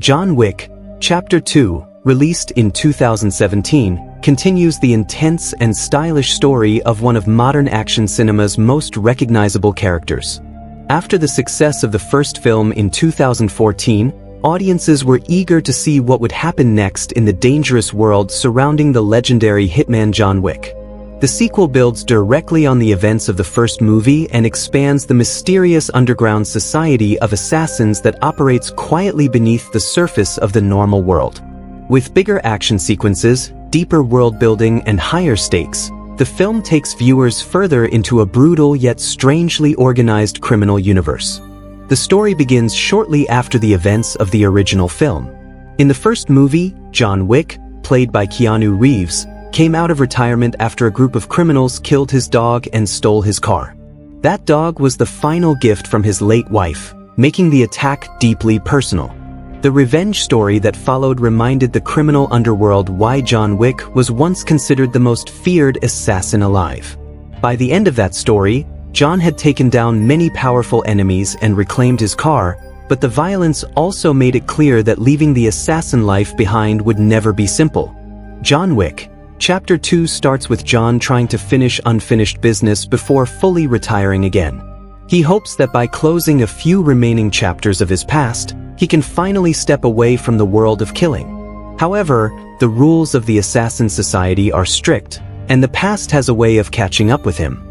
John Wick Chapter 2, released in 2017, continues the intense and stylish story of one of modern action cinema's most recognizable characters. After the success of the first film in 2014, audiences were eager to see what would happen next in the dangerous world surrounding the legendary hitman John Wick. The sequel builds directly on the events of the first movie and expands the mysterious underground society of assassins that operates quietly beneath the surface of the normal world. With bigger action sequences, deeper world building, and higher stakes, the film takes viewers further into a brutal yet strangely organized criminal universe. The story begins shortly after the events of the original film. In the first movie, John Wick, played by Keanu Reeves, came out of retirement after a group of criminals killed his dog and stole his car. That dog was the final gift from his late wife, making the attack deeply personal. The revenge story that followed reminded the criminal underworld why John Wick was once considered the most feared assassin alive. By the end of that story, John had taken down many powerful enemies and reclaimed his car, but the violence also made it clear that leaving the assassin life behind would never be simple. John Wick Chapter 2 starts with John trying to finish unfinished business before fully retiring again. He hopes that by closing a few remaining chapters of his past, he can finally step away from the world of killing. However, the rules of the assassin society are strict, and the past has a way of catching up with him.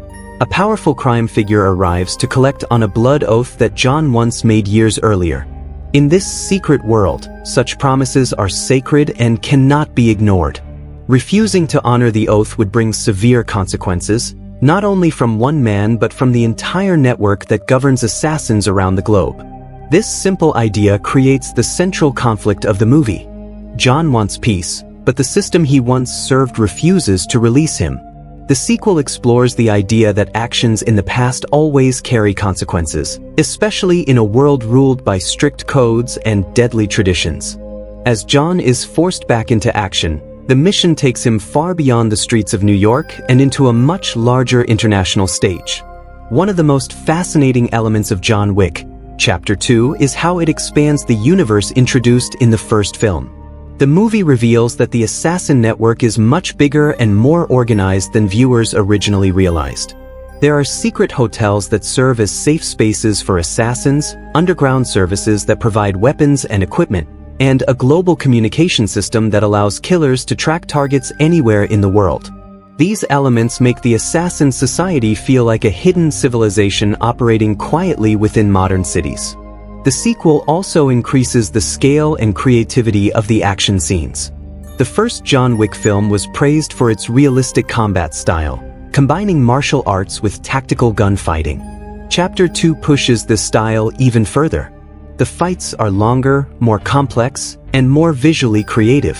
A powerful crime figure arrives to collect on a blood oath that John once made years earlier. In this secret world, such promises are sacred and cannot be ignored. Refusing to honor the oath would bring severe consequences, not only from one man but from the entire network that governs assassins around the globe. This simple idea creates the central conflict of the movie. John wants peace, but the system he once served refuses to release him. The sequel explores the idea that actions in the past always carry consequences, especially in a world ruled by strict codes and deadly traditions. As John is forced back into action, the mission takes him far beyond the streets of New York and into a much larger international stage. One of the most fascinating elements of John Wick Chapter 2 is how it expands the universe introduced in the first film. The movie reveals that the assassin network is much bigger and more organized than viewers originally realized. There are secret hotels that serve as safe spaces for assassins, underground services that provide weapons and equipment, and a global communication system that allows killers to track targets anywhere in the world. These elements make the assassin society feel like a hidden civilization operating quietly within modern cities. The sequel also increases the scale and creativity of the action scenes. The first John Wick film was praised for its realistic combat style, combining martial arts with tactical gunfighting. Chapter 2 pushes this style even further. The fights are longer, more complex, and more visually creative.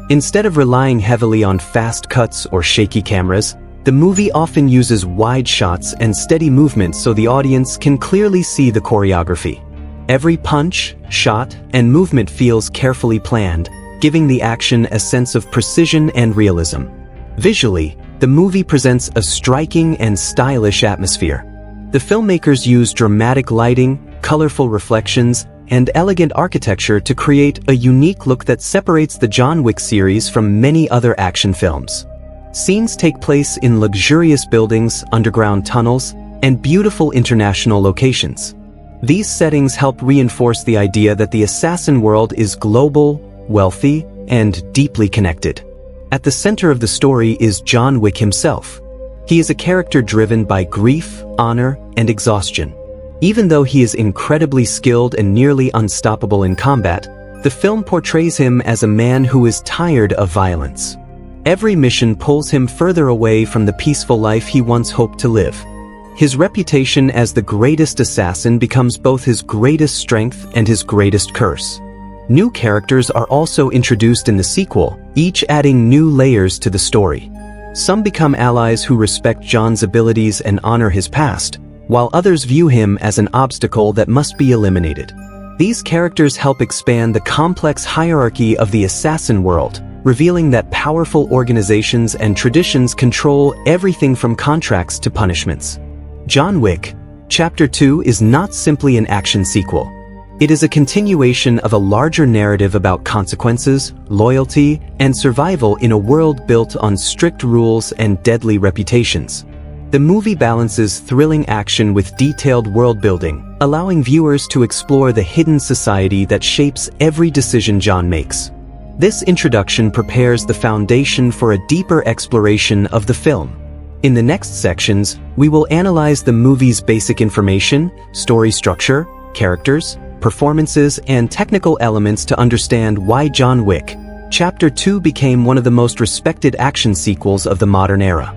Instead of relying heavily on fast cuts or shaky cameras, the movie often uses wide shots and steady movements so the audience can clearly see the choreography. Every punch, shot, and movement feels carefully planned, giving the action a sense of precision and realism. Visually, the movie presents a striking and stylish atmosphere. The filmmakers use dramatic lighting, colorful reflections, and elegant architecture to create a unique look that separates the John Wick series from many other action films. Scenes take place in luxurious buildings, underground tunnels, and beautiful international locations. These settings help reinforce the idea that the assassin world is global, wealthy, and deeply connected. At the center of the story is John Wick himself. He is a character driven by grief, honor, and exhaustion. Even though he is incredibly skilled and nearly unstoppable in combat, the film portrays him as a man who is tired of violence. Every mission pulls him further away from the peaceful life he once hoped to live. His reputation as the greatest assassin becomes both his greatest strength and his greatest curse. New characters are also introduced in the sequel, each adding new layers to the story. Some become allies who respect John's abilities and honor his past, while others view him as an obstacle that must be eliminated. These characters help expand the complex hierarchy of the assassin world, revealing that powerful organizations and traditions control everything from contracts to punishments. John Wick Chapter 2 is not simply an action sequel. It is a continuation of a larger narrative about consequences, loyalty, and survival in a world built on strict rules and deadly reputations. The movie balances thrilling action with detailed world-building, allowing viewers to explore the hidden society that shapes every decision John makes. This introduction prepares the foundation for a deeper exploration of the film. In the next sections, we will analyze the movie's basic information, story structure, characters, performances, and technical elements to understand why John Wick Chapter 2 became one of the most respected action sequels of the modern era.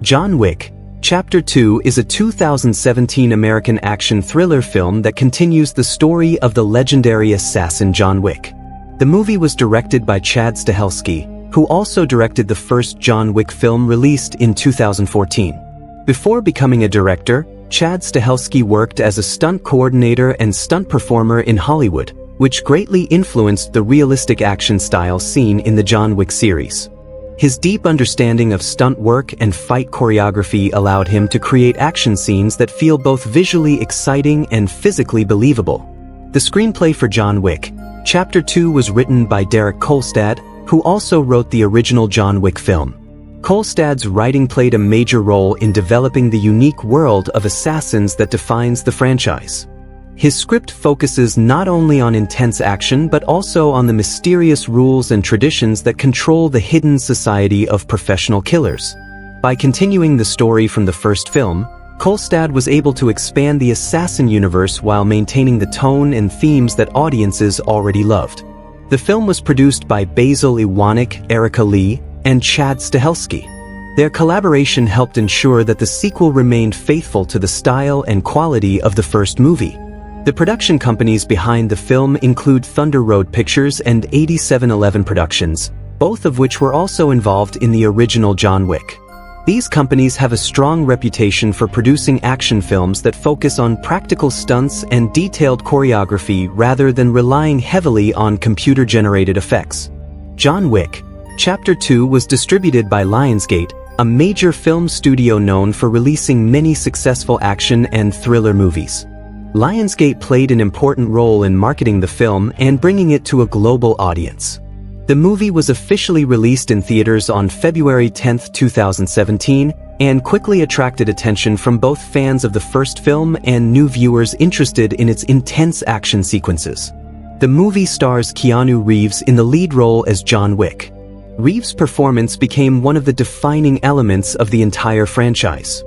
John Wick Chapter 2 is a 2017 American action thriller film that continues the story of the legendary assassin John Wick. The movie was directed by Chad Stahelski, who also directed the first John Wick film released in 2014. Before becoming a director, Chad Stahelski worked as a stunt coordinator and stunt performer in Hollywood, which greatly influenced the realistic action style seen in the John Wick series. His deep understanding of stunt work and fight choreography allowed him to create action scenes that feel both visually exciting and physically believable. The screenplay for John Wick Chapter 2 was written by Derek Kolstad, who also wrote the original John Wick film. Kolstad's writing played a major role in developing the unique world of assassins that defines the franchise. His script focuses not only on intense action but also on the mysterious rules and traditions that control the hidden society of professional killers. By continuing the story from the first film, Kolstad was able to expand the assassin universe while maintaining the tone and themes that audiences already loved. The film was produced by Basil Iwanek, Erica Lee, and Chad Stahelski. Their collaboration helped ensure that the sequel remained faithful to the style and quality of the first movie. The production companies behind the film include Thunder Road Pictures and 8711 Productions, both of which were also involved in the original John Wick. These companies have a strong reputation for producing action films that focus on practical stunts and detailed choreography rather than relying heavily on computer-generated effects. John Wick Chapter 2 was distributed by Lionsgate, a major film studio known for releasing many successful action and thriller movies. Lionsgate played an important role in marketing the film and bringing it to a global audience. The movie was officially released in theaters on February 10, 2017, and quickly attracted attention from both fans of the first film and new viewers interested in its intense action sequences. The movie stars Keanu Reeves in the lead role as John Wick. Reeves' performance became one of the defining elements of the entire franchise.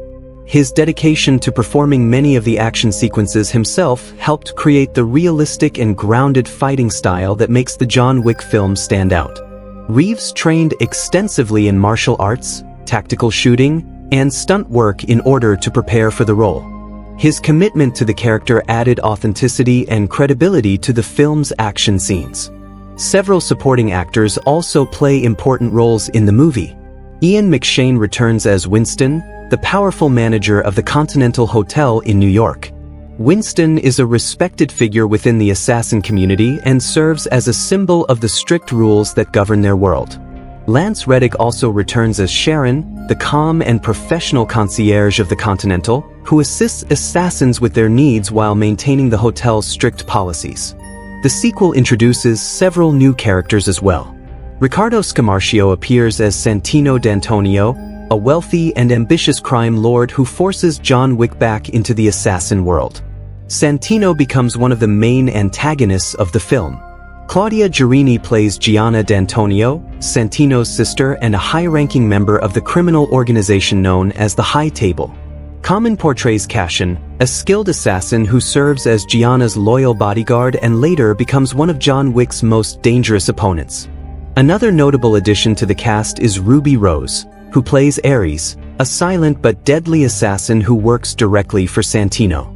His dedication to performing many of the action sequences himself helped create the realistic and grounded fighting style that makes the John Wick film stand out. Reeves trained extensively in martial arts, tactical shooting, and stunt work in order to prepare for the role. His commitment to the character added authenticity and credibility to the film's action scenes. Several supporting actors also play important roles in the movie. Ian McShane returns as Winston, the powerful manager of the Continental Hotel in New York. Winston is a respected figure within the assassin community and serves as a symbol of the strict rules that govern their world. Lance Reddick also returns as Sharon, the calm and professional concierge of the Continental, who assists assassins with their needs while maintaining the hotel's strict policies. The sequel introduces several new characters as well. Ricardo Scamarcio appears as Santino D'Antonio, a wealthy and ambitious crime lord who forces John Wick back into the assassin world. Santino becomes one of the main antagonists of the film. Claudia Girini plays Gianna D'Antonio, Santino's sister and a high-ranking member of the criminal organization known as the High Table. Common portrays Cashin, a skilled assassin who serves as Gianna's loyal bodyguard and later becomes one of John Wick's most dangerous opponents. Another notable addition to the cast is Ruby Rose, who plays Ares, a silent but deadly assassin who works directly for Santino.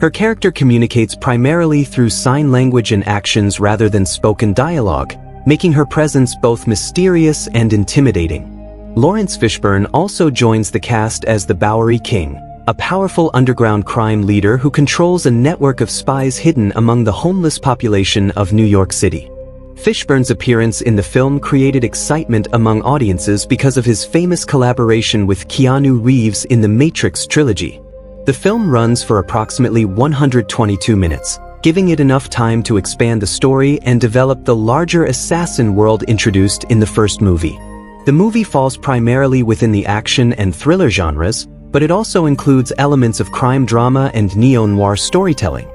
Her character communicates primarily through sign language and actions rather than spoken dialogue, making her presence both mysterious and intimidating. Lawrence Fishburne also joins the cast as the Bowery King, a powerful underground crime leader who controls a network of spies hidden among the homeless population of New York City. Fishburne's appearance in the film created excitement among audiences because of his famous collaboration with Keanu Reeves in the Matrix trilogy. The film runs for approximately 122 minutes, giving it enough time to expand the story and develop the larger assassin world introduced in the first movie. The movie falls primarily within the action and thriller genres, but it also includes elements of crime drama and neo-noir storytelling.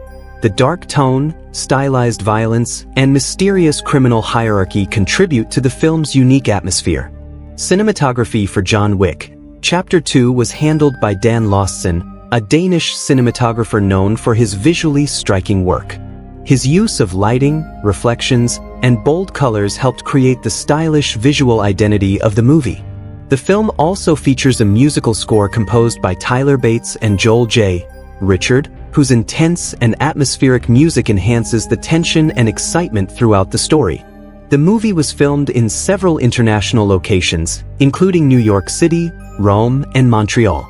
The dark tone, stylized violence, and mysterious criminal hierarchy contribute to the film's unique atmosphere. Cinematography for John Wick Chapter 2 was handled by Dan Laustsen, a Danish cinematographer known for his visually striking work. His use of lighting, reflections, and bold colors helped create the stylish visual identity of the movie. The film also features a musical score composed by Tyler Bates and Joel J. Richard, whose intense and atmospheric music enhances the tension and excitement throughout the story. The movie was filmed in several international locations, including New York City, Rome, and Montreal.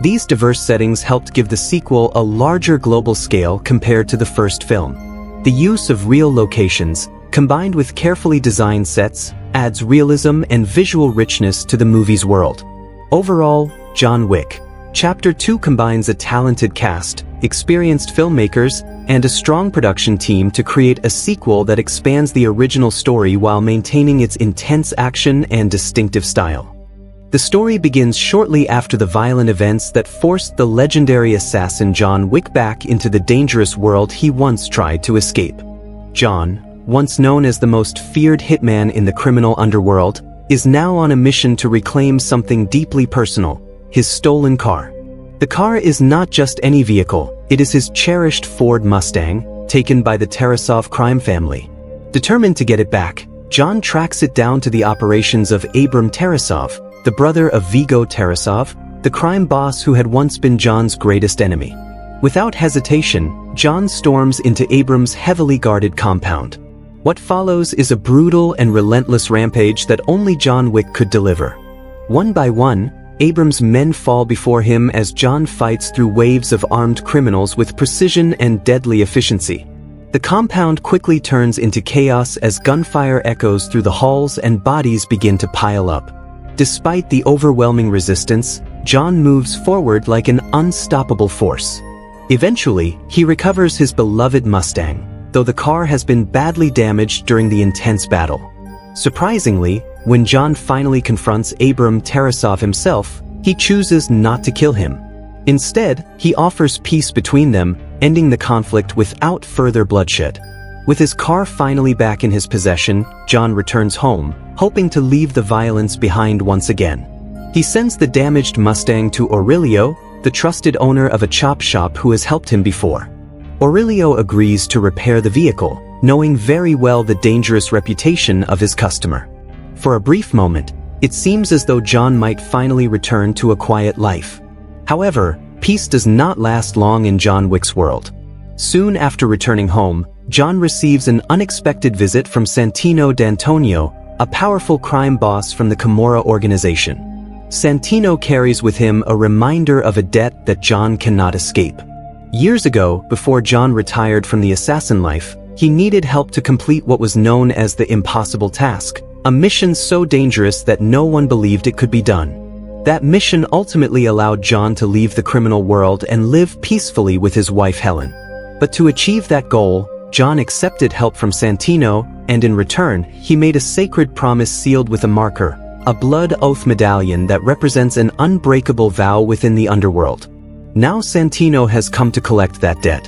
These diverse settings helped give the sequel a larger global scale compared to the first film. The use of real locations, combined with carefully designed sets, adds realism and visual richness to the movie's world. Overall, John Wick Chapter 2 combines a talented cast, experienced filmmakers, and a strong production team to create a sequel that expands the original story while maintaining its intense action and distinctive style. The story begins shortly after the violent events that forced the legendary assassin John Wick back into the dangerous world he once tried to escape. John, once known as the most feared hitman in the criminal underworld, is now on a mission to reclaim something deeply personal: his stolen car. The car is not just any vehicle, it is his cherished Ford Mustang, taken by the Tarasov crime family. Determined to get it back, John tracks it down to the operations of Abram Tarasov, the brother of Viggo Tarasov, the crime boss who had once been John's greatest enemy. Without hesitation, John storms into Abram's heavily guarded compound. What follows is a brutal and relentless rampage that only John Wick could deliver. One by one, Abram's men fall before him as John fights through waves of armed criminals with precision and deadly efficiency. The compound quickly turns into chaos as gunfire echoes through the halls and bodies begin to pile up. Despite the overwhelming resistance, John moves forward like an unstoppable force. Eventually, he recovers his beloved Mustang, though the car has been badly damaged during the intense battle. Surprisingly, when John finally confronts Abram Tarasov himself, he chooses not to kill him. Instead, he offers peace between them, ending the conflict without further bloodshed. With his car finally back in his possession, John returns home, hoping to leave the violence behind once again. He sends the damaged Mustang to Aurelio, the trusted owner of a chop shop who has helped him before. Aurelio agrees to repair the vehicle, knowing very well the dangerous reputation of his customer. For a brief moment, it seems as though John might finally return to a quiet life. However, peace does not last long in John Wick's world. Soon after returning home, John receives an unexpected visit from Santino D'Antonio, a powerful crime boss from the Camorra organization. Santino carries with him a reminder of a debt that John cannot escape. Years ago, before John retired from the assassin life, he needed help to complete what was known as the impossible task, a mission so dangerous that no one believed it could be done. That mission ultimately allowed John to leave the criminal world and live peacefully with his wife Helen. But to achieve that goal, John accepted help from Santino, and in return, he made a sacred promise sealed with a marker, a blood oath medallion that represents an unbreakable vow within the underworld. Now Santino has come to collect that debt.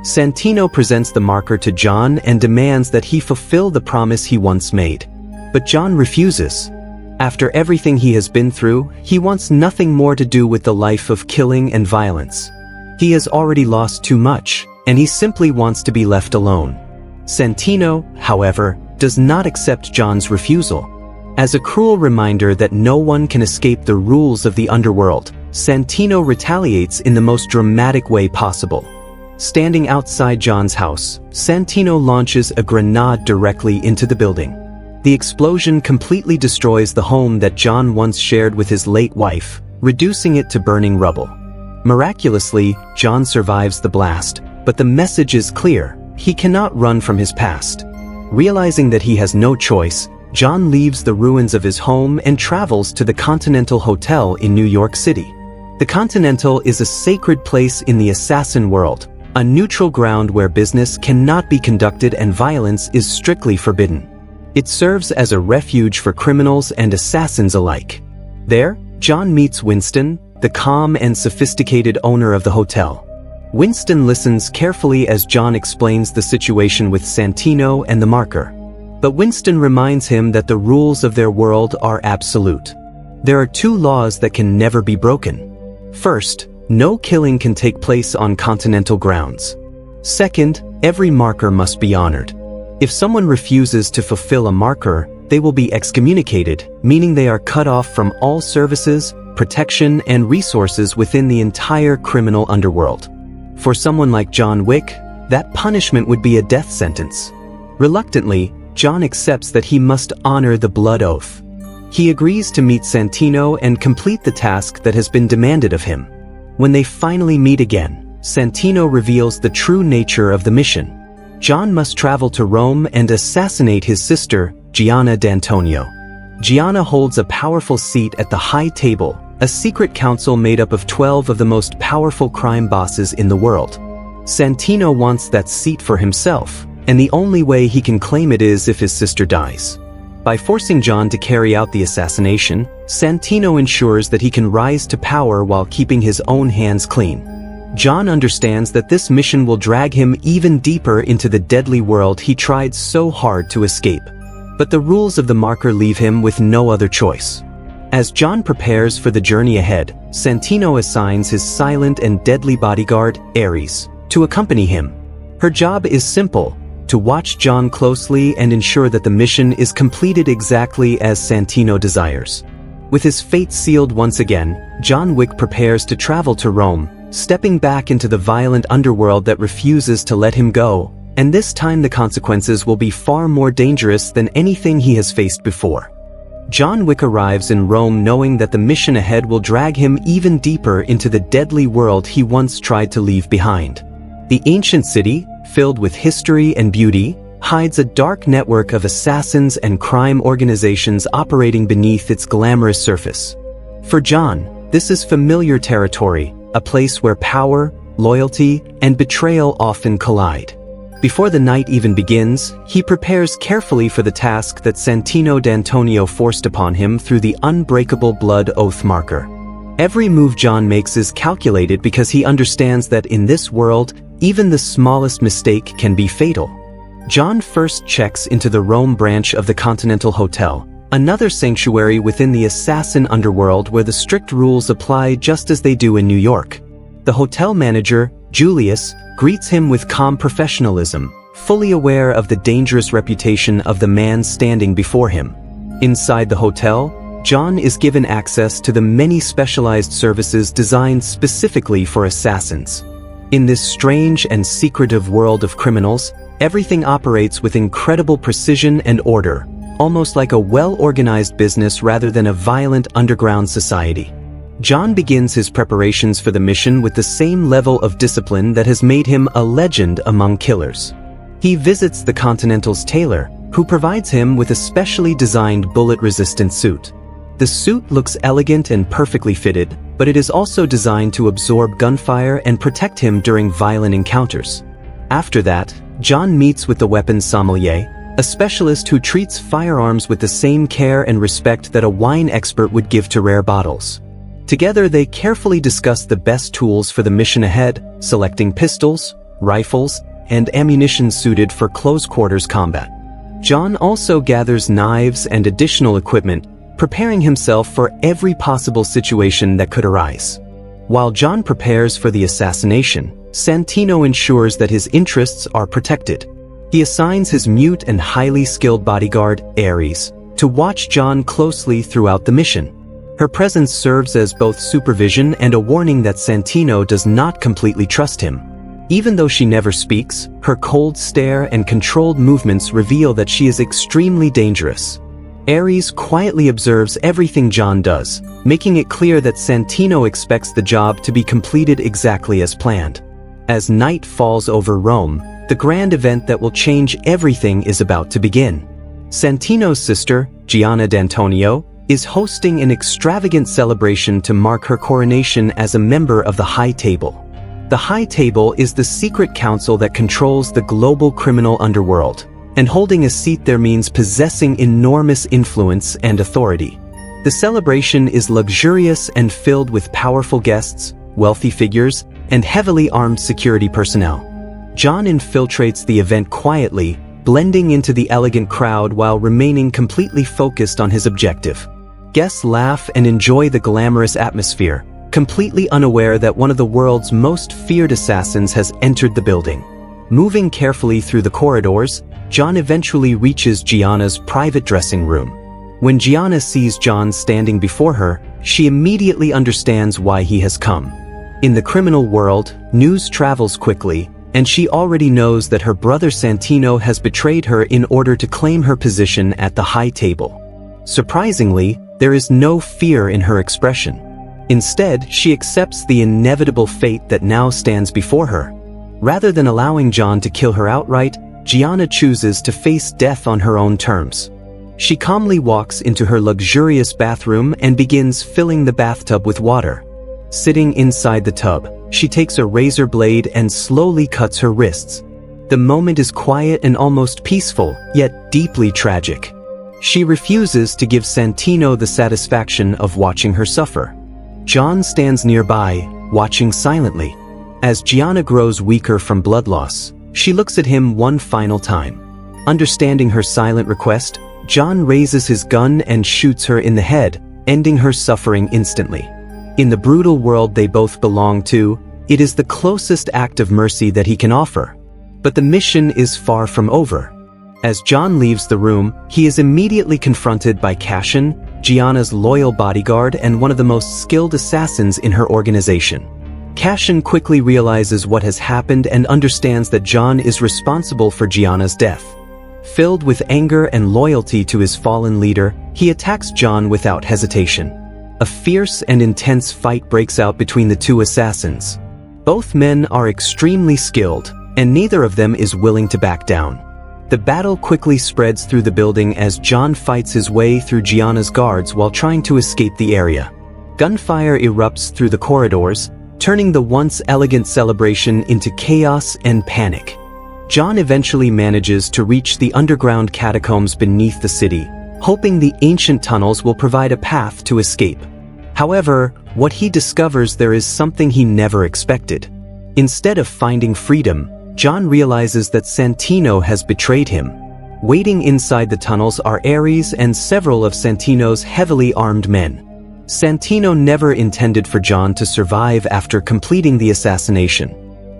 Santino presents the marker to John and demands that he fulfill the promise he once made. But John refuses. After everything he has been through, he wants nothing more to do with the life of killing and violence. He has already lost too much, and he simply wants to be left alone. Santino, however, does not accept John's refusal. As a cruel reminder that no one can escape the rules of the underworld, Santino retaliates in the most dramatic way possible. Standing outside John's house, Santino launches a grenade directly into the building. The explosion completely destroys the home that John once shared with his late wife, reducing it to burning rubble. Miraculously, John survives the blast, but the message is clear: he cannot run from his past. Realizing that he has no choice, John leaves the ruins of his home and travels to the Continental Hotel in New York City. The Continental is a sacred place in the assassin world, a neutral ground where business cannot be conducted and violence is strictly forbidden. It serves as a refuge for criminals and assassins alike. There, John meets Winston, the calm and sophisticated owner of the hotel. Winston listens carefully as John explains the situation with Santino and the marker. But Winston reminds him that the rules of their world are absolute. There are two laws that can never be broken. First, no killing can take place on continental grounds. Second, every marker must be honored. If someone refuses to fulfill a marker, they will be excommunicated, meaning they are cut off from all services, protection, and resources within the entire criminal underworld. For someone like John Wick, that punishment would be a death sentence. Reluctantly, John accepts that he must honor the blood oath. He agrees to meet Santino and complete the task that has been demanded of him. When they finally meet again, Santino reveals the true nature of the mission. John must travel to Rome and assassinate his sister, Gianna D'Antonio. Gianna holds a powerful seat at the High Table, a secret council made up of 12 of the most powerful crime bosses in the world. Santino wants that seat for himself, and the only way he can claim it is if his sister dies. By forcing John to carry out the assassination, Santino ensures that he can rise to power while keeping his own hands clean. John understands that this mission will drag him even deeper into the deadly world he tried so hard to escape. But the rules of the marker leave him with no other choice. As John prepares for the journey ahead, Santino assigns his silent and deadly bodyguard, Ares, to accompany him. Her job is simple: to watch John closely and ensure that the mission is completed exactly as Santino desires. With his fate sealed once again, John Wick prepares to travel to Rome, stepping back into the violent underworld that refuses to let him go, and this time the consequences will be far more dangerous than anything he has faced before. John Wick arrives in Rome knowing that the mission ahead will drag him even deeper into the deadly world he once tried to leave behind. The ancient city, filled with history and beauty, hides a dark network of assassins and crime organizations operating beneath its glamorous surface. For John, this is familiar territory, a place where power, loyalty, and betrayal often collide. Before the night even begins, he prepares carefully for the task that Santino D'Antonio forced upon him through the unbreakable blood oath marker. Every move John makes is calculated because he understands that in this world, even the smallest mistake can be fatal. John first checks into the Rome branch of the Continental Hotel, another sanctuary within the assassin underworld where the strict rules apply just as they do in New York. The hotel manager, Julius, greets him with calm professionalism, fully aware of the dangerous reputation of the man standing before him. Inside the hotel, John is given access to the many specialized services designed specifically for assassins. In this strange and secretive world of criminals, everything operates with incredible precision and order, almost like a well-organized business rather than a violent underground society. John begins his preparations for the mission with the same level of discipline that has made him a legend among killers. He visits the Continental's tailor, who provides him with a specially designed bullet-resistant suit. The suit looks elegant and perfectly fitted, but it is also designed to absorb gunfire and protect him during violent encounters. After that, John meets with the weapons sommelier, a specialist who treats firearms with the same care and respect that a wine expert would give to rare bottles. Together they carefully discuss the best tools for the mission ahead, selecting pistols, rifles, and ammunition suited for close-quarters combat. John also gathers knives and additional equipment, preparing himself for every possible situation that could arise. While John prepares for the assassination, Santino ensures that his interests are protected. He assigns his mute and highly skilled bodyguard, Ares, to watch John closely throughout the mission. Her presence serves as both supervision and a warning that Santino does not completely trust him. Even though she never speaks, her cold stare and controlled movements reveal that she is extremely dangerous. Ares quietly observes everything John does, making it clear that Santino expects the job to be completed exactly as planned. As night falls over Rome, the grand event that will change everything is about to begin. Santino's sister, Gianna D'Antonio, is hosting an extravagant celebration to mark her coronation as a member of the High Table. The High Table is the secret council that controls the global criminal underworld, and holding a seat there means possessing enormous influence and authority. The celebration is luxurious and filled with powerful guests, wealthy figures, and heavily armed security personnel. John infiltrates the event quietly, blending into the elegant crowd while remaining completely focused on his objective. Guests laugh and enjoy the glamorous atmosphere, completely unaware that one of the world's most feared assassins has entered the building. Moving carefully through the corridors, John eventually reaches Gianna's private dressing room. When Gianna sees John standing before her, she immediately understands why he has come. In the criminal world, news travels quickly, and she already knows that her brother Santino has betrayed her in order to claim her position at the High Table. Surprisingly, there is no fear in her expression. Instead, she accepts the inevitable fate that now stands before her. Rather than allowing John to kill her outright, Gianna chooses to face death on her own terms. She calmly walks into her luxurious bathroom and begins filling the bathtub with water. Sitting inside the tub, she takes a razor blade and slowly cuts her wrists. The moment is quiet and almost peaceful, yet deeply tragic. She refuses to give Santino the satisfaction of watching her suffer. John stands nearby, watching silently. As Gianna grows weaker from blood loss, she looks at him one final time. Understanding her silent request, John raises his gun and shoots her in the head, ending her suffering instantly. In the brutal world they both belong to, it is the closest act of mercy that he can offer. But the mission is far from over. As John leaves the room, he is immediately confronted by Cassian, Gianna's loyal bodyguard and one of the most skilled assassins in her organization. Cassian quickly realizes what has happened and understands that John is responsible for Gianna's death. Filled with anger and loyalty to his fallen leader, he attacks John without hesitation. A fierce and intense fight breaks out between the two assassins. Both men are extremely skilled, and neither of them is willing to back down. The battle quickly spreads through the building as John fights his way through Gianna's guards while trying to escape the area. Gunfire erupts through the corridors, turning the once elegant celebration into chaos and panic. John eventually manages to reach the underground catacombs beneath the city, hoping the ancient tunnels will provide a path to escape. However, what he discovers there is something he never expected. Instead of finding freedom, John realizes that Santino has betrayed him. Waiting inside the tunnels are Ares and several of Santino's heavily armed men. Santino never intended for John to survive after completing the assassination.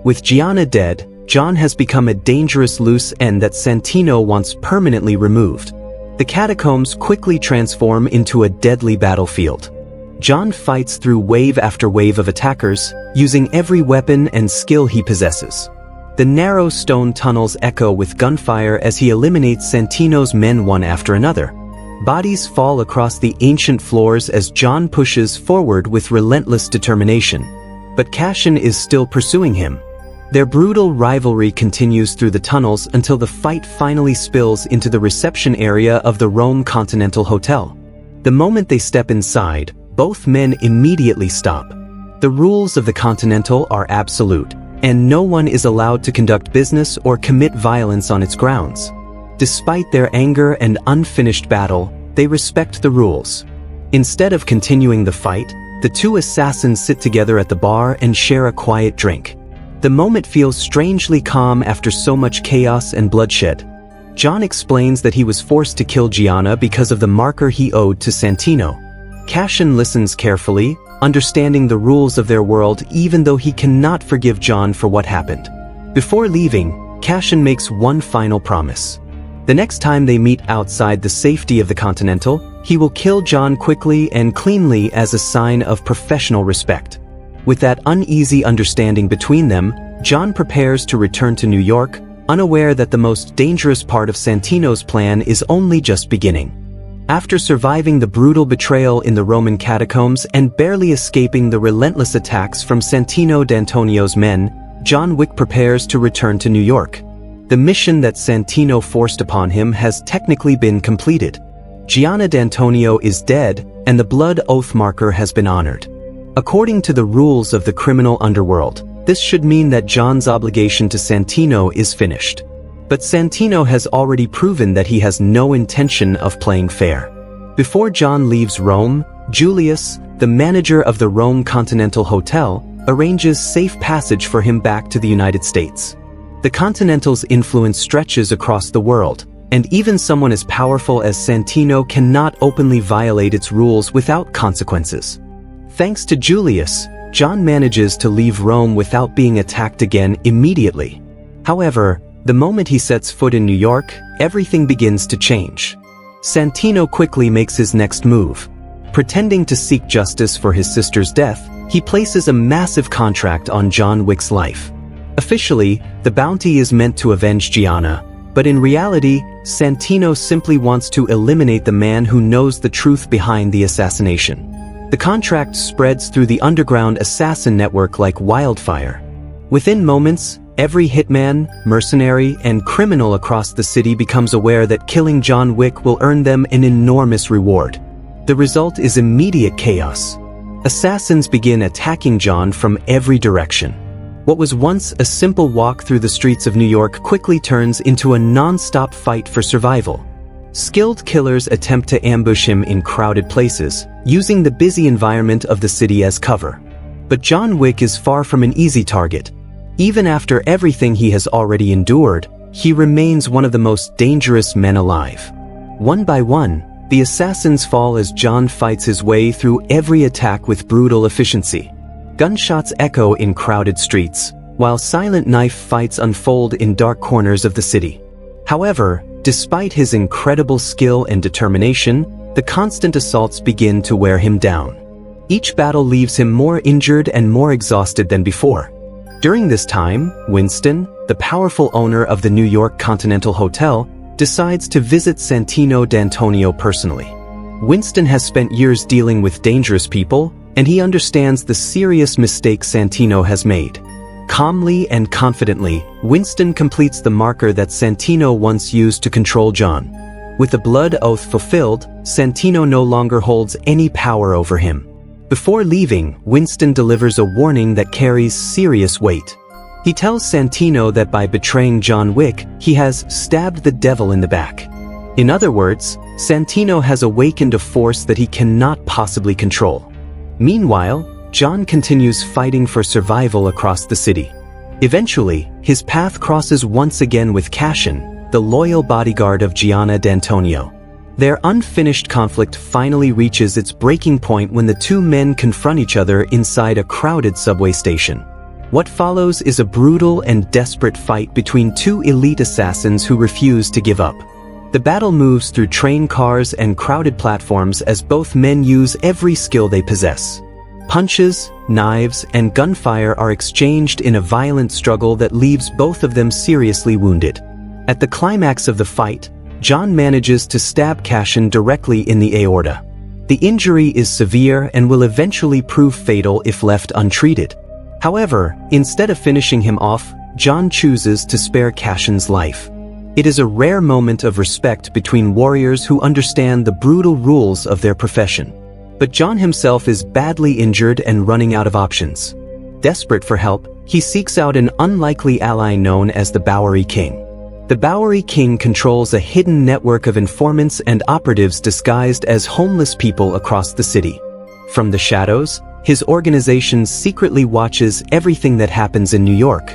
With Gianna dead, John has become a dangerous loose end that Santino wants permanently removed. The catacombs quickly transform into a deadly battlefield. John fights through wave after wave of attackers, using every weapon and skill he possesses. The narrow stone tunnels echo with gunfire as he eliminates Santino's men one after another. Bodies fall across the ancient floors as John pushes forward with relentless determination. But Cassian is still pursuing him. Their brutal rivalry continues through the tunnels until the fight finally spills into the reception area of the Rome Continental Hotel. The moment they step inside, both men immediately stop. The rules of the Continental are absolute, and no one is allowed to conduct business or commit violence on its grounds. Despite their anger and unfinished battle, they respect the rules. Instead of continuing the fight, the two assassins sit together at the bar and share a quiet drink. The moment feels strangely calm after so much chaos and bloodshed. John explains that he was forced to kill Gianna because of the marker he owed to Santino. Cassian listens carefully, understanding the rules of their world even though he cannot forgive John for what happened. Before leaving, Cassian makes one final promise. The next time they meet outside the safety of the Continental, he will kill John quickly and cleanly as a sign of professional respect. With that uneasy understanding between them, John prepares to return to New York, unaware that the most dangerous part of Santino's plan is only just beginning. After surviving the brutal betrayal in the Roman catacombs and barely escaping the relentless attacks from Santino D'Antonio's men, John Wick prepares to return to New York. The mission that Santino forced upon him has technically been completed. Gianna D'Antonio is dead, and the blood oath marker has been honored. According to the rules of the criminal underworld, This should mean that John's obligation to Santino is finished. But Santino has already proven that he has no intention of playing fair. Before John leaves Rome, Julius, the manager of the Rome Continental Hotel, arranges safe passage for him back to the United States. The Continental's influence stretches across the world, and even someone as powerful as Santino cannot openly violate its rules without consequences. Thanks to Julius, John manages to leave Rome without being attacked again immediately. However, the moment he sets foot in New York, everything begins to change. Santino quickly makes his next move. Pretending to seek justice for his sister's death, he places a massive contract on John Wick's life. Officially, the bounty is meant to avenge Gianna, but in reality, Santino simply wants to eliminate the man who knows the truth behind the assassination. The contract spreads through the underground assassin network like wildfire. Within moments, every hitman, mercenary, and criminal across the city becomes aware that killing John Wick will earn them an enormous reward. The result is immediate chaos. Assassins begin attacking John from every direction. What was once a simple walk through the streets of New York quickly turns into a non-stop fight for survival. Skilled killers attempt to ambush him in crowded places, using the busy environment of the city as cover. But John Wick is far from an easy target. Even after everything he has already endured, he remains one of the most dangerous men alive. One by one, the assassins fall as John fights his way through every attack with brutal efficiency. Gunshots echo in crowded streets, while silent knife fights unfold in dark corners of the city. However, despite his incredible skill and determination, the constant assaults begin to wear him down. Each battle leaves him more injured and more exhausted than before. During this time, Winston, the powerful owner of the New York Continental Hotel, decides to visit Santino D'Antonio personally. Winston has spent years dealing with dangerous people, and he understands the serious mistake Santino has made. Calmly and confidently, Winston completes the marker that Santino once used to control John. With the blood oath fulfilled, Santino no longer holds any power over him. Before leaving, Winston delivers a warning that carries serious weight. He tells Santino that by betraying John Wick, he has stabbed the devil in the back. In other words, Santino has awakened a force that he cannot possibly control. Meanwhile, John continues fighting for survival across the city. Eventually, his path crosses once again with Cassian, the loyal bodyguard of Gianna D'Antonio. Their unfinished conflict finally reaches its breaking point when the two men confront each other inside a crowded subway station. What follows is a brutal and desperate fight between two elite assassins who refuse to give up. The battle moves through train cars and crowded platforms as both men use every skill they possess. Punches, knives, and gunfire are exchanged in a violent struggle that leaves both of them seriously wounded. At the climax of the fight, John manages to stab Cassian directly in the aorta. The injury is severe and will eventually prove fatal if left untreated. However, instead of finishing him off, John chooses to spare Cassian's life. It is a rare moment of respect between warriors who understand the brutal rules of their profession. But John himself is badly injured and running out of options. Desperate for help, he seeks out an unlikely ally known as the Bowery King. The Bowery King controls a hidden network of informants and operatives disguised as homeless people across the city. From the shadows, his organization secretly watches everything that happens in New York.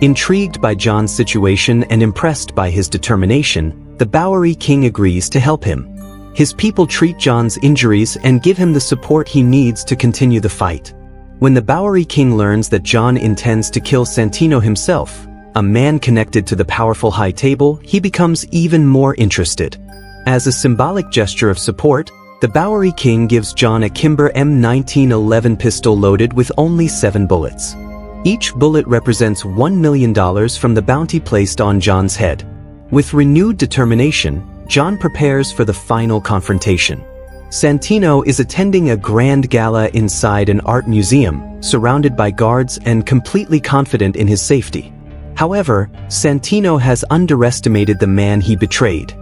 Intrigued by John's situation and impressed by his determination, the Bowery King agrees to help him. His people treat John's injuries and give him the support he needs to continue the fight. When the Bowery King learns that John intends to kill Santino himself, a man connected to the powerful High Table, he becomes even more interested. As a symbolic gesture of support, the Bowery King gives John a Kimber M1911 pistol loaded with only 7 bullets. Each bullet represents $1 million from the bounty placed on John's head. With renewed determination, John prepares for the final confrontation. Santino is attending a grand gala inside an art museum, surrounded by guards and completely confident in his safety. However, Santino has underestimated the man he betrayed.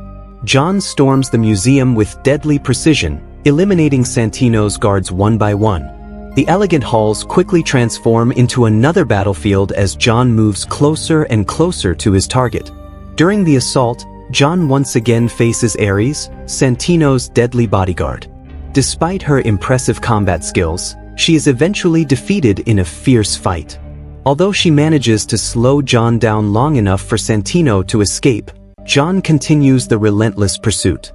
John storms the museum with deadly precision, eliminating Santino's guards one by one. The elegant halls quickly transform into another battlefield as John moves closer and closer to his target. During the assault, John once again faces Ares, Santino's deadly bodyguard. Despite her impressive combat skills, she is eventually defeated in a fierce fight. Although she manages to slow John down long enough for Santino to escape, John continues the relentless pursuit.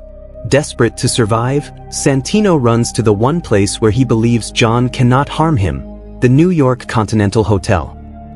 Desperate to survive, Santino runs to the one place where he believes John cannot harm him, the New York Continental Hotel.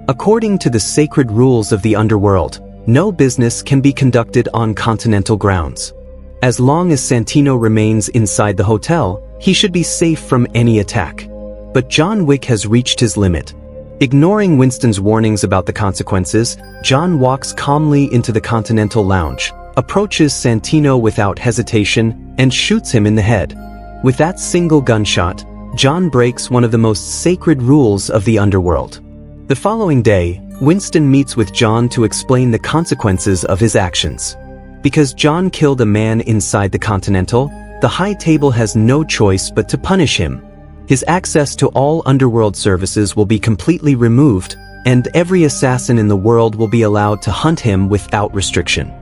According to the sacred rules of the underworld, no business can be conducted on continental grounds. As long as Santino remains inside the hotel, he should be safe from any attack. But John Wick has reached his limit. Ignoring Winston's warnings about the consequences, John walks calmly into the Continental Lounge, approaches Santino without hesitation, and shoots him in the head. With that single gunshot, John breaks one of the most sacred rules of the underworld. The following day, Winston meets with John to explain the consequences of his actions. Because John killed a man inside the Continental, the High Table has no choice but to punish him. His access to all underworld services will be completely removed, and every assassin in the world will be allowed to hunt him without restriction.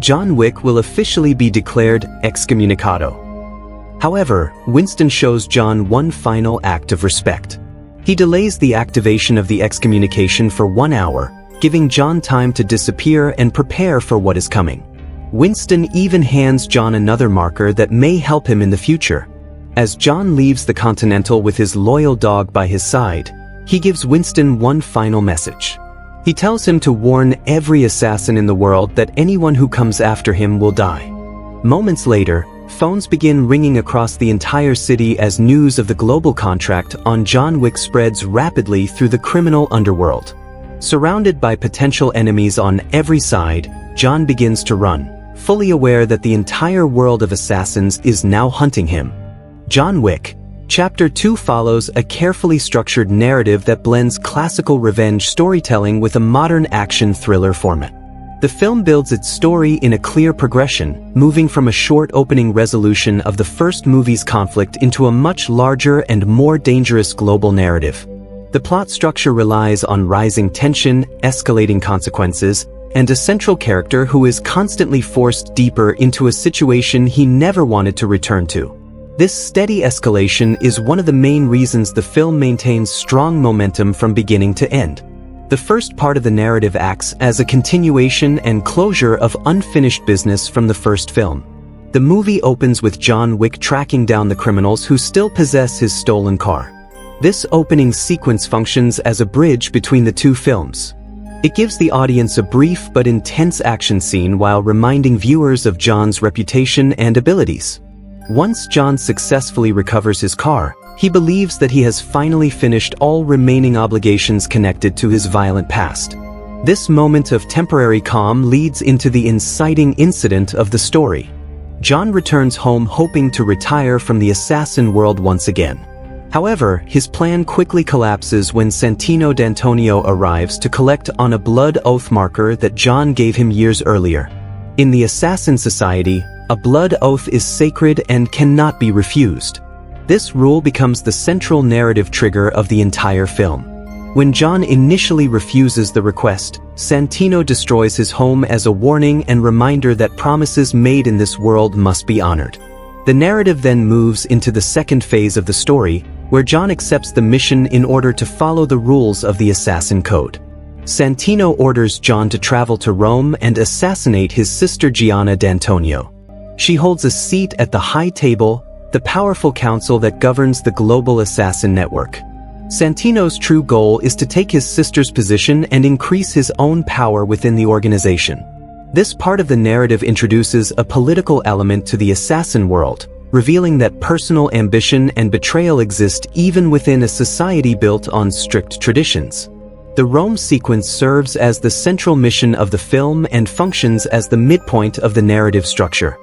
John Wick will officially be declared excommunicado. However, Winston shows John one final act of respect. He delays the activation of the excommunication for 1 hour, giving John time to disappear and prepare for what is coming. Winston even hands John another marker that may help him in the future. As John leaves the Continental with his loyal dog by his side, he gives Winston one final message. He tells him to warn every assassin in the world that anyone who comes after him will die. Moments later, phones begin ringing across the entire city as news of the global contract on John Wick spreads rapidly through the criminal underworld. Surrounded by potential enemies on every side, John begins to run, fully aware that the entire world of assassins is now hunting him. John Wick, Chapter 2 follows a carefully structured narrative that blends classical revenge storytelling with a modern action thriller format. The film builds its story in a clear progression, moving from a short opening resolution of the first movie's conflict into a much larger and more dangerous global narrative. The plot structure relies on rising tension, escalating consequences, and a central character who is constantly forced deeper into a situation he never wanted to return to. This steady escalation is one of the main reasons the film maintains strong momentum from beginning to end. The first part of the narrative acts as a continuation and closure of unfinished business from the first film. The movie opens with John Wick tracking down the criminals who still possess his stolen car. This opening sequence functions as a bridge between the two films. It gives the audience a brief but intense action scene while reminding viewers of John's reputation and abilities. Once John successfully recovers his car, he believes that he has finally finished all remaining obligations connected to his violent past. This moment of temporary calm leads into the inciting incident of the story. John returns home hoping to retire from the assassin world once again. However, his plan quickly collapses when Santino D'Antonio arrives to collect on a blood oath marker that John gave him years earlier. In the Assassin Society, a blood oath is sacred and cannot be refused. This rule becomes the central narrative trigger of the entire film. When John initially refuses the request, Santino destroys his home as a warning and reminder that promises made in this world must be honored. The narrative then moves into the second phase of the story, where John accepts the mission in order to follow the rules of the Assassin Code. Santino orders John to travel to Rome and assassinate his sister Gianna D'Antonio. She holds a seat at the High Table, the powerful council that governs the global assassin network. Santino's true goal is to take his sister's position and increase his own power within the organization. This part of the narrative introduces a political element to the assassin world, revealing that personal ambition and betrayal exist even within a society built on strict traditions. The Rome sequence serves as the central mission of the film and functions as the midpoint of the narrative structure.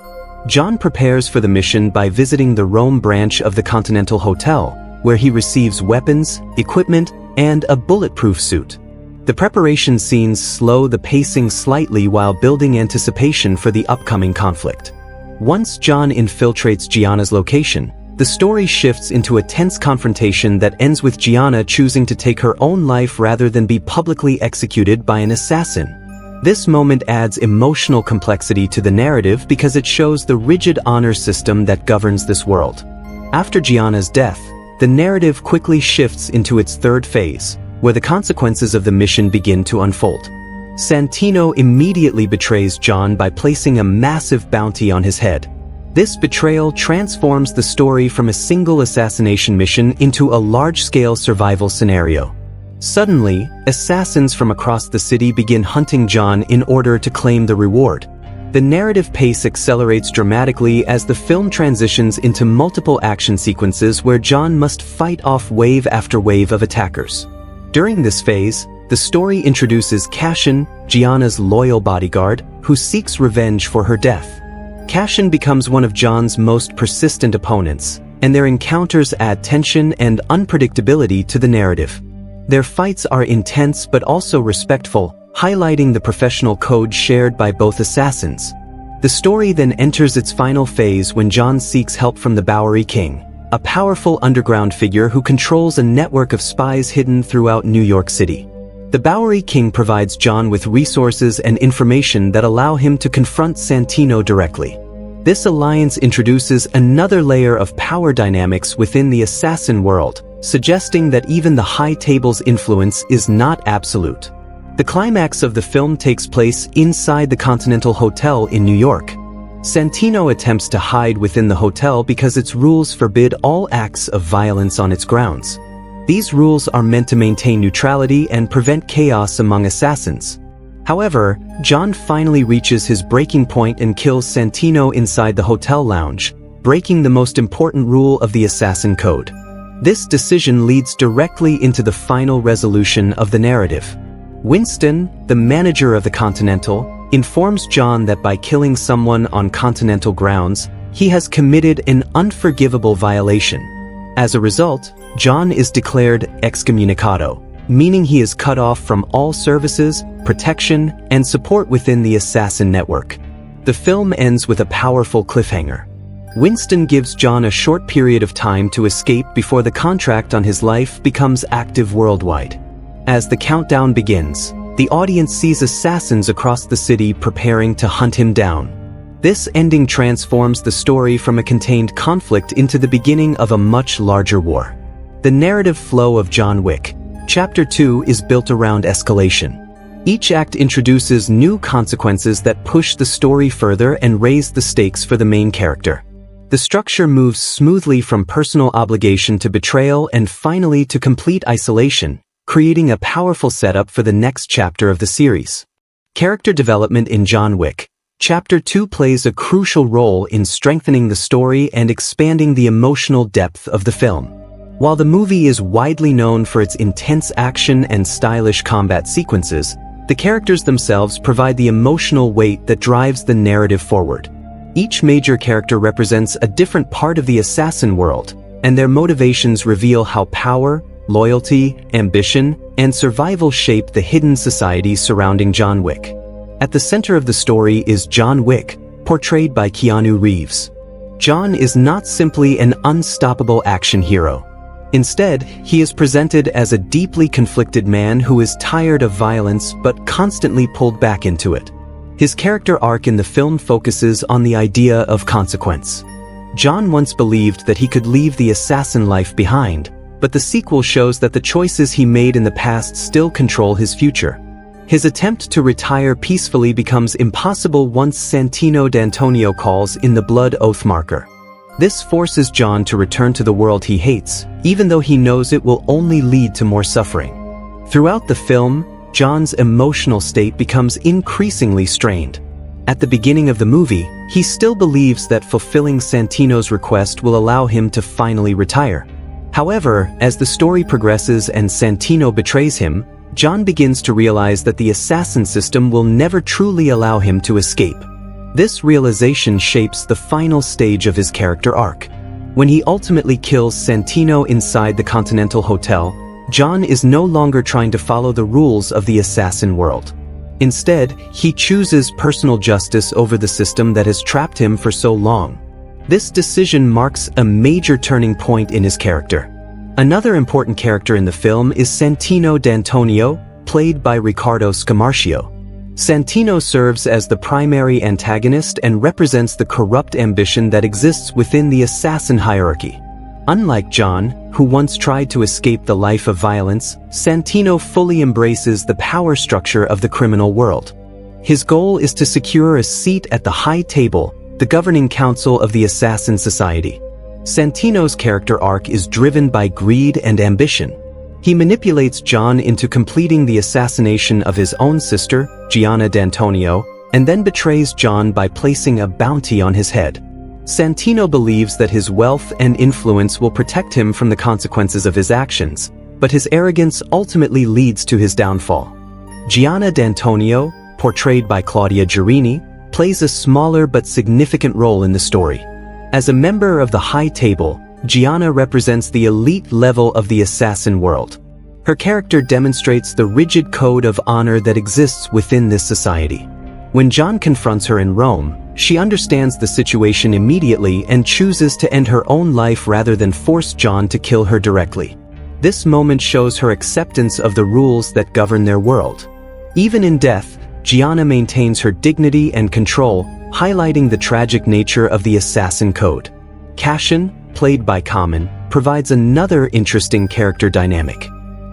John prepares for the mission by visiting the Rome branch of the Continental Hotel, where he receives weapons, equipment, and a bulletproof suit. The preparation scenes slow the pacing slightly while building anticipation for the upcoming conflict. Once John infiltrates Gianna's location, The story shifts into a tense confrontation that ends with Gianna choosing to take her own life rather than be publicly executed by an assassin. This moment adds emotional complexity to the narrative because it shows the rigid honor system that governs this world. After Gianna's death, the narrative quickly shifts into its third phase, where the consequences of the mission begin to unfold. Santino immediately betrays John by placing a massive bounty on his head. This betrayal transforms the story from a single assassination mission into a large-scale survival scenario. Suddenly, assassins from across the city begin hunting John in order to claim the reward. The narrative pace accelerates dramatically as the film transitions into multiple action sequences where John must fight off wave after wave of attackers. During this phase, the story introduces Cashin, Gianna's loyal bodyguard, who seeks revenge for her death. Cashin becomes one of John's most persistent opponents, and their encounters add tension and unpredictability to the narrative. Their fights are intense but also respectful, highlighting the professional code shared by both assassins. The story then enters its final phase when John seeks help from the Bowery King, a powerful underground figure who controls a network of spies hidden throughout New York City. The Bowery King provides John with resources and information that allow him to confront Santino directly. This alliance introduces another layer of power dynamics within the assassin world, suggesting that even the High Table's influence is not absolute. The climax of the film takes place inside the Continental Hotel in New York. Santino attempts to hide within the hotel because its rules forbid all acts of violence on its grounds. These rules are meant to maintain neutrality and prevent chaos among assassins. However, John finally reaches his breaking point and kills Santino inside the hotel lounge, breaking the most important rule of the assassin code. This decision leads directly into the final resolution of the narrative. Winston, the manager of the Continental, informs John that by killing someone on Continental grounds, he has committed an unforgivable violation. As a result, John is declared excommunicado, meaning he is cut off from all services, protection, and support within the assassin network. The film ends with a powerful cliffhanger. Winston gives John a short period of time to escape before the contract on his life becomes active worldwide. As the countdown begins, the audience sees assassins across the city preparing to hunt him down. This ending transforms the story from a contained conflict into the beginning of a much larger war. The narrative flow of John Wick, Chapter 2 is built around escalation. Each act introduces new consequences that push the story further and raise the stakes for the main character. The structure moves smoothly from personal obligation to betrayal and finally to complete isolation, creating a powerful setup for the next chapter of the series. Character development in John Wick, Chapter 2 plays a crucial role in strengthening the story and expanding the emotional depth of the film. While the movie is widely known for its intense action and stylish combat sequences, the characters themselves provide the emotional weight that drives the narrative forward. Each major character represents a different part of the assassin world, and their motivations reveal how power, loyalty, ambition, and survival shape the hidden societies surrounding John Wick. At the center of the story is John Wick, portrayed by Keanu Reeves. John is not simply an unstoppable action hero. Instead, he is presented as a deeply conflicted man who is tired of violence but constantly pulled back into it. His character arc in the film focuses on the idea of consequence. John once believed that he could leave the assassin life behind, but the sequel shows that the choices he made in the past still control his future. His attempt to retire peacefully becomes impossible once Santino D'Antonio calls in the blood oath marker. This forces John to return to the world he hates, even though he knows it will only lead to more suffering. Throughout the film, John's emotional state becomes increasingly strained. At the beginning of the movie, he still believes that fulfilling Santino's request will allow him to finally retire. However, as the story progresses and Santino betrays him, John begins to realize that the assassin system will never truly allow him to escape. This realization shapes the final stage of his character arc. When he ultimately kills Santino inside the Continental Hotel, John is no longer trying to follow the rules of the assassin world. Instead, he chooses personal justice over the system that has trapped him for so long. This decision marks a major turning point in his character. Another important character in the film is Santino D'Antonio, played by Riccardo Scamarcio. Santino serves as the primary antagonist and represents the corrupt ambition that exists within the assassin hierarchy. Unlike John, who once tried to escape the life of violence, Santino fully embraces the power structure of the criminal world. His goal is to secure a seat at the high table, the governing council of the assassin society. Santino's character arc is driven by greed and ambition. He manipulates John into completing the assassination of his own sister, Gianna D'Antonio, and then betrays John by placing a bounty on his head. Santino believes that his wealth and influence will protect him from the consequences of his actions, but his arrogance ultimately leads to his downfall. Gianna D'Antonio, portrayed by Claudia Girini, plays a smaller but significant role in the story. As a member of the High Table, Gianna represents the elite level of the assassin world. Her character demonstrates the rigid code of honor that exists within this society. When John confronts her in Rome, she understands the situation immediately and chooses to end her own life rather than force John to kill her directly. This moment shows her acceptance of the rules that govern their world. Even in death, Gianna maintains her dignity and control, highlighting the tragic nature of the assassin code. Cassian, played by Common, provides another interesting character dynamic.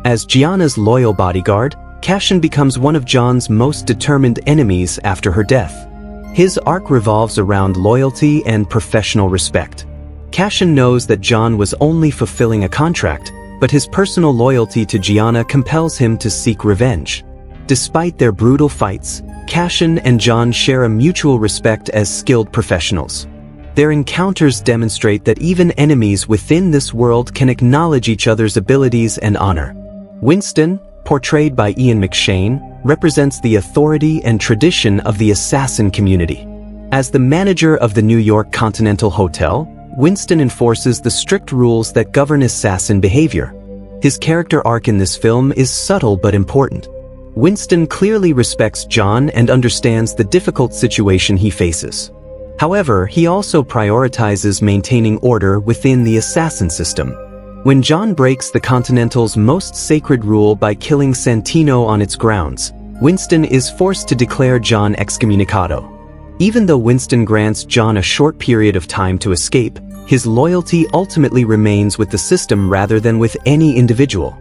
As Gianna's loyal bodyguard, Cassian becomes one of John's most determined enemies after her death. His arc revolves around loyalty and professional respect. Cassian knows that John was only fulfilling a contract, but his personal loyalty to Gianna compels him to seek revenge. Despite their brutal fights, Cassian and John share a mutual respect as skilled professionals. Their encounters demonstrate that even enemies within this world can acknowledge each other's abilities and honor. Winston, portrayed by Ian McShane, represents the authority and tradition of the assassin community. As the manager of the New York Continental Hotel, Winston enforces the strict rules that govern assassin behavior. His character arc in this film is subtle but important. Winston clearly respects John and understands the difficult situation he faces. However, he also prioritizes maintaining order within the assassin system. When John breaks the Continental's most sacred rule by killing Santino on its grounds, Winston is forced to declare John excommunicado. Even though Winston grants John a short period of time to escape, his loyalty ultimately remains with the system rather than with any individual.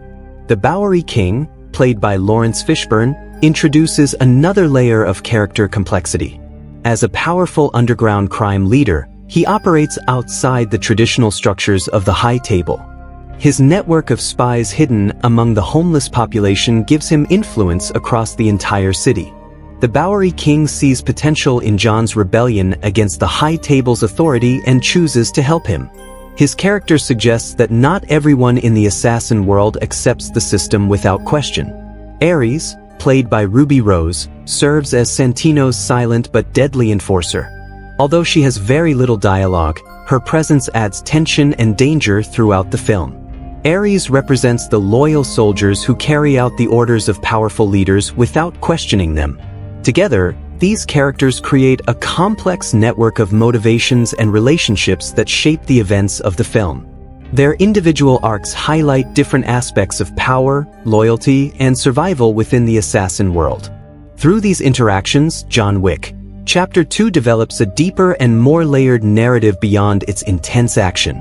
The Bowery King, played by Lawrence Fishburne, introduces another layer of character complexity. As a powerful underground crime leader, he operates outside the traditional structures of the High Table. His network of spies hidden among the homeless population gives him influence across the entire city. The Bowery King sees potential in John's rebellion against the High Table's authority and chooses to help him. His character suggests that not everyone in the assassin world accepts the system without question. Ares, played by Ruby Rose, serves as Santino's silent but deadly enforcer. Although she has very little dialogue, her presence adds tension and danger throughout the film. Ares represents the loyal soldiers who carry out the orders of powerful leaders without questioning them. Together, these characters create a complex network of motivations and relationships that shape the events of the film. Their individual arcs highlight different aspects of power, loyalty, and survival within the assassin world. Through these interactions, John Wick Chapter 2 develops a deeper and more layered narrative beyond its intense action.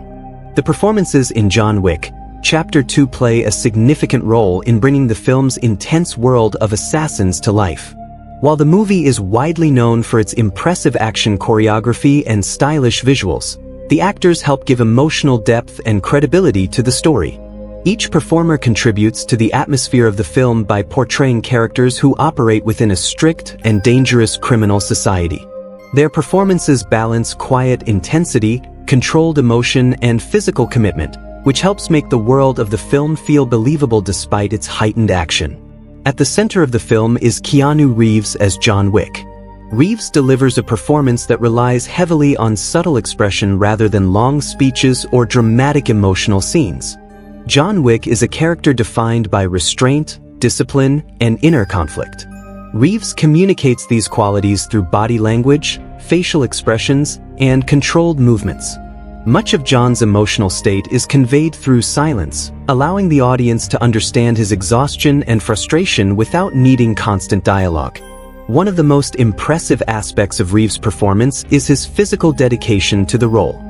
The performances in John Wick Chapter 2 play a significant role in bringing the film's intense world of assassins to life. While the movie is widely known for its impressive action choreography and stylish visuals, the actors help give emotional depth and credibility to the story. Each performer contributes to the atmosphere of the film by portraying characters who operate within a strict and dangerous criminal society. Their performances balance quiet intensity, controlled emotion, and physical commitment, which helps make the world of the film feel believable despite its heightened action. At the center of the film is Keanu Reeves as John Wick. Reeves delivers a performance that relies heavily on subtle expression rather than long speeches or dramatic emotional scenes. John Wick is a character defined by restraint, discipline, and inner conflict. Reeves communicates these qualities through body language, facial expressions, and controlled movements. Much of John's emotional state is conveyed through silence, allowing the audience to understand his exhaustion and frustration without needing constant dialogue. One of the most impressive aspects of Reeves' performance is his physical dedication to the role.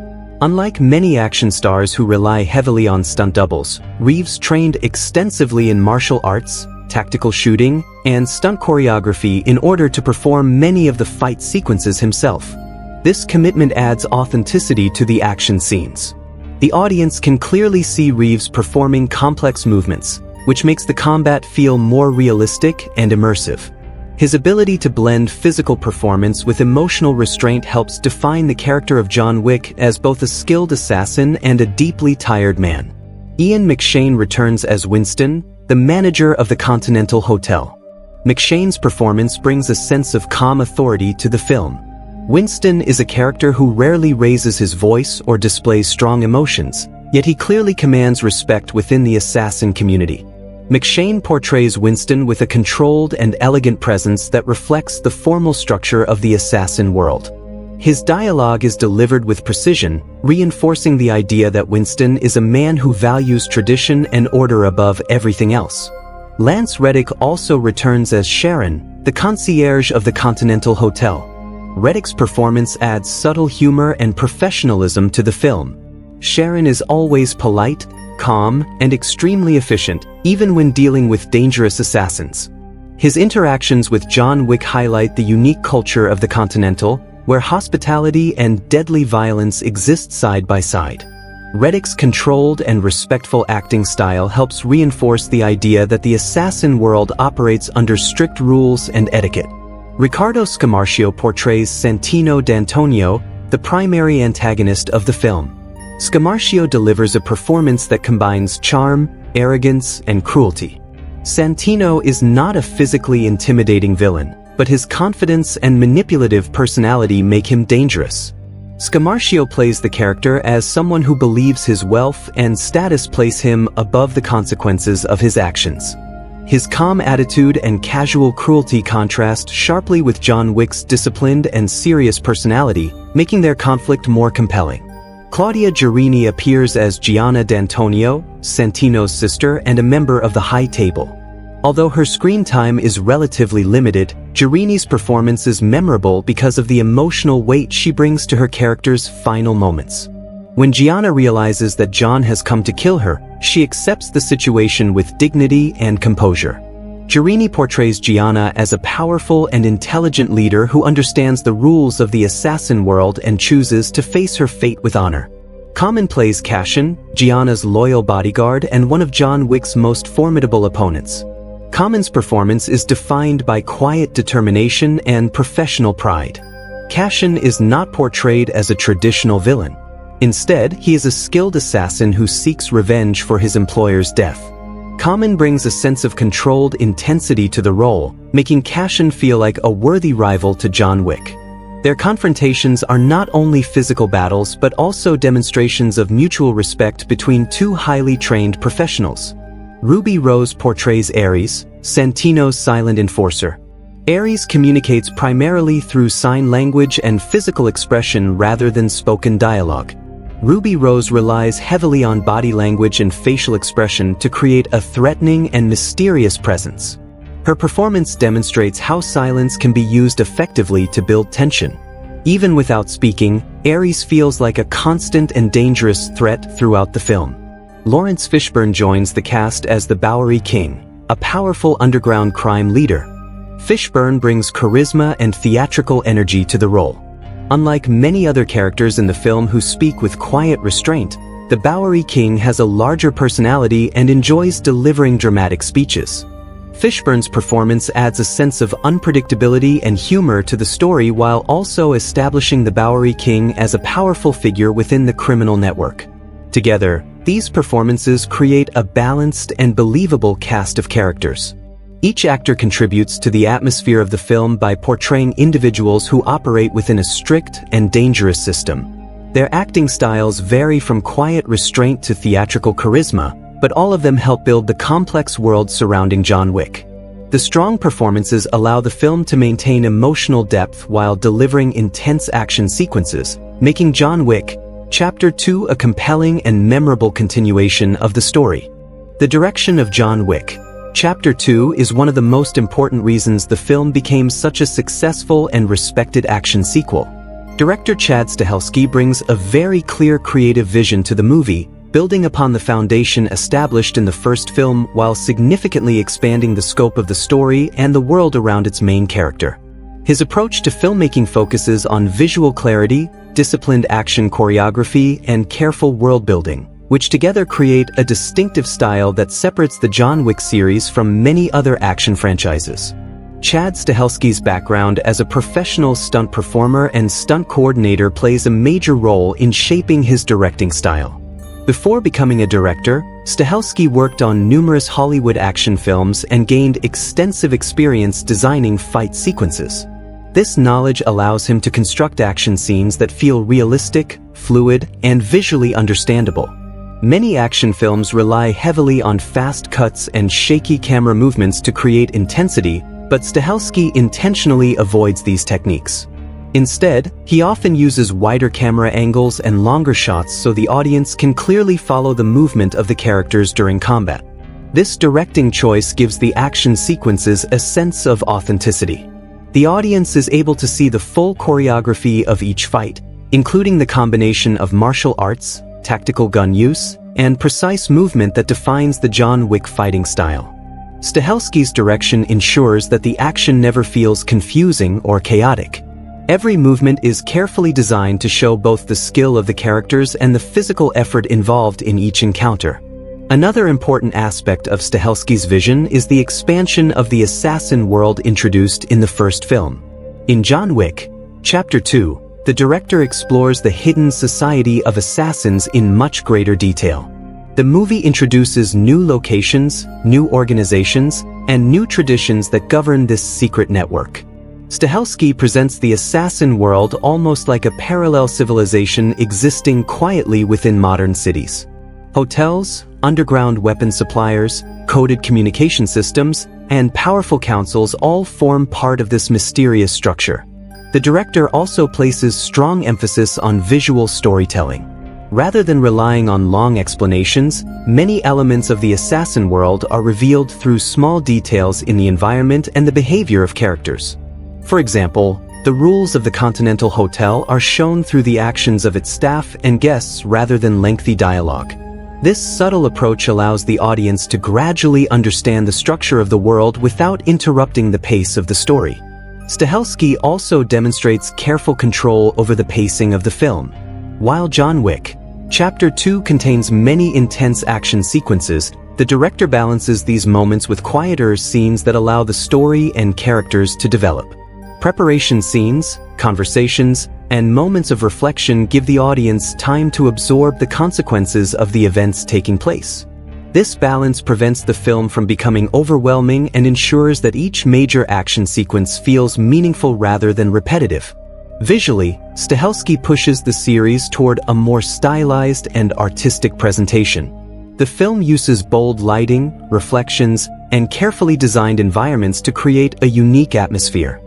Unlike many action stars who rely heavily on stunt doubles, Reeves trained extensively in martial arts, tactical shooting, and stunt choreography in order to perform many of the fight sequences himself. This commitment adds authenticity to the action scenes. The audience can clearly see Reeves performing complex movements, which makes the combat feel more realistic and immersive. His ability to blend physical performance with emotional restraint helps define the character of John Wick as both a skilled assassin and a deeply tired man. Ian McShane returns as Winston, the manager of the Continental Hotel. McShane's performance brings a sense of calm authority to the film. Winston is a character who rarely raises his voice or displays strong emotions, yet he clearly commands respect within the assassin community. McShane portrays Winston with a controlled and elegant presence that reflects the formal structure of the assassin world. His dialogue is delivered with precision, reinforcing the idea that Winston is a man who values tradition and order above everything else. Lance Reddick also returns as Sharon, the concierge of the Continental Hotel. Reddick's performance adds subtle humor and professionalism to the film. Sharon is always polite, calm, and extremely efficient, even when dealing with dangerous assassins. His interactions with John Wick highlight the unique culture of the Continental, where hospitality and deadly violence exist side by side. Reddick's controlled and respectful acting style helps reinforce the idea that the assassin world operates under strict rules and etiquette. Riccardo Scamarcio portrays Santino D'Antonio, the primary antagonist of the film. Scamarcio delivers a performance that combines charm, arrogance, and cruelty. Santino is not a physically intimidating villain, but his confidence and manipulative personality make him dangerous. Scamarcio plays the character as someone who believes his wealth and status place him above the consequences of his actions. His calm attitude and casual cruelty contrast sharply with John Wick's disciplined and serious personality, making their conflict more compelling. Claudia Girini appears as Gianna D'Antonio, Santino's sister and a member of the High Table. Although her screen time is relatively limited, Girini's performance is memorable because of the emotional weight she brings to her character's final moments. When Gianna realizes that John has come to kill her, she accepts the situation with dignity and composure. Girini portrays Gianna as a powerful and intelligent leader who understands the rules of the assassin world and chooses to face her fate with honor. Common plays Cassian, Gianna's loyal bodyguard and one of John Wick's most formidable opponents. Common's performance is defined by quiet determination and professional pride. Cassian is not portrayed as a traditional villain. Instead, he is a skilled assassin who seeks revenge for his employer's death. Common brings a sense of controlled intensity to the role, making Cassian feel like a worthy rival to John Wick. Their confrontations are not only physical battles but also demonstrations of mutual respect between two highly trained professionals. Ruby Rose portrays Ares, Santino's silent enforcer. Ares communicates primarily through sign language and physical expression rather than spoken dialogue. Ruby Rose relies heavily on body language and facial expression to create a threatening and mysterious presence. Her performance demonstrates how silence can be used effectively to build tension. Even without speaking, Ares feels like a constant and dangerous threat throughout the film. Lawrence Fishburne joins the cast as the Bowery King, a powerful underground crime leader. Fishburne brings charisma and theatrical energy to the role. Unlike many other characters in the film who speak with quiet restraint, the Bowery King has a larger personality and enjoys delivering dramatic speeches. Fishburne's performance adds a sense of unpredictability and humor to the story while also establishing the Bowery King as a powerful figure within the criminal network. Together, these performances create a balanced and believable cast of characters. Each actor contributes to the atmosphere of the film by portraying individuals who operate within a strict and dangerous system. Their acting styles vary from quiet restraint to theatrical charisma, but all of them help build the complex world surrounding John Wick. The strong performances allow the film to maintain emotional depth while delivering intense action sequences, making John Wick Chapter 2 a compelling and memorable continuation of the story. The direction of John Wick Chapter 2 is one of the most important reasons the film became such a successful and respected action sequel. Director Chad Stahelski brings a very clear creative vision to the movie, building upon the foundation established in the first film while significantly expanding the scope of the story and the world around its main character. His approach to filmmaking focuses on visual clarity, disciplined action choreography, and careful world-building, which together create a distinctive style that separates the John Wick series from many other action franchises. Chad Stahelski's background as a professional stunt performer and stunt coordinator plays a major role in shaping his directing style. Before becoming a director, Stahelski worked on numerous Hollywood action films and gained extensive experience designing fight sequences. This knowledge allows him to construct action scenes that feel realistic, fluid, and visually understandable. Many action films rely heavily on fast cuts and shaky camera movements to create intensity, but Stahelski intentionally avoids these techniques. Instead, he often uses wider camera angles and longer shots so the audience can clearly follow the movement of the characters during combat. This directing choice gives the action sequences a sense of authenticity. The audience is able to see the full choreography of each fight, including the combination of martial arts, tactical gun use, and precise movement that defines the John Wick fighting style. Stahelski's direction ensures that the action never feels confusing or chaotic. Every movement is carefully designed to show both the skill of the characters and the physical effort involved in each encounter. Another important aspect of Stahelski's vision is the expansion of the assassin world introduced in the first film. In John Wick Chapter 2, the director explores the hidden society of assassins in much greater detail. The movie introduces new locations, new organizations, and new traditions that govern this secret network. Stahelski presents the assassin world almost like a parallel civilization existing quietly within modern cities. Hotels, underground weapon suppliers, coded communication systems, and powerful councils all form part of this mysterious structure. The director also places strong emphasis on visual storytelling. Rather than relying on long explanations, many elements of the assassin world are revealed through small details in the environment and the behavior of characters. For example, the rules of the Continental Hotel are shown through the actions of its staff and guests rather than lengthy dialogue. This subtle approach allows the audience to gradually understand the structure of the world without interrupting the pace of the story. Stahelski also demonstrates careful control over the pacing of the film. While John Wick Chapter 2 contains many intense action sequences, the director balances these moments with quieter scenes that allow the story and characters to develop. Preparation scenes, conversations, and moments of reflection give the audience time to absorb the consequences of the events taking place. This balance prevents the film from becoming overwhelming and ensures that each major action sequence feels meaningful rather than repetitive. Visually, Stahelski pushes the series toward a more stylized and artistic presentation. The film uses bold lighting, reflections, and carefully designed environments to create a unique atmosphere.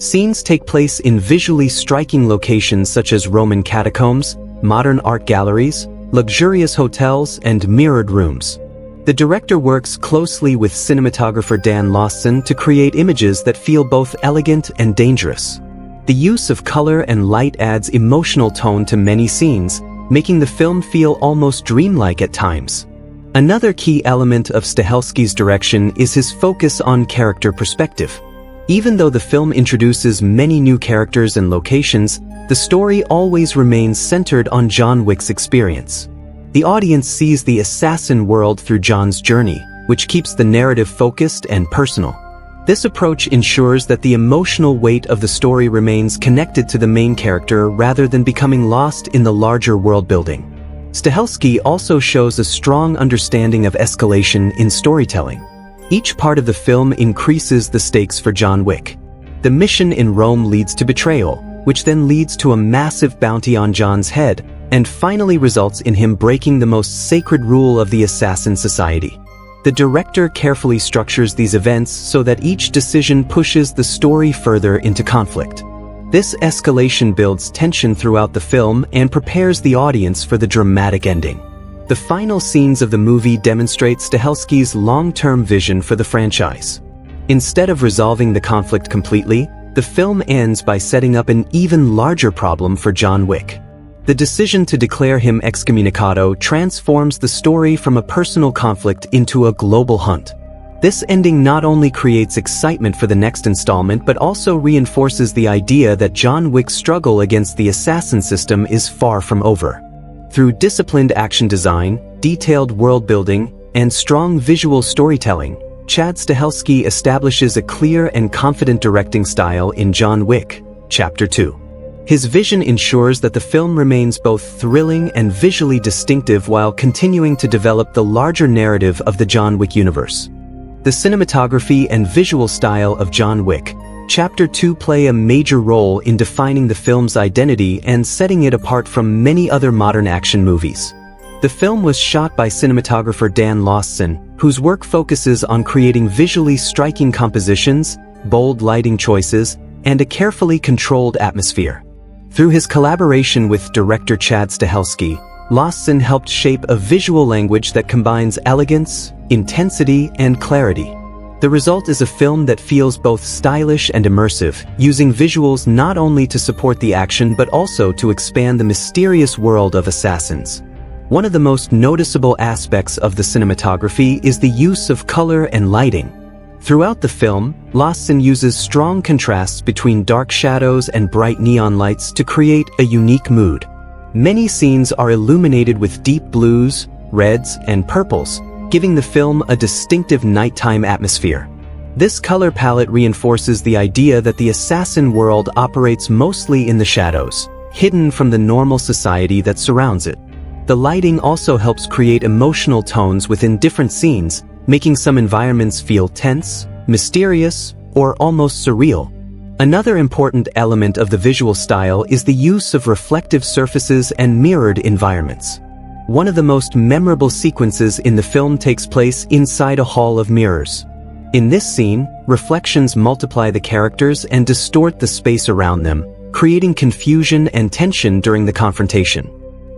Scenes take place in visually striking locations such as Roman catacombs, modern art galleries, luxurious hotels, and mirrored rooms. The director works closely with cinematographer Dan Lawson to create images that feel both elegant and dangerous. The use of color and light adds emotional tone to many scenes, making the film feel almost dreamlike at times. Another key element of Stahelski's direction is his focus on character perspective. Even though the film introduces many new characters and locations, the story always remains centered on John Wick's experience. The audience sees the assassin world through John's journey, which keeps the narrative focused and personal. This approach ensures that the emotional weight of the story remains connected to the main character rather than becoming lost in the larger world building. Stahelski also shows a strong understanding of escalation in storytelling. Each part of the film increases the stakes for John Wick. The mission in Rome leads to betrayal, which then leads to a massive bounty on John's head, and finally results in him breaking the most sacred rule of the assassin society. The director carefully structures these events so that each decision pushes the story further into conflict. This escalation builds tension throughout the film and prepares the audience for the dramatic ending. The final scenes of the movie demonstrate Stahelski's long-term vision for the franchise. Instead of resolving the conflict completely, the film ends by setting up an even larger problem for John Wick. The decision to declare him excommunicado transforms the story from a personal conflict into a global hunt. This ending not only creates excitement for the next installment but also reinforces the idea that John Wick's struggle against the assassin system is far from over. Through disciplined action design, detailed world building, and strong visual storytelling, Chad Stahelski establishes a clear and confident directing style in John Wick Chapter 2. His vision ensures that the film remains both thrilling and visually distinctive while continuing to develop the larger narrative of the John Wick universe. The cinematography and visual style of John Wick Chapter 2 play a major role in defining the film's identity and setting it apart from many other modern action movies. The film was shot by cinematographer Dan Lawson, whose work focuses on creating visually striking compositions, bold lighting choices, and a carefully controlled atmosphere. Through his collaboration with director Chad Stahelski, Lawson helped shape a visual language that combines elegance, intensity, and clarity. The result is a film that feels both stylish and immersive, using visuals not only to support the action but also to expand the mysterious world of assassins. One of the most noticeable aspects of the cinematography is the use of color and lighting. Throughout the film, Lawson uses strong contrasts between dark shadows and bright neon lights to create a unique mood. Many scenes are illuminated with deep blues, reds, and purples, giving the film a distinctive nighttime atmosphere. This color palette reinforces the idea that the assassin world operates mostly in the shadows, hidden from the normal society that surrounds it. The lighting also helps create emotional tones within different scenes, making some environments feel tense, mysterious, or almost surreal. Another important element of the visual style is the use of reflective surfaces and mirrored environments. One of the most memorable sequences in the film takes place inside a hall of mirrors. In this scene, reflections multiply the characters and distort the space around them, creating confusion and tension during the confrontation.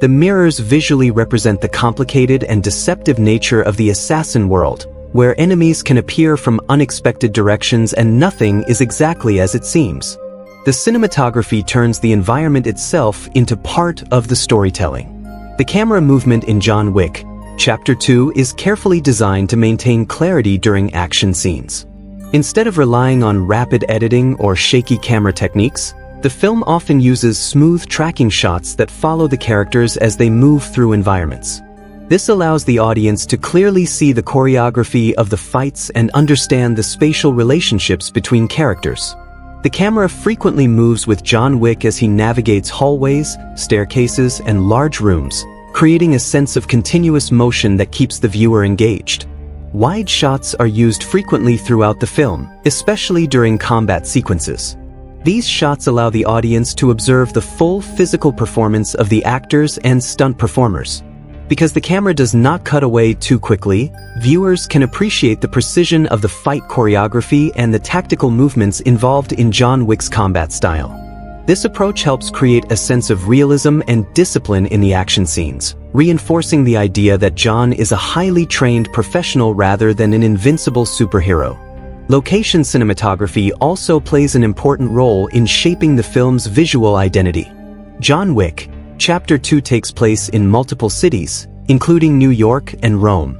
The mirrors visually represent the complicated and deceptive nature of the assassin world, where enemies can appear from unexpected directions and nothing is exactly as it seems. The cinematography turns the environment itself into part of the storytelling. The camera movement in John Wick Chapter 2 is carefully designed to maintain clarity during action scenes. Instead of relying on rapid editing or shaky camera techniques, the film often uses smooth tracking shots that follow the characters as they move through environments. This allows the audience to clearly see the choreography of the fights and understand the spatial relationships between characters. The camera frequently moves with John Wick as he navigates hallways, staircases, and large rooms, creating a sense of continuous motion that keeps the viewer engaged. Wide shots are used frequently throughout the film, especially during combat sequences. These shots allow the audience to observe the full physical performance of the actors and stunt performers. Because the camera does not cut away too quickly, viewers can appreciate the precision of the fight choreography and the tactical movements involved in John Wick's combat style. This approach helps create a sense of realism and discipline in the action scenes, reinforcing the idea that John is a highly trained professional rather than an invincible superhero. Location cinematography also plays an important role in shaping the film's visual identity. John Wick Chapter 2 takes place in multiple cities, including New York and Rome.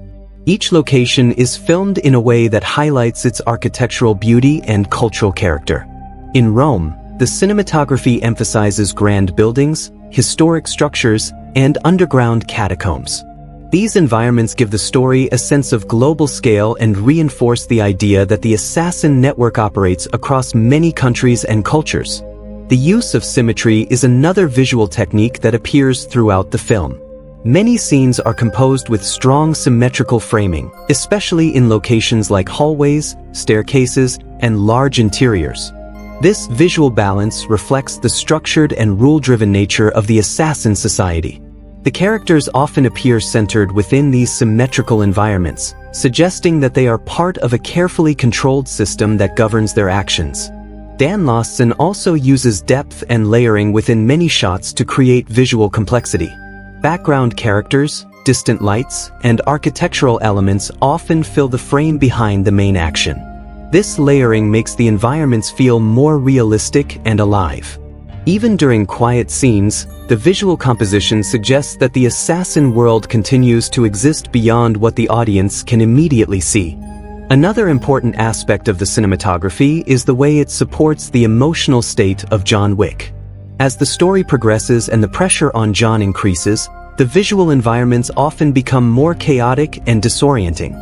Each location is filmed in a way that highlights its architectural beauty and cultural character. In Rome, the cinematography emphasizes grand buildings, historic structures, and underground catacombs. These environments give the story a sense of global scale and reinforce the idea that the assassin network operates across many countries and cultures. The use of symmetry is another visual technique that appears throughout the film. Many scenes are composed with strong symmetrical framing, especially in locations like hallways, staircases, and large interiors. This visual balance reflects the structured and rule-driven nature of the assassin society. The characters often appear centered within these symmetrical environments, suggesting that they are part of a carefully controlled system that governs their actions. D'Antonio also uses depth and layering within many shots to create visual complexity. Background characters, distant lights, and architectural elements often fill the frame behind the main action. This layering makes the environments feel more realistic and alive. Even during quiet scenes, the visual composition suggests that the assassin world continues to exist beyond what the audience can immediately see. Another important aspect of the cinematography is the way it supports the emotional state of John Wick. As the story progresses and the pressure on John increases, the visual environments often become more chaotic and disorienting.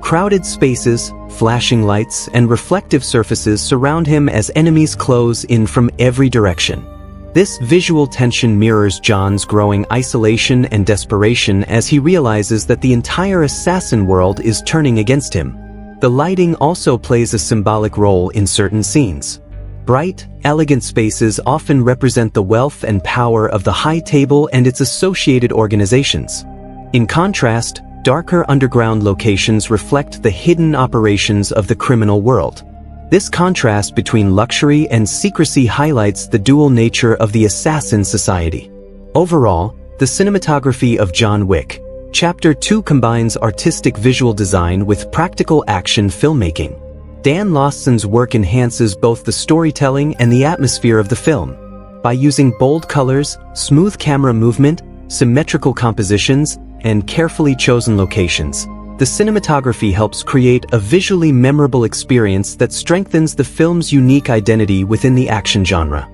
Crowded spaces, flashing lights, and reflective surfaces surround him as enemies close in from every direction. This visual tension mirrors John's growing isolation and desperation as he realizes that the entire assassin world is turning against him. The lighting also plays a symbolic role in certain scenes. Bright, elegant spaces often represent the wealth and power of the high table and its associated organizations. In contrast, darker underground locations reflect the hidden operations of the criminal world. This contrast between luxury and secrecy highlights the dual nature of the assassin society. Overall, the cinematography of John Wick Chapter 2 combines artistic visual design with practical action filmmaking. D'Antonio's work enhances both the storytelling and the atmosphere of the film. By using bold colors, smooth camera movement, symmetrical compositions, and carefully chosen locations, the cinematography helps create a visually memorable experience that strengthens the film's unique identity within the action genre.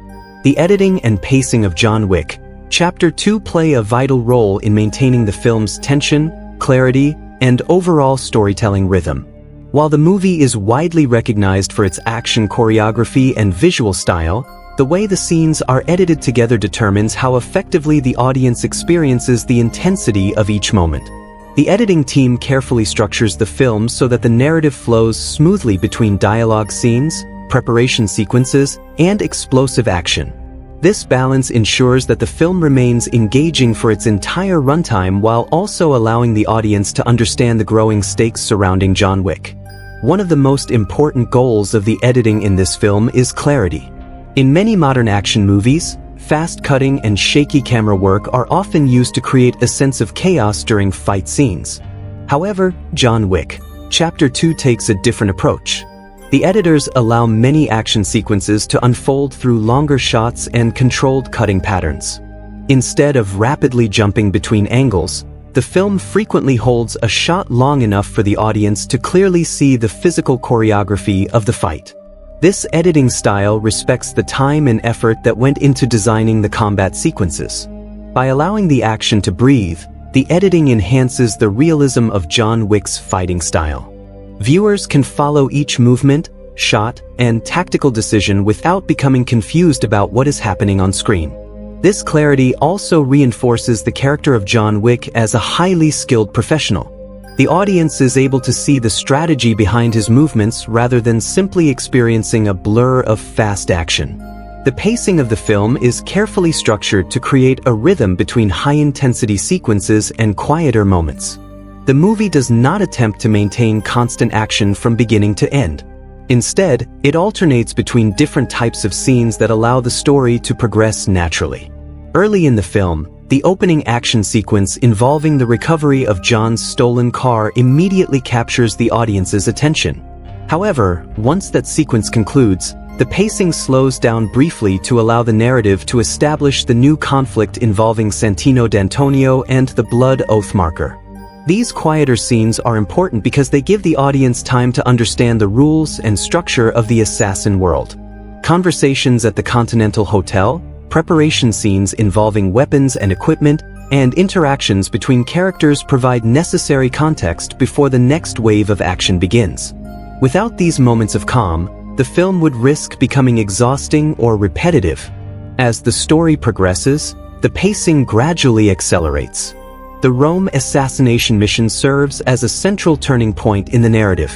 The editing and pacing of John Wick Chapter 2 play a vital role in maintaining the film's tension, clarity, and overall storytelling rhythm. While the movie is widely recognized for its action choreography and visual style, the way the scenes are edited together determines how effectively the audience experiences the intensity of each moment. The editing team carefully structures the film so that the narrative flows smoothly between dialogue scenes, preparation sequences, and explosive action. This balance ensures that the film remains engaging for its entire runtime while also allowing the audience to understand the growing stakes surrounding John Wick. One of the most important goals of the editing in this film is clarity. In many modern action movies, fast cutting and shaky camera work are often used to create a sense of chaos during fight scenes. However, John Wick Chapter 2 takes a different approach. The editors allow many action sequences to unfold through longer shots and controlled cutting patterns. Instead of rapidly jumping between angles, the film frequently holds a shot long enough for the audience to clearly see the physical choreography of the fight. This editing style respects the time and effort that went into designing the combat sequences. By allowing the action to breathe, the editing enhances the realism of John Wick's fighting style. Viewers can follow each movement, shot, and tactical decision without becoming confused about what is happening on screen. This clarity also reinforces the character of John Wick as a highly skilled professional. The audience is able to see the strategy behind his movements rather than simply experiencing a blur of fast action. The pacing of the film is carefully structured to create a rhythm between high-intensity sequences and quieter moments. The movie does not attempt to maintain constant action from beginning to end. Instead, it alternates between different types of scenes that allow the story to progress naturally. Early in the film, the opening action sequence involving the recovery of John's stolen car immediately captures the audience's attention. However, once that sequence concludes, the pacing slows down briefly to allow the narrative to establish the new conflict involving Santino D'Antonio and the Blood Oath Marker. These quieter scenes are important because they give the audience time to understand the rules and structure of the assassin world. Conversations at the Continental Hotel, preparation scenes involving weapons and equipment, and interactions between characters provide necessary context before the next wave of action begins. Without these moments of calm, the film would risk becoming exhausting or repetitive. As the story progresses, the pacing gradually accelerates. The Rome assassination mission serves as a central turning point in the narrative.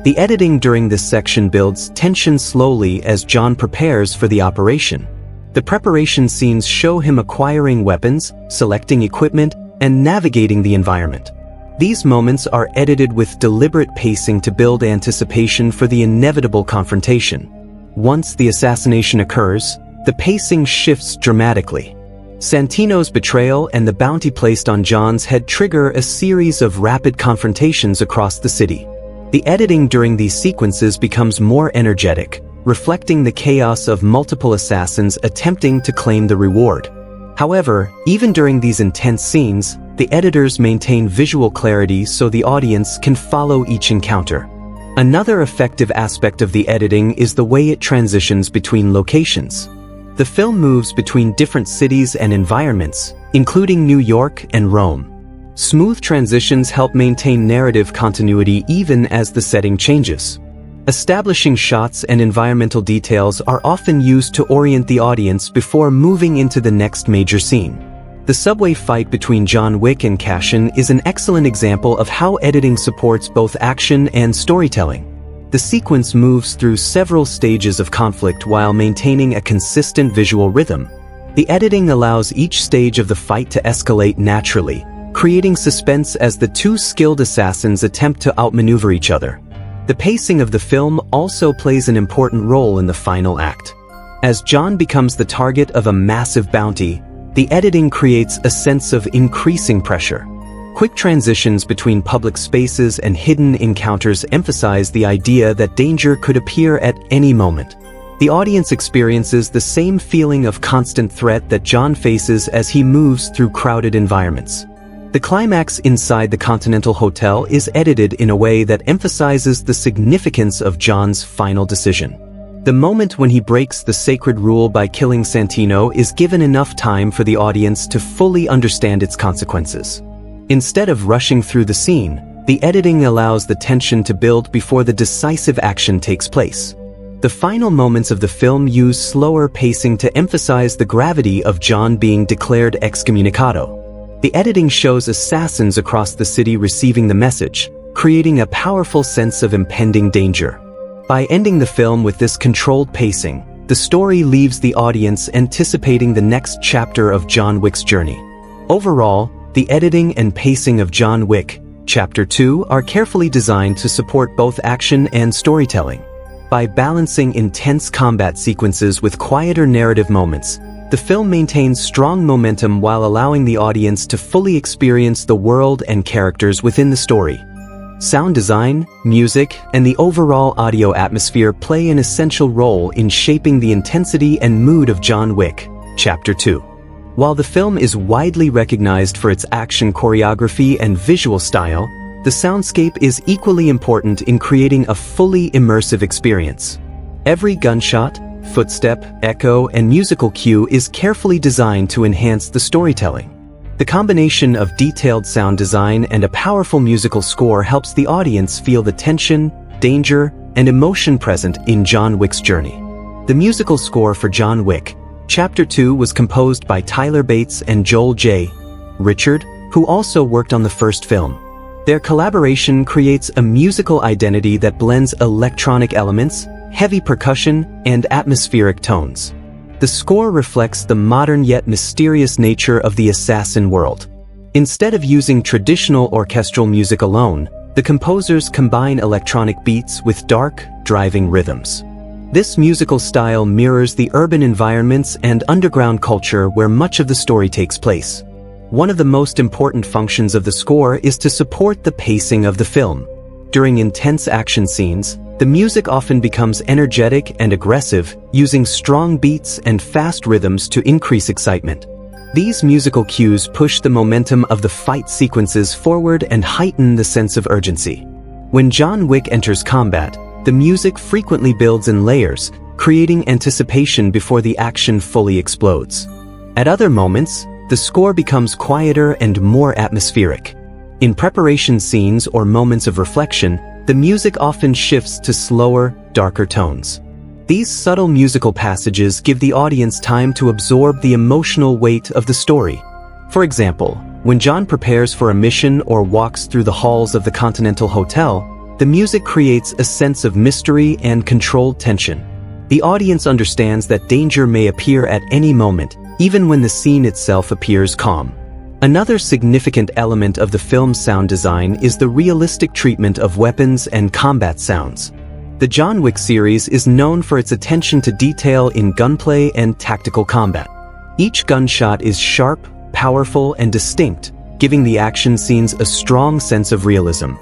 The editing during this section builds tension slowly as John prepares for the operation. The preparation scenes show him acquiring weapons, selecting equipment, and navigating the environment. These moments are edited with deliberate pacing to build anticipation for the inevitable confrontation. Once the assassination occurs, the pacing shifts dramatically. Santino's betrayal and the bounty placed on John's head trigger a series of rapid confrontations across the city. The editing during these sequences becomes more energetic, reflecting the chaos of multiple assassins attempting to claim the reward. However, even during these intense scenes, the editors maintain visual clarity so the audience can follow each encounter. Another effective aspect of the editing is the way it transitions between locations. The film moves between different cities and environments, including New York and Rome. Smooth transitions help maintain narrative continuity even as the setting changes. Establishing shots and environmental details are often used to orient the audience before moving into the next major scene. The subway fight between John Wick and Cashin is an excellent example of how editing supports both action and storytelling. The sequence moves through several stages of conflict while maintaining a consistent visual rhythm. The editing allows each stage of the fight to escalate naturally, creating suspense as the two skilled assassins attempt to outmaneuver each other. The pacing of the film also plays an important role in the final act. As John becomes the target of a massive bounty, the editing creates a sense of increasing pressure. Quick transitions between public spaces and hidden encounters emphasize the idea that danger could appear at any moment. The audience experiences the same feeling of constant threat that John faces as he moves through crowded environments. The climax inside the Continental Hotel is edited in a way that emphasizes the significance of John's final decision. The moment when he breaks the sacred rule by killing Santino is given enough time for the audience to fully understand its consequences. Instead of rushing through the scene, the editing allows the tension to build before the decisive action takes place. The final moments of the film use slower pacing to emphasize the gravity of John being declared excommunicado. The editing shows assassins across the city receiving the message, creating a powerful sense of impending danger. By ending the film with this controlled pacing, the story leaves the audience anticipating the next chapter of John Wick's journey. Overall, the editing and pacing of John Wick, Chapter 2 are carefully designed to support both action and storytelling. By balancing intense combat sequences with quieter narrative moments, the film maintains strong momentum while allowing the audience to fully experience the world and characters within the story. Sound design, music, and the overall audio atmosphere play an essential role in shaping the intensity and mood of John Wick, Chapter 2. While the film is widely recognized for its action choreography and visual style, the soundscape is equally important in creating a fully immersive experience. Every gunshot, footstep, echo, and musical cue is carefully designed to enhance the storytelling. The combination of detailed sound design and a powerful musical score helps the audience feel the tension, danger, and emotion present in John Wick's journey. The musical score for John Wick, Chapter 2 was composed by Tyler Bates and Joel J. Richard, who also worked on the first film. Their collaboration creates a musical identity that blends electronic elements, heavy percussion, and atmospheric tones. The score reflects the modern yet mysterious nature of the assassin world. Instead of using traditional orchestral music alone, the composers combine electronic beats with dark, driving rhythms. This musical style mirrors the urban environments and underground culture where much of the story takes place. One of the most important functions of the score is to support the pacing of the film. During intense action scenes, the music often becomes energetic and aggressive, using strong beats and fast rhythms to increase excitement. These musical cues push the momentum of the fight sequences forward and heighten the sense of urgency. When John Wick enters combat, the music frequently builds in layers, creating anticipation before the action fully explodes. At other moments, the score becomes quieter and more atmospheric. In preparation scenes or moments of reflection, the music often shifts to slower, darker tones. These subtle musical passages give the audience time to absorb the emotional weight of the story. For example, when John prepares for a mission or walks through the halls of the Continental Hotel, the music creates a sense of mystery and controlled tension. The audience understands that danger may appear at any moment, even when the scene itself appears calm. Another significant element of the film's sound design is the realistic treatment of weapons and combat sounds. The John Wick series is known for its attention to detail in gunplay and tactical combat. Each gunshot is sharp, powerful, and distinct, giving the action scenes a strong sense of realism.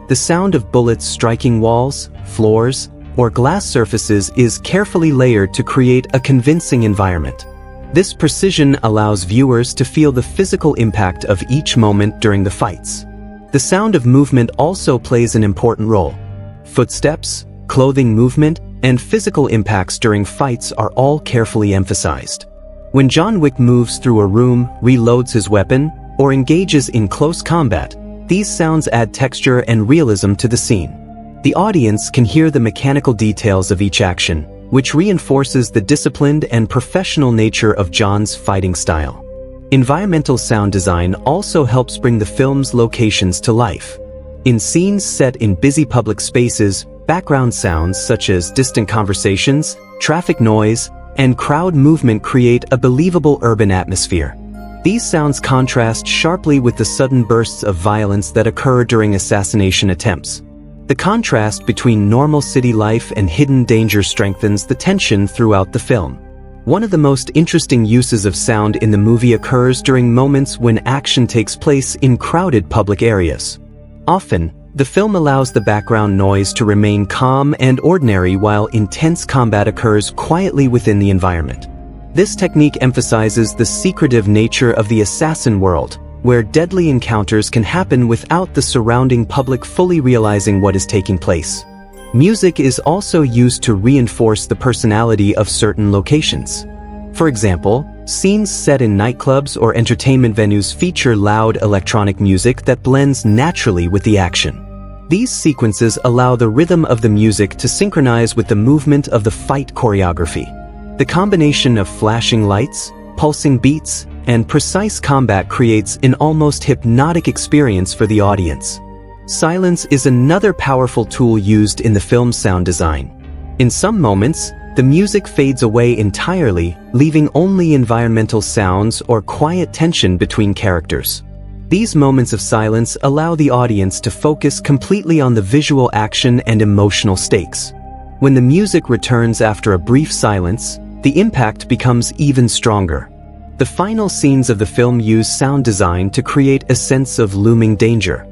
The sound of bullets striking walls, floors, or glass surfaces is carefully layered to create a convincing environment. This precision allows viewers to feel the physical impact of each moment during the fights. The sound of movement also plays an important role. Footsteps, clothing movement, and physical impacts during fights are all carefully emphasized. When John Wick moves through a room, reloads his weapon, or engages in close combat, these sounds add texture and realism to the scene. The audience can hear the mechanical details of each action, which reinforces the disciplined and professional nature of John's fighting style. Environmental sound design also helps bring the film's locations to life. In scenes set in busy public spaces, background sounds such as distant conversations, traffic noise, and crowd movement create a believable urban atmosphere. These sounds contrast sharply with the sudden bursts of violence that occur during assassination attempts. The contrast between normal city life and hidden danger strengthens the tension throughout the film. One of the most interesting uses of sound in the movie occurs during moments when action takes place in crowded public areas. Often, the film allows the background noise to remain calm and ordinary while intense combat occurs quietly within the environment. This technique emphasizes the secretive nature of the assassin world, where deadly encounters can happen without the surrounding public fully realizing what is taking place. Music is also used to reinforce the personality of certain locations. For example, scenes set in nightclubs or entertainment venues feature loud electronic music that blends naturally with the action. These sequences allow the rhythm of the music to synchronize with the movement of the fight choreography. The combination of flashing lights, pulsing beats, and precise combat creates an almost hypnotic experience for the audience. Silence is another powerful tool used in the film's sound design. In some moments, the music fades away entirely, leaving only environmental sounds or quiet tension between characters. These moments of silence allow the audience to focus completely on the visual action and emotional stakes. When the music returns after a brief silence, the impact becomes even stronger. The final scenes of the film use sound design to create a sense of looming danger.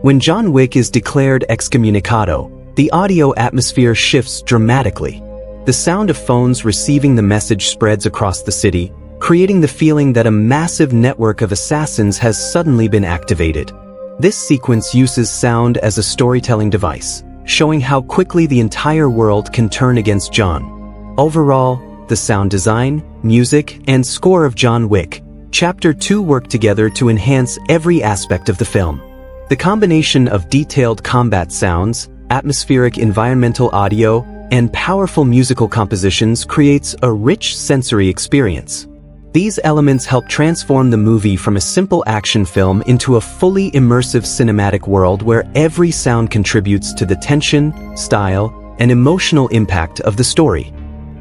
When John Wick is declared excommunicado, the audio atmosphere shifts dramatically. The sound of phones receiving the message spreads across the city, creating the feeling that a massive network of assassins has suddenly been activated. This sequence uses sound as a storytelling device, showing how quickly the entire world can turn against John. Overall, the sound design, music, and score of John Wick Chapter 2 work together to enhance every aspect of the film. The combination of detailed combat sounds, atmospheric environmental audio, and powerful musical compositions creates a rich sensory experience. These elements help transform the movie from a simple action film into a fully immersive cinematic world where every sound contributes to the tension, style, and emotional impact of the story.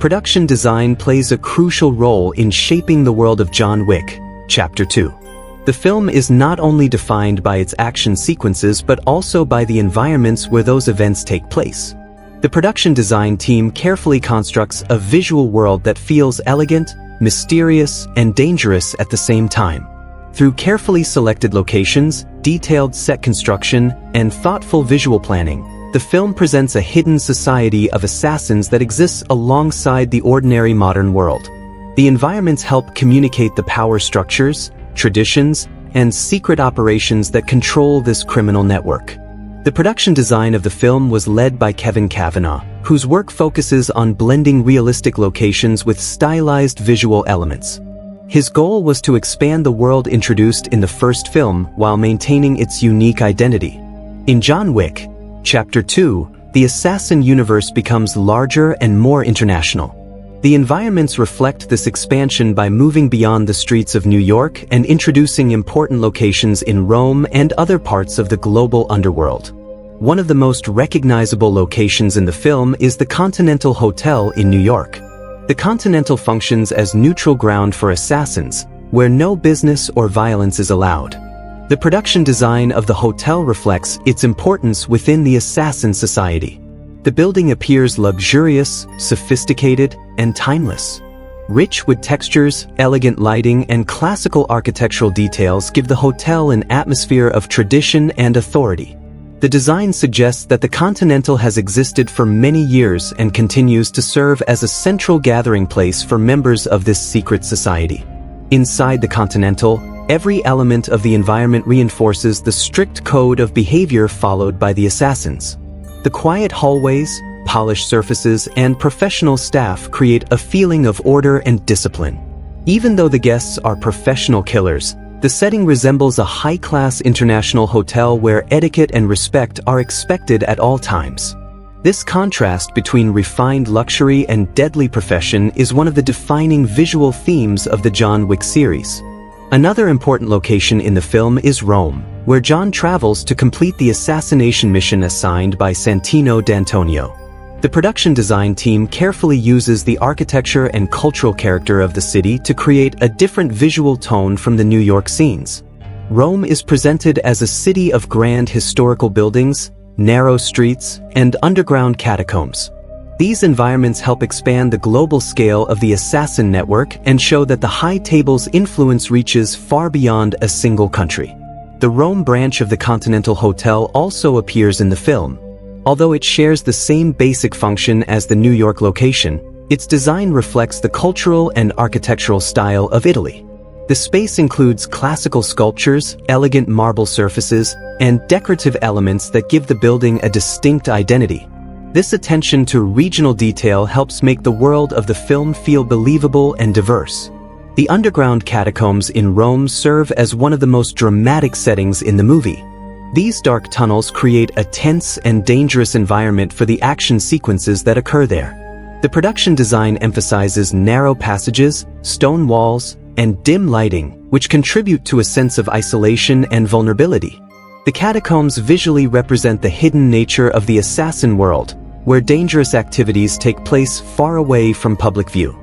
Production design plays a crucial role in shaping the world of John Wick Chapter 2. The film is not only defined by its action sequences but also by the environments where those events take place. The production design team carefully constructs a visual world that feels elegant, mysterious, and dangerous at the same time. Through carefully selected locations, detailed set construction, and thoughtful visual planning, the film presents a hidden society of assassins that exists alongside the ordinary modern world. The environments help communicate the power structures, traditions, and secret operations that control this criminal network. The production design of the film was led by Kevin Cavanaugh, whose work focuses on blending realistic locations with stylized visual elements. His goal was to expand the world introduced in the first film while maintaining its unique identity. In John Wick Chapter 2, the assassin universe becomes larger and more international. The environments reflect this expansion by moving beyond the streets of New York and introducing important locations in Rome and other parts of the global underworld. One of the most recognizable locations in the film is the Continental Hotel in New York. The Continental functions as neutral ground for assassins, where no business or violence is allowed. The production design of the hotel reflects its importance within the assassin society. The building appears luxurious, sophisticated, and timeless. Rich wood textures, elegant lighting, and classical architectural details give the hotel an atmosphere of tradition and authority. The design suggests that the Continental has existed for many years and continues to serve as a central gathering place for members of this secret society. Inside the Continental, every element of the environment reinforces the strict code of behavior followed by the assassins. The quiet hallways, polished surfaces, and professional staff create a feeling of order and discipline. Even though the guests are professional killers, the setting resembles a high-class international hotel where etiquette and respect are expected at all times. This contrast between refined luxury and deadly profession is one of the defining visual themes of the John Wick series. Another important location in the film is Rome, where John travels to complete the assassination mission assigned by Santino D'Antonio. The production design team carefully uses the architecture and cultural character of the city to create a different visual tone from the New York scenes. Rome is presented as a city of grand historical buildings, narrow streets, and underground catacombs. These environments help expand the global scale of the assassin network and show that the high table's influence reaches far beyond a single country. The Rome branch of the Continental Hotel also appears in the film. Although it shares the same basic function as the New York location, its design reflects the cultural and architectural style of Italy. The space includes classical sculptures, elegant marble surfaces, and decorative elements that give the building a distinct identity. This attention to regional detail helps make the world of the film feel believable and diverse. The underground catacombs in Rome serve as one of the most dramatic settings in the movie. These dark tunnels create a tense and dangerous environment for the action sequences that occur there. The production design emphasizes narrow passages, stone walls, and dim lighting, which contribute to a sense of isolation and vulnerability. The catacombs visually represent the hidden nature of the assassin world, where dangerous activities take place far away from public view.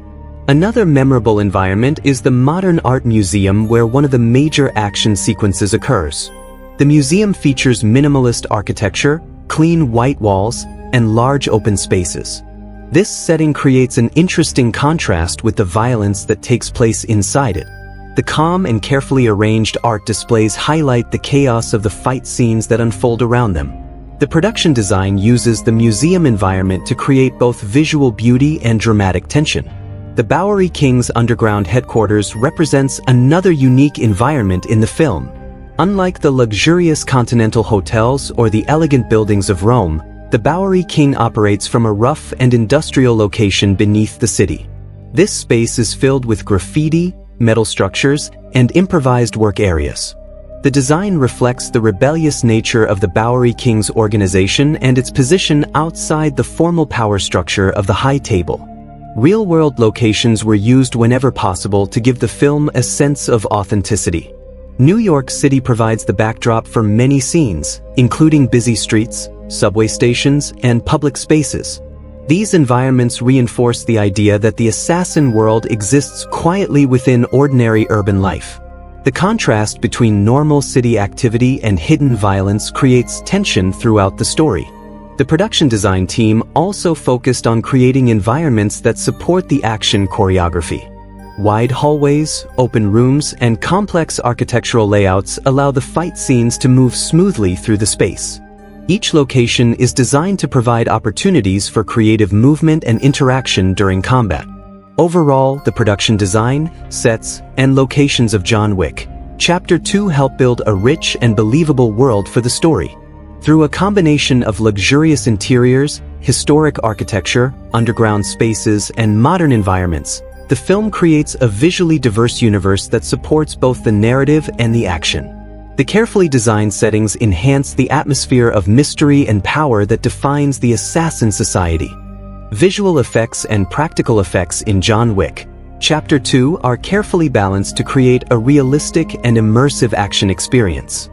Another memorable environment is the Modern Art Museum, where one of the major action sequences occurs. The museum features minimalist architecture, clean white walls, and large open spaces. This setting creates an interesting contrast with the violence that takes place inside it. The calm and carefully arranged art displays highlight the chaos of the fight scenes that unfold around them. The production design uses the museum environment to create both visual beauty and dramatic tension. The Bowery King's underground headquarters represents another unique environment in the film. Unlike the luxurious Continental hotels or the elegant buildings of Rome, the Bowery King operates from a rough and industrial location beneath the city. This space is filled with graffiti, metal structures, and improvised work areas. The design reflects the rebellious nature of the Bowery King's organization and its position outside the formal power structure of the high table. Real-world locations were used whenever possible to give the film a sense of authenticity. New York City provides the backdrop for many scenes, including busy streets, subway stations, and public spaces. These environments reinforce the idea that the assassin world exists quietly within ordinary urban life. The contrast between normal city activity and hidden violence creates tension throughout the story. The production design team also focused on creating environments that support the action choreography. Wide hallways, open rooms, and complex architectural layouts allow the fight scenes to move smoothly through the space. Each location is designed to provide opportunities for creative movement and interaction during combat. Overall, the production design, sets, and locations of John Wick Chapter 2 help build a rich and believable world for the story. Through a combination of luxurious interiors, historic architecture, underground spaces, and modern environments, the film creates a visually diverse universe that supports both the narrative and the action. The carefully designed settings enhance the atmosphere of mystery and power that defines the assassin society. Visual effects and practical effects in John Wick Chapter 2 are carefully balanced to create a realistic and immersive action experience.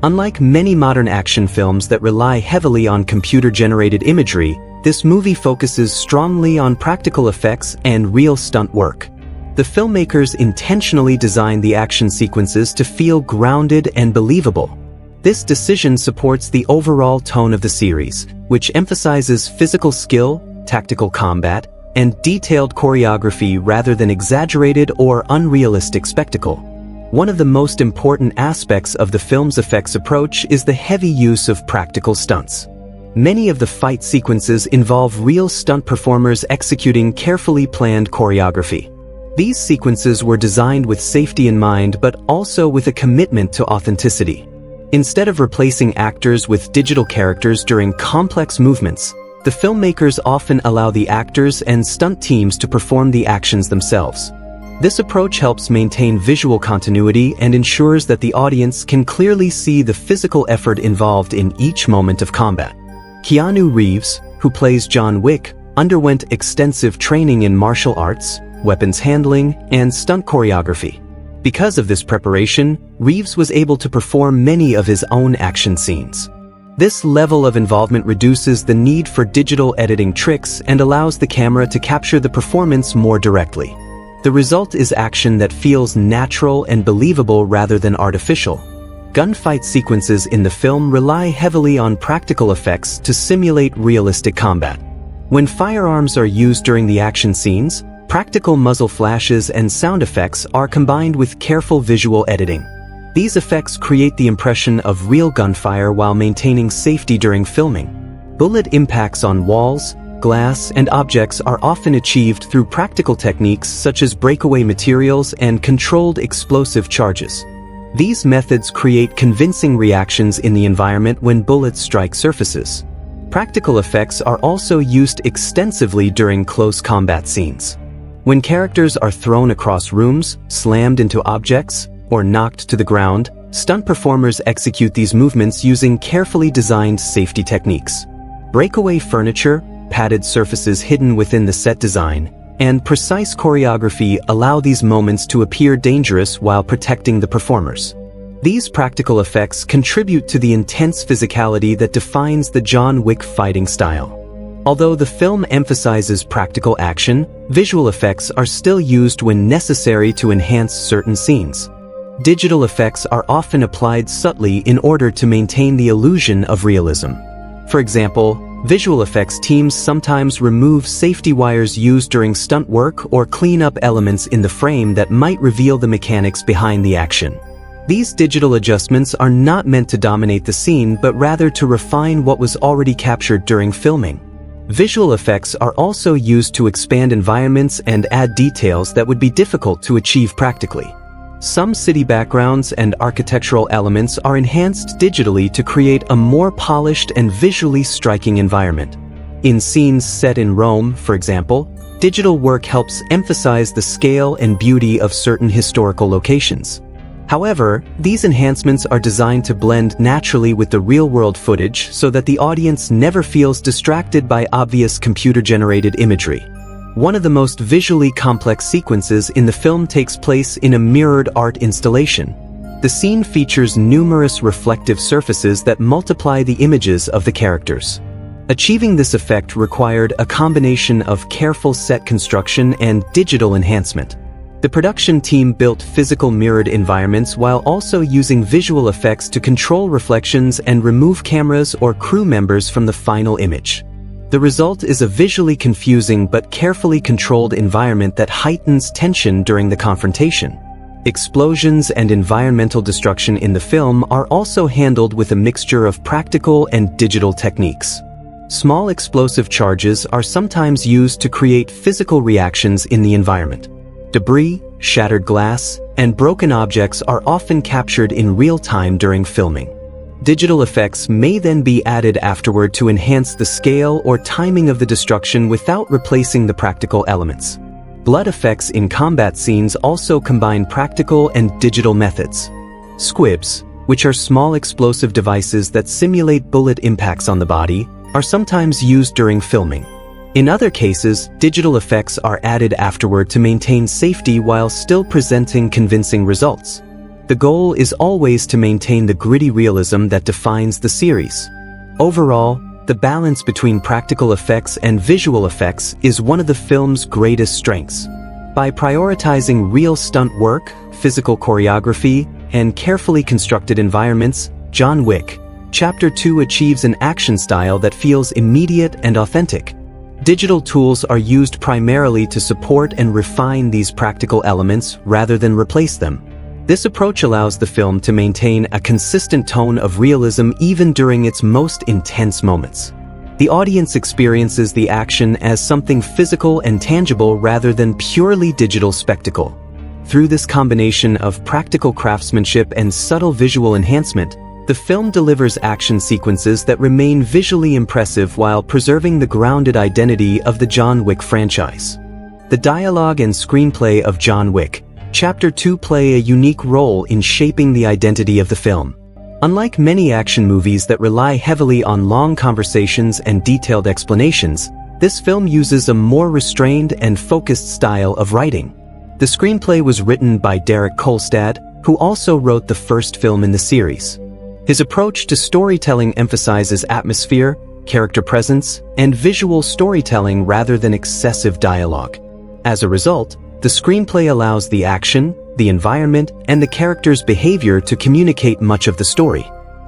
Unlike many modern action films that rely heavily on computer-generated imagery, this movie focuses strongly on practical effects and real stunt work. The filmmakers intentionally designed the action sequences to feel grounded and believable. This decision supports the overall tone of the series, which emphasizes physical skill, tactical combat, and detailed choreography rather than exaggerated or unrealistic spectacle. One of the most important aspects of the film's effects approach is the heavy use of practical stunts. Many of the fight sequences involve real stunt performers executing carefully planned choreography. These sequences were designed with safety in mind but also with a commitment to authenticity. Instead of replacing actors with digital characters during complex movements, the filmmakers often allow the actors and stunt teams to perform the actions themselves. This approach helps maintain visual continuity and ensures that the audience can clearly see the physical effort involved in each moment of combat. Keanu Reeves, who plays John Wick, underwent extensive training in martial arts, weapons handling, and stunt choreography. Because of this preparation, Reeves was able to perform many of his own action scenes. This level of involvement reduces the need for digital editing tricks and allows the camera to capture the performance more directly. The result is action that feels natural and believable rather than artificial. Gunfight sequences in the film rely heavily on practical effects to simulate realistic combat. When firearms are used during the action scenes, practical muzzle flashes and sound effects are combined with careful visual editing. These effects create the impression of real gunfire while maintaining safety during filming. Bullet impacts on walls, glass, and objects are often achieved through practical techniques such as breakaway materials and controlled explosive charges. These methods create convincing reactions in the environment when bullets strike surfaces. Practical effects are also used extensively during close combat scenes. When characters are thrown across rooms, slammed into objects, or knocked to the ground, stunt performers execute these movements using carefully designed safety techniques. Breakaway furniture, padded surfaces hidden within the set design, and precise choreography allow these moments to appear dangerous while protecting the performers. These practical effects contribute to the intense physicality that defines the John Wick fighting style. Although the film emphasizes practical action, visual effects are still used when necessary to enhance certain scenes. Digital effects are often applied subtly in order to maintain the illusion of realism. For example, visual effects teams sometimes remove safety wires used during stunt work or clean up elements in the frame that might reveal the mechanics behind the action. These digital adjustments are not meant to dominate the scene but rather to refine what was already captured during filming. Visual effects are also used to expand environments and add details that would be difficult to achieve practically. Some city backgrounds and architectural elements are enhanced digitally to create a more polished and visually striking environment. In scenes set in Rome, for example, digital work helps emphasize the scale and beauty of certain historical locations. However, these enhancements are designed to blend naturally with the real-world footage so that the audience never feels distracted by obvious computer-generated imagery. One of the most visually complex sequences in the film takes place in a mirrored art installation. The scene features numerous reflective surfaces that multiply the images of the characters. Achieving this effect required a combination of careful set construction and digital enhancement. The production team built physical mirrored environments while also using visual effects to control reflections and remove cameras or crew members from the final image. The result is a visually confusing but carefully controlled environment that heightens tension during the confrontation. Explosions and environmental destruction in the film are also handled with a mixture of practical and digital techniques. Small explosive charges are sometimes used to create physical reactions in the environment. Debris, shattered glass, and broken objects are often captured in real time during filming. Digital effects may then be added afterward to enhance the scale or timing of the destruction without replacing the practical elements. Blood effects in combat scenes also combine practical and digital methods. Squibs, which are small explosive devices that simulate bullet impacts on the body, are sometimes used during filming. In other cases, digital effects are added afterward to maintain safety while still presenting convincing results. The goal is always to maintain the gritty realism that defines the series. Overall, the balance between practical effects and visual effects is one of the film's greatest strengths. By prioritizing real stunt work, physical choreography, and carefully constructed environments, John Wick Chapter 2 achieves an action style that feels immediate and authentic. Digital tools are used primarily to support and refine these practical elements rather than replace them. This approach allows the film to maintain a consistent tone of realism even during its most intense moments. The audience experiences the action as something physical and tangible rather than purely digital spectacle. Through this combination of practical craftsmanship and subtle visual enhancement, the film delivers action sequences that remain visually impressive while preserving the grounded identity of the John Wick franchise. The dialogue and screenplay of John Wick Chapter 2 play a unique role in shaping the identity of the film. Unlike many action movies that rely heavily on long conversations and detailed explanations, this film uses a more restrained and focused style of writing. The screenplay was written by Derek Kolstad, who also wrote the first film in the series. His approach to storytelling emphasizes atmosphere, character presence, and visual storytelling rather than excessive dialogue. As a result, the screenplay allows the action, the environment, and the character's behavior to communicate much of the story.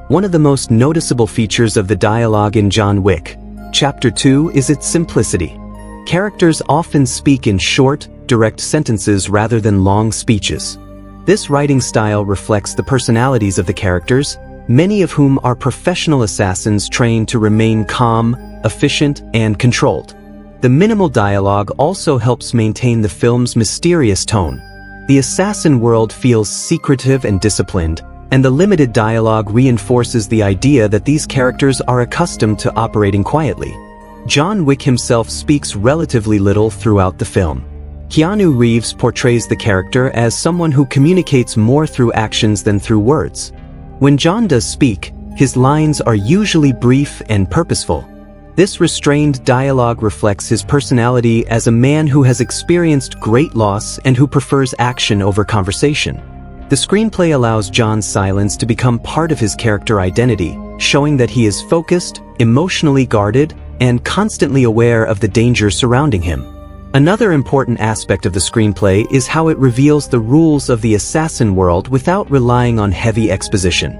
One of the most noticeable features of the dialogue in John Wick Chapter 2 is its simplicity. Characters often speak in short, direct sentences rather than long speeches. This writing style reflects the personalities of the characters, many of whom are professional assassins trained to remain calm, efficient, and controlled. The minimal dialogue also helps maintain the film's mysterious tone. The assassin world feels secretive and disciplined, and the limited dialogue reinforces the idea that these characters are accustomed to operating quietly. John Wick himself speaks relatively little throughout the film. Keanu Reeves portrays the character as someone who communicates more through actions than through words. When John does speak, his lines are usually brief and purposeful. This restrained dialogue reflects his personality as a man who has experienced great loss and who prefers action over conversation. The screenplay allows John's silence to become part of his character identity, showing that he is focused, emotionally guarded, and constantly aware of the danger surrounding him. Another important aspect of the screenplay is how it reveals the rules of the assassin world without relying on heavy exposition.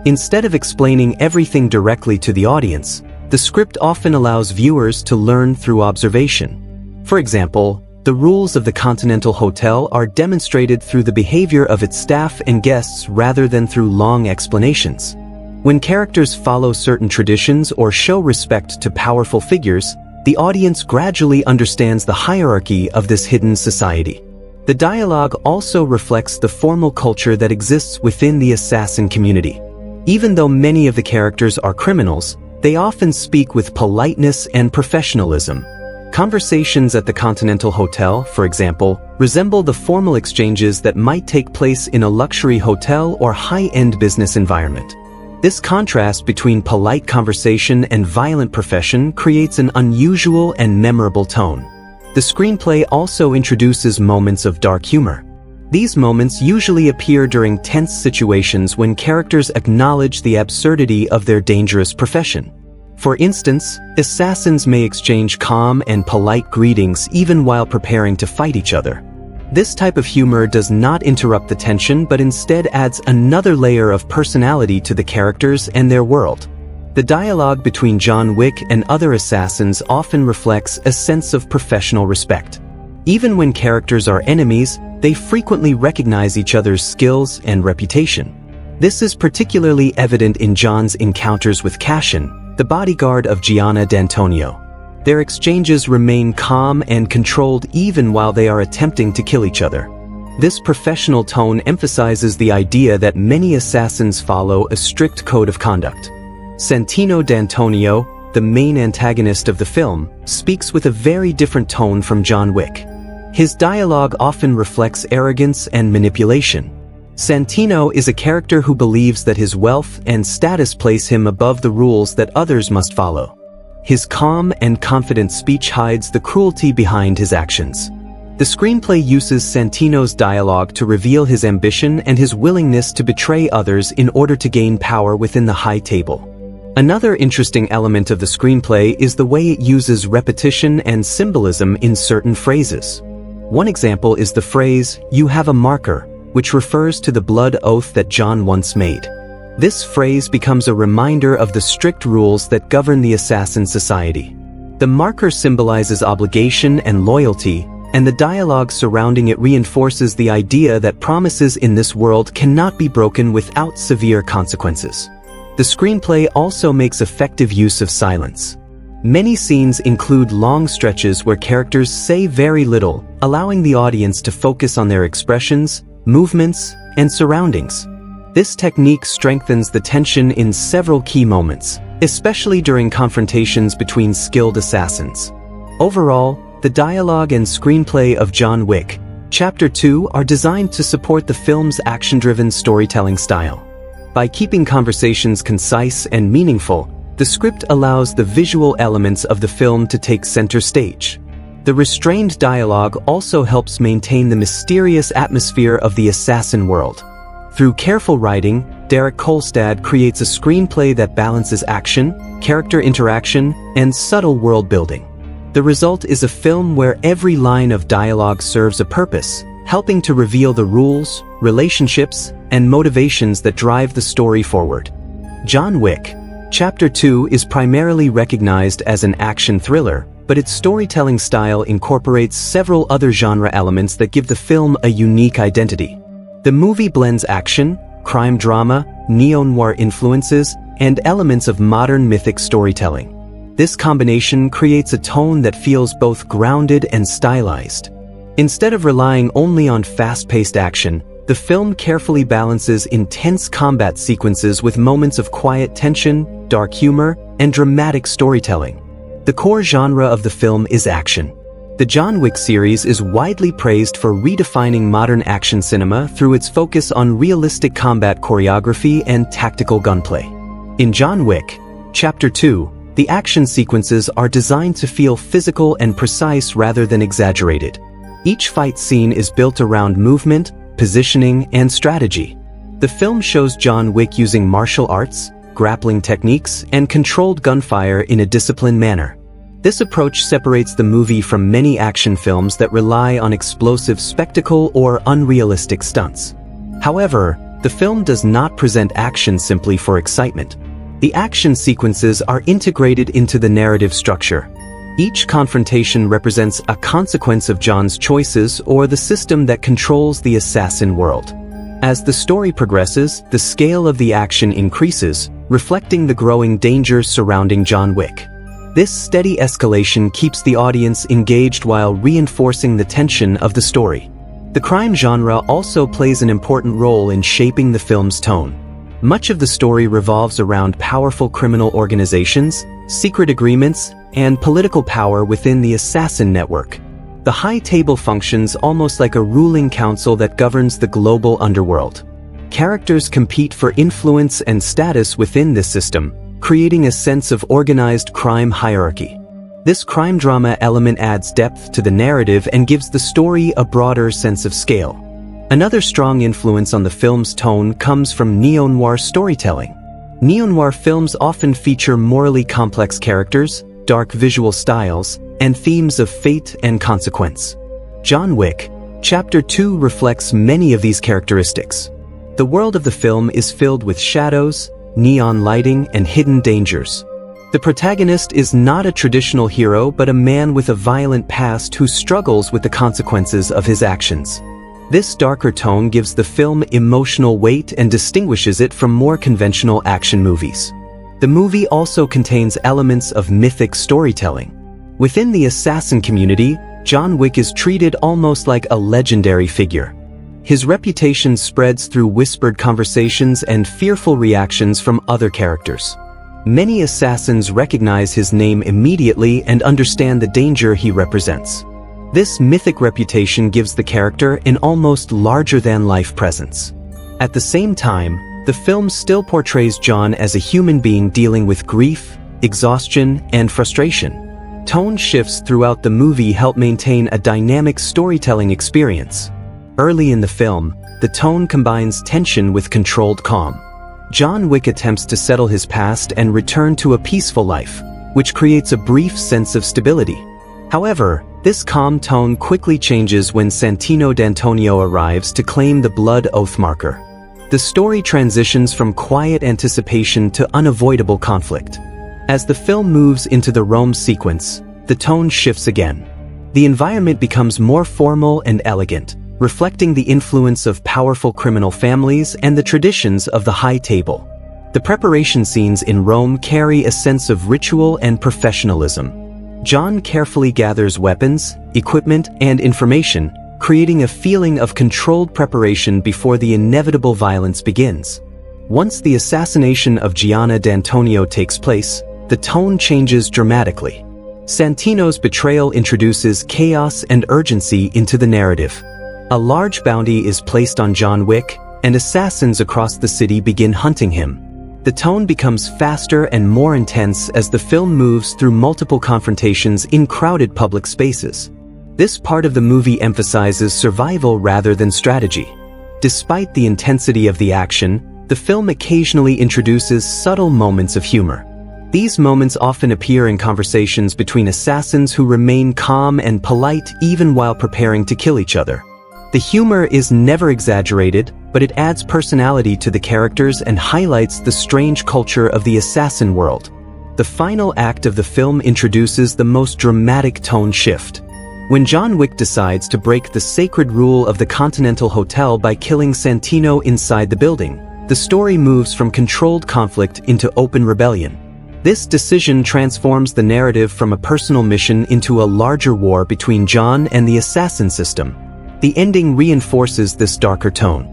Instead of explaining everything directly to the audience, the script often allows viewers to learn through observation. For example, the rules of the Continental Hotel are demonstrated through the behavior of its staff and guests rather than through long explanations. When characters follow certain traditions or show respect to powerful figures, the audience gradually understands the hierarchy of this hidden society. The dialogue also reflects the formal culture that exists within the assassin community. Even though many of the characters are criminals, they often speak with politeness and professionalism. Conversations at the Continental Hotel, for example, resemble the formal exchanges that might take place in a luxury hotel or high-end business environment. This contrast between polite conversation and violent profession creates an unusual and memorable tone. The screenplay also introduces moments of dark humor. These moments usually appear during tense situations when characters acknowledge the absurdity of their dangerous profession. For instance, assassins may exchange calm and polite greetings even while preparing to fight each other. This type of humor does not interrupt the tension but instead adds another layer of personality to the characters and their world. The dialogue between John Wick and other assassins often reflects a sense of professional respect. Even when characters are enemies, they frequently recognize each other's skills and reputation. This is particularly evident in John's encounters with Cassian, the bodyguard of Santino D'Antonio. Their exchanges remain calm and controlled even while they are attempting to kill each other. This professional tone emphasizes the idea that many assassins follow a strict code of conduct. Santino D'Antonio, the main antagonist of the film, speaks with a very different tone from John Wick. His dialogue often reflects arrogance and manipulation. Santino is a character who believes that his wealth and status place him above the rules that others must follow. His calm and confident speech hides the cruelty behind his actions. The screenplay uses Santino's dialogue to reveal his ambition and his willingness to betray others in order to gain power within the high table. Another interesting element of the screenplay is the way it uses repetition and symbolism in certain phrases. One example is the phrase, "You have a marker," which refers to the blood oath that John once made. This phrase becomes a reminder of the strict rules that govern the assassin society. The marker symbolizes obligation and loyalty, and the dialogue surrounding it reinforces the idea that promises in this world cannot be broken without severe consequences. The screenplay also makes effective use of silence. Many scenes include long stretches where characters say very little, allowing the audience to focus on their expressions, movements, and surroundings. This technique strengthens the tension in several key moments, especially during confrontations between skilled assassins. Overall, the dialogue and screenplay of John Wick, Chapter 2 are designed to support the film's action-driven storytelling style. By keeping conversations concise and meaningful, the script allows the visual elements of the film to take center stage. The restrained dialogue also helps maintain the mysterious atmosphere of the assassin world. Through careful writing, Derek Kolstad creates a screenplay that balances action, character interaction, and subtle world building. The result is a film where every line of dialogue serves a purpose, helping to reveal the rules, relationships, and motivations that drive the story forward. John Wick, Chapter 2 is primarily recognized as an action thriller, but its storytelling style incorporates several other genre elements that give the film a unique identity. The movie blends action, crime drama, neo-noir influences, and elements of modern mythic storytelling. This combination creates a tone that feels both grounded and stylized. Instead of relying only on fast-paced action, the film carefully balances intense combat sequences with moments of quiet tension, dark humor, and dramatic storytelling. The core genre of the film is action. The John Wick series is widely praised for redefining modern action cinema through its focus on realistic combat choreography and tactical gunplay. In John Wick, Chapter 2, the action sequences are designed to feel physical and precise rather than exaggerated. Each fight scene is built around movement, positioning, and strategy. The film shows John Wick using martial arts, grappling techniques, and controlled gunfire in a disciplined manner. This approach separates the movie from many action films that rely on explosive spectacle or unrealistic stunts. However, the film does not present action simply for excitement. The action sequences are integrated into the narrative structure. Each confrontation represents a consequence of John's choices or the system that controls the assassin world. As the story progresses, the scale of the action increases, reflecting the growing dangers surrounding John Wick. This steady escalation keeps the audience engaged while reinforcing the tension of the story. The crime genre also plays an important role in shaping the film's tone. Much of the story revolves around powerful criminal organizations, secret agreements, and political power within the assassin network. The high table functions almost like a ruling council that governs the global underworld. Characters compete for influence and status within this system, creating a sense of organized crime hierarchy. This crime drama element adds depth to the narrative and gives the story a broader sense of scale. Another strong influence on the film's tone comes from neo-noir storytelling. Neo-noir films often feature morally complex characters, dark visual styles, and themes of fate and consequence. John Wick, Chapter 2 reflects many of these characteristics. The world of the film is filled with shadows, neon lighting, and hidden dangers. The protagonist is not a traditional hero but a man with a violent past who struggles with the consequences of his actions. This darker tone gives the film emotional weight and distinguishes it from more conventional action movies. The movie also contains elements of mythic storytelling. Within the assassin community, John Wick is treated almost like a legendary figure. His reputation spreads through whispered conversations and fearful reactions from other characters. Many assassins recognize his name immediately and understand the danger he represents. This mythic reputation gives the character an almost larger-than-life presence. At the same time, the film still portrays John as a human being dealing with grief, exhaustion, and frustration. Tone shifts throughout the movie help maintain a dynamic storytelling experience. Early in the film, the tone combines tension with controlled calm. John Wick attempts to settle his past and return to a peaceful life, which creates a brief sense of stability. However, this calm tone quickly changes when Santino D'Antonio arrives to claim the blood oath marker. The story transitions from quiet anticipation to unavoidable conflict. As the film moves into the Rome sequence, the tone shifts again. The environment becomes more formal and elegant, reflecting the influence of powerful criminal families and the traditions of the high table. The preparation scenes in Rome carry a sense of ritual and professionalism. John carefully gathers weapons, equipment, and information, creating a feeling of controlled preparation before the inevitable violence begins. Once the assassination of Gianna D'Antonio takes place, the tone changes dramatically. Santino's betrayal introduces chaos and urgency into the narrative. A large bounty is placed on John Wick, and assassins across the city begin hunting him. The tone becomes faster and more intense as the film moves through multiple confrontations in crowded public spaces. This part of the movie emphasizes survival rather than strategy. Despite the intensity of the action, the film occasionally introduces subtle moments of humor. These moments often appear in conversations between assassins who remain calm and polite even while preparing to kill each other. The humor is never exaggerated, but it adds personality to the characters and highlights the strange culture of the assassin world. The final act of the film introduces the most dramatic tone shift. When John Wick decides to break the sacred rule of the Continental Hotel by killing Santino inside the building, the story moves from controlled conflict into open rebellion. This decision transforms the narrative from a personal mission into a larger war between John and the assassin system. The ending reinforces this darker tone.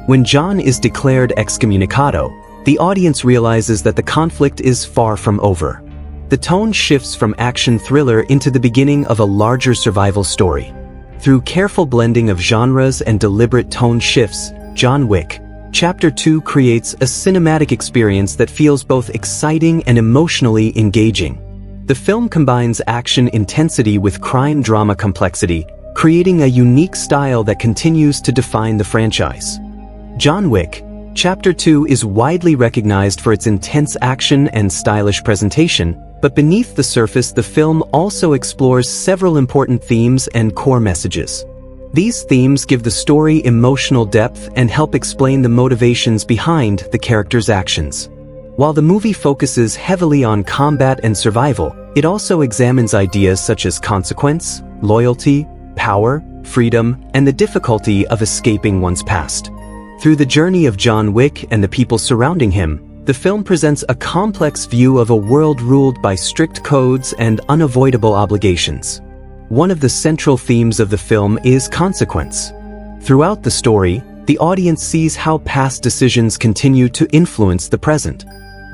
When John is declared excommunicado, the audience realizes that the conflict is far from over. The tone shifts from action thriller into the beginning of a larger survival story. Through careful blending of genres and deliberate tone shifts, John Wick Chapter 2 creates a cinematic experience that feels both exciting and emotionally engaging. The film combines action intensity with crime drama complexity, creating a unique style that continues to define the franchise. John Wick Chapter 2 is widely recognized for its intense action and stylish presentation, but beneath the surface the film also explores several important themes and core messages. These themes give the story emotional depth and help explain the motivations behind the characters' actions. While the movie focuses heavily on combat and survival, it also examines ideas such as consequence, loyalty, power, freedom, and the difficulty of escaping one's past. Through the journey of John Wick and the people surrounding him, the film presents a complex view of a world ruled by strict codes and unavoidable obligations. One of the central themes of the film is consequence. Throughout the story, the audience sees how past decisions continue to influence the present.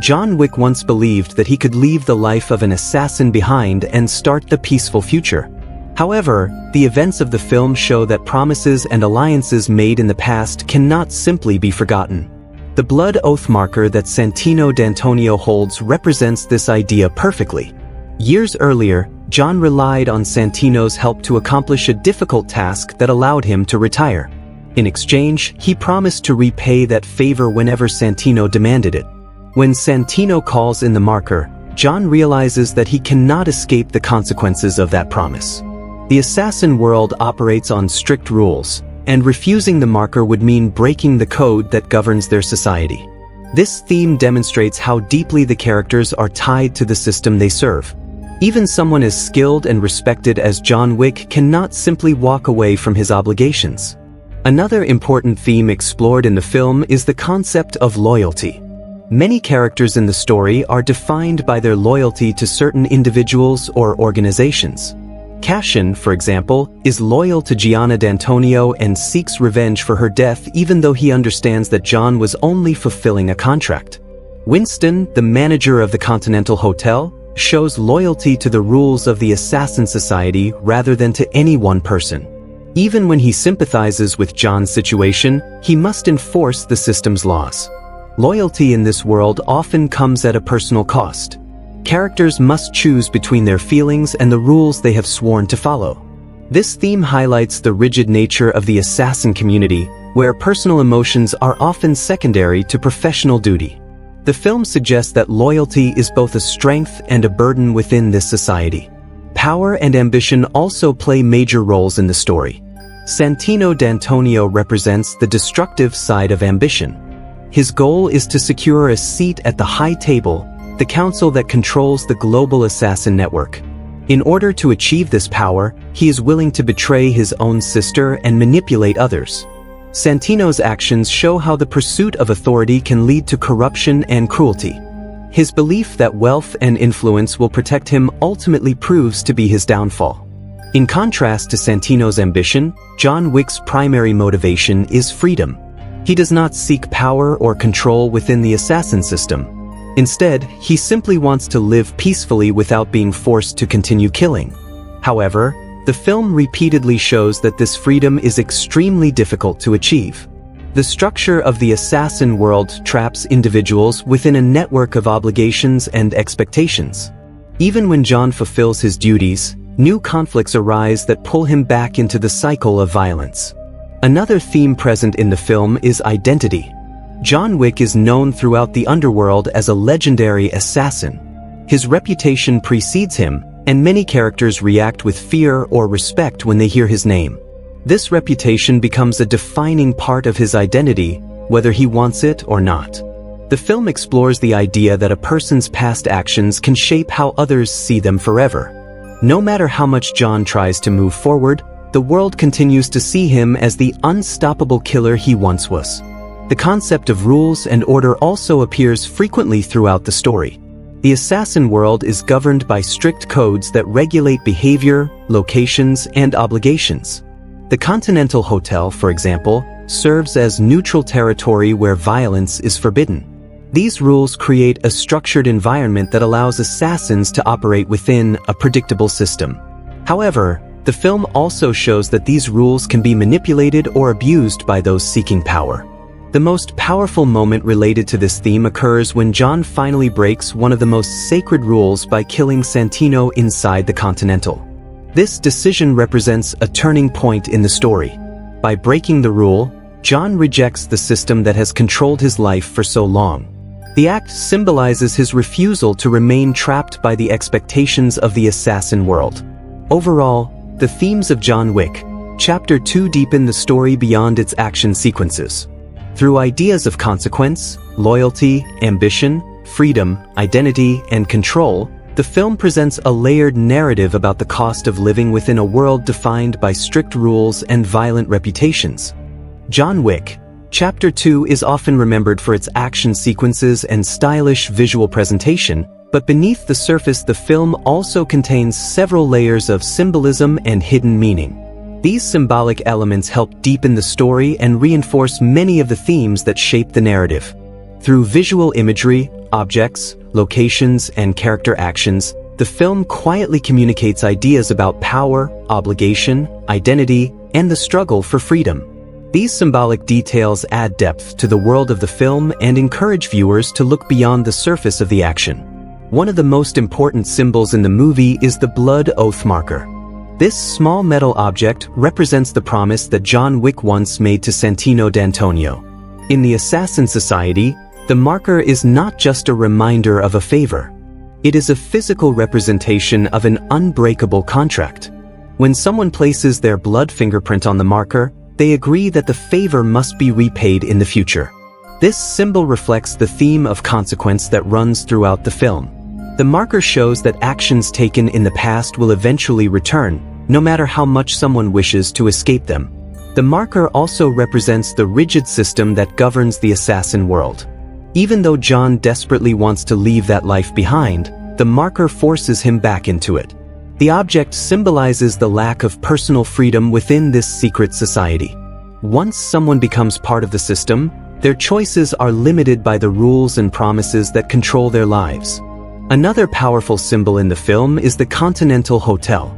John Wick once believed that he could leave the life of an assassin behind and start the peaceful future. However, the events of the film show that promises and alliances made in the past cannot simply be forgotten. The blood oath marker that Santino D'Antonio holds represents this idea perfectly. Years earlier, John relied on Santino's help to accomplish a difficult task that allowed him to retire. In exchange, he promised to repay that favor whenever Santino demanded it. When Santino calls in the marker, John realizes that he cannot escape the consequences of that promise. The assassin world operates on strict rules, and refusing the marker would mean breaking the code that governs their society. This theme demonstrates how deeply the characters are tied to the system they serve. Even someone as skilled and respected as John Wick cannot simply walk away from his obligations. Another important theme explored in the film is the concept of loyalty. Many characters in the story are defined by their loyalty to certain individuals or organizations. Cassian, for example, is loyal to Gianna D'Antonio and seeks revenge for her death even though he understands that John was only fulfilling a contract. Winston, the manager of the Continental Hotel, shows loyalty to the rules of the assassin society rather than to any one person. Even when he sympathizes with John's situation, he must enforce the system's laws. Loyalty in this world often comes at a personal cost. Characters must choose between their feelings and the rules they have sworn to follow. This theme highlights the rigid nature of the assassin community, where personal emotions are often secondary to professional duty. The film suggests that loyalty is both a strength and a burden within this society. Power and ambition also play major roles in the story. Santino D'Antonio represents the destructive side of ambition. His goal is to secure a seat at the high table, the council that controls the global assassin network. In order to achieve this power, he is willing to betray his own sister and manipulate others. Santino's actions show how the pursuit of authority can lead to corruption and cruelty. His belief that wealth and influence will protect him ultimately proves to be his downfall. In contrast to Santino's ambition, John Wick's primary motivation is freedom. He does not seek power or control within the assassin system. Instead, he simply wants to live peacefully without being forced to continue killing. However, the film repeatedly shows that this freedom is extremely difficult to achieve. The structure of the assassin world traps individuals within a network of obligations and expectations. Even when John fulfills his duties, new conflicts arise that pull him back into the cycle of violence. Another theme present in the film is identity. John Wick is known throughout the underworld as a legendary assassin. His reputation precedes him, and many characters react with fear or respect when they hear his name. This reputation becomes a defining part of his identity, whether he wants it or not. The film explores the idea that a person's past actions can shape how others see them forever. No matter how much John tries to move forward, the world continues to see him as the unstoppable killer he once was. The concept of rules and order also appears frequently throughout the story. The assassin world is governed by strict codes that regulate behavior, locations, and obligations. The Continental Hotel, for example, serves as neutral territory where violence is forbidden. These rules create a structured environment that allows assassins to operate within a predictable system. However, the film also shows that these rules can be manipulated or abused by those seeking power. The most powerful moment related to this theme occurs when John finally breaks one of the most sacred rules by killing Santino inside the Continental. This decision represents a turning point in the story. By breaking the rule, John rejects the system that has controlled his life for so long. The act symbolizes his refusal to remain trapped by the expectations of the assassin world. Overall, the themes of John Wick Chapter 2 deepen the story beyond its action sequences. Through ideas of consequence, loyalty, ambition, freedom, identity, and control, the film presents a layered narrative about the cost of living within a world defined by strict rules and violent reputations. John Wick Chapter 2 is often remembered for its action sequences and stylish visual presentation, but beneath the surface the film also contains several layers of symbolism and hidden meaning. These symbolic elements help deepen the story and reinforce many of the themes that shape the narrative. Through visual imagery, objects, locations, and character actions, the film quietly communicates ideas about power, obligation, identity, and the struggle for freedom. These symbolic details add depth to the world of the film and encourage viewers to look beyond the surface of the action. One of the most important symbols in the movie is the blood oath marker. This small metal object represents the promise that John Wick once made to Santino D'Antonio. In the Assassin Society, the marker is not just a reminder of a favor. It is a physical representation of an unbreakable contract. When someone places their blood fingerprint on the marker, they agree that the favor must be repaid in the future. This symbol reflects the theme of consequence that runs throughout the film. The marker shows that actions taken in the past will eventually return, no matter how much someone wishes to escape them. The marker also represents the rigid system that governs the assassin world. Even though John desperately wants to leave that life behind, the marker forces him back into it. The object symbolizes the lack of personal freedom within this secret society. Once someone becomes part of the system, their choices are limited by the rules and promises that control their lives. Another powerful symbol in the film is the Continental Hotel.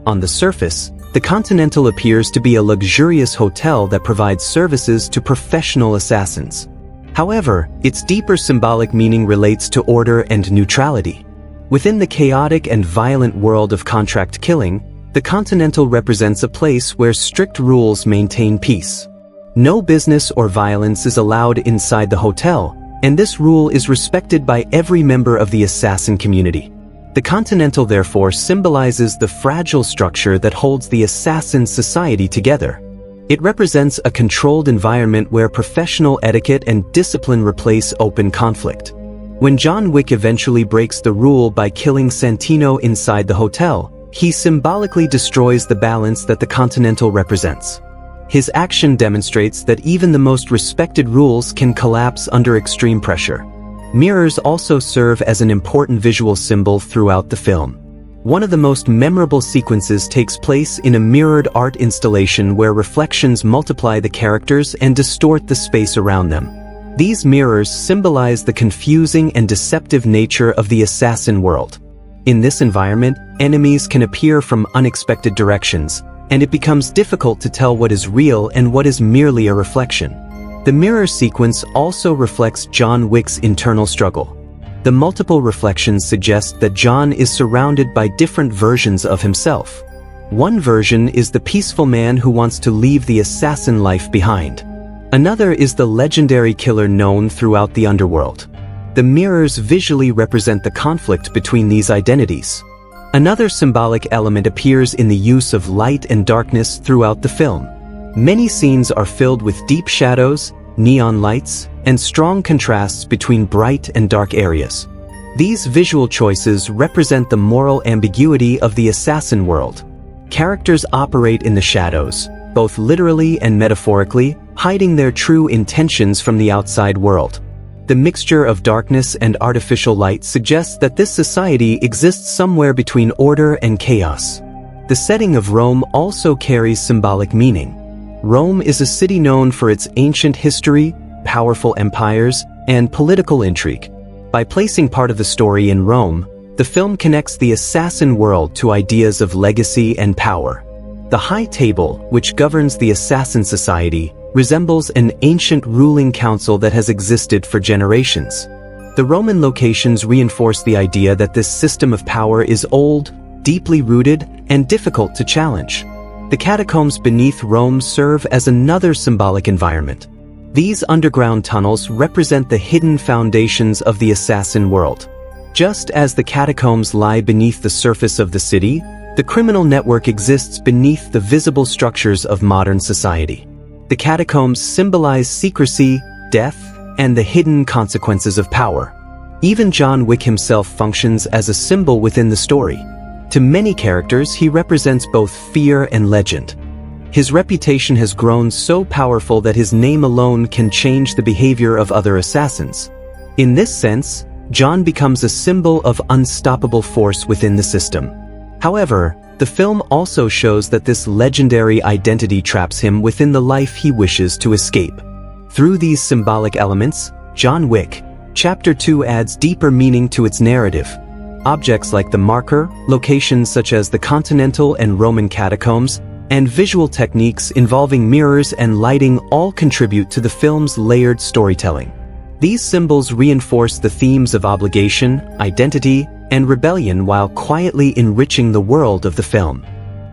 On the surface, the Continental appears to be a luxurious hotel that provides services to professional assassins. However, its deeper symbolic meaning relates to order and neutrality. Within the chaotic and violent world of contract killing, the Continental represents a place where strict rules maintain peace. No business or violence is allowed inside the hotel, and this rule is respected by every member of the assassin community. The Continental therefore symbolizes the fragile structure that holds the assassin society together. It represents a controlled environment where professional etiquette and discipline replace open conflict. When John Wick eventually breaks the rule by killing Santino inside the hotel, he symbolically destroys the balance that the Continental represents. His action demonstrates that even the most respected rules can collapse under extreme pressure. Mirrors also serve as an important visual symbol throughout the film. One of the most memorable sequences takes place in a mirrored art installation where reflections multiply the characters and distort the space around them. These mirrors symbolize the confusing and deceptive nature of the assassin world. In this environment, enemies can appear from unexpected directions, and it becomes difficult to tell what is real and what is merely a reflection. The mirror sequence also reflects John Wick's internal struggle. The multiple reflections suggest that John is surrounded by different versions of himself. One version is the peaceful man who wants to leave the assassin life behind. Another is the legendary killer known throughout the underworld. The mirrors visually represent the conflict between these identities. Another symbolic element appears in the use of light and darkness throughout the film. Many scenes are filled with deep shadows, neon lights, and strong contrasts between bright and dark areas. These visual choices represent the moral ambiguity of the assassin world. Characters operate in the shadows, both literally and metaphorically, hiding their true intentions from the outside world. The mixture of darkness and artificial light suggests that this society exists somewhere between order and chaos. The setting of Rome also carries symbolic meaning. Rome is a city known for its ancient history, powerful empires, and political intrigue. By placing part of the story in Rome, the film connects the assassin world to ideas of legacy and power. The High Table, which governs the assassin society, resembles an ancient ruling council that has existed for generations. The Roman locations reinforce the idea that this system of power is old, deeply rooted, and difficult to challenge. The catacombs beneath Rome serve as another symbolic environment. These underground tunnels represent the hidden foundations of the assassin world. Just as the catacombs lie beneath the surface of the city, the criminal network exists beneath the visible structures of modern society. The catacombs symbolize secrecy, death, and the hidden consequences of power. Even John Wick himself functions as a symbol within the story. To many characters, he represents both fear and legend. His reputation has grown so powerful that his name alone can change the behavior of other assassins. In this sense, John becomes a symbol of unstoppable force within the system. However, the film also shows that this legendary identity traps him within the life he wishes to escape. Through these symbolic elements, John Wick Chapter 2 adds deeper meaning to its narrative. Objects like the marker, locations such as the Continental and Roman catacombs, and visual techniques involving mirrors and lighting all contribute to the film's layered storytelling. These symbols reinforce the themes of obligation, identity, and rebellion while quietly enriching the world of the film.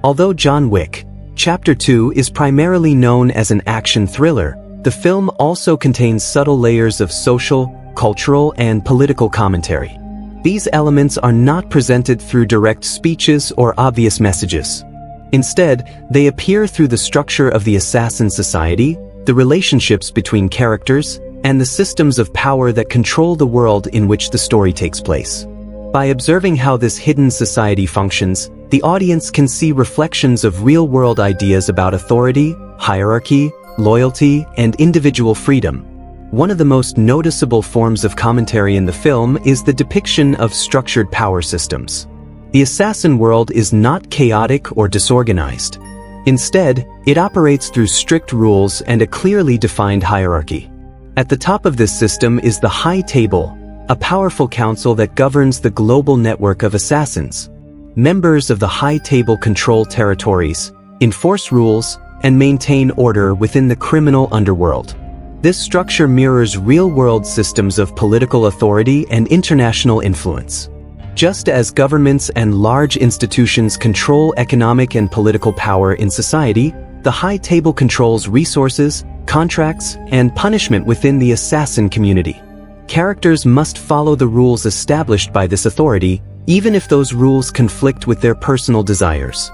Although John Wick Chapter 2 is primarily known as an action thriller, the film also contains subtle layers of social, cultural, and political commentary. These elements are not presented through direct speeches or obvious messages. Instead, they appear through the structure of the assassin society, the relationships between characters, and the systems of power that control the world in which the story takes place. By observing how this hidden society functions, the audience can see reflections of real-world ideas about authority, hierarchy, loyalty, and individual freedom. One of the most noticeable forms of commentary in the film is the depiction of structured power systems. The assassin world is not chaotic or disorganized. Instead, it operates through strict rules and a clearly defined hierarchy. At the top of this system is the High Table, a powerful council that governs the global network of assassins. Members of the High Table control territories, enforce rules, and maintain order within the criminal underworld. This structure mirrors real-world systems of political authority and international influence. Just as governments and large institutions control economic and political power in society, the high table controls resources, contracts, and punishment within the assassin community. Characters must follow the rules established by this authority, even if those rules conflict with their personal desires.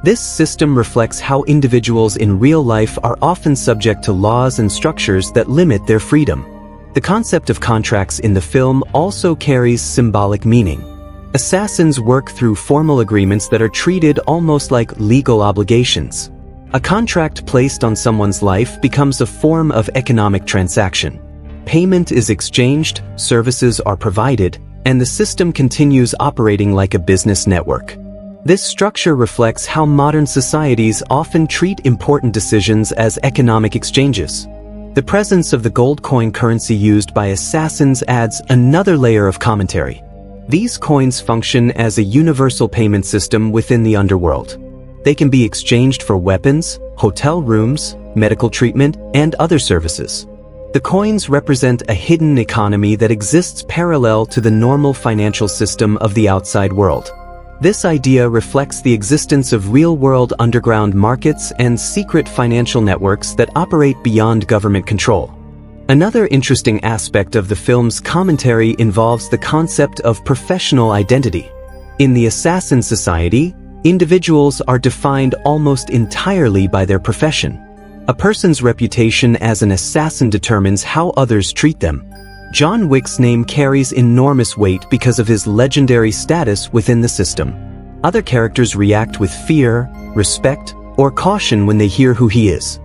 This system reflects how individuals in real life are often subject to laws and structures that limit their freedom. The concept of contracts in the film also carries symbolic meaning. Assassins work through formal agreements that are treated almost like legal obligations. A contract placed on someone's life becomes a form of economic transaction. Payment is exchanged, services are provided, and the system continues operating like a business network. This structure reflects how modern societies often treat important decisions as economic exchanges. The presence of the gold coin currency used by assassins adds another layer of commentary. These coins function as a universal payment system within the underworld. They can be exchanged for weapons, hotel rooms, medical treatment, and other services. The coins represent a hidden economy that exists parallel to the normal financial system of the outside world. This idea reflects the existence of real-world underground markets and secret financial networks that operate beyond government control. Another interesting aspect of the film's commentary involves the concept of professional identity. In the assassin society, individuals are defined almost entirely by their profession. A person's reputation as an assassin determines how others treat them. John Wick's name carries enormous weight because of his legendary status within the system. Other characters react with fear, respect, or caution when they hear who he is.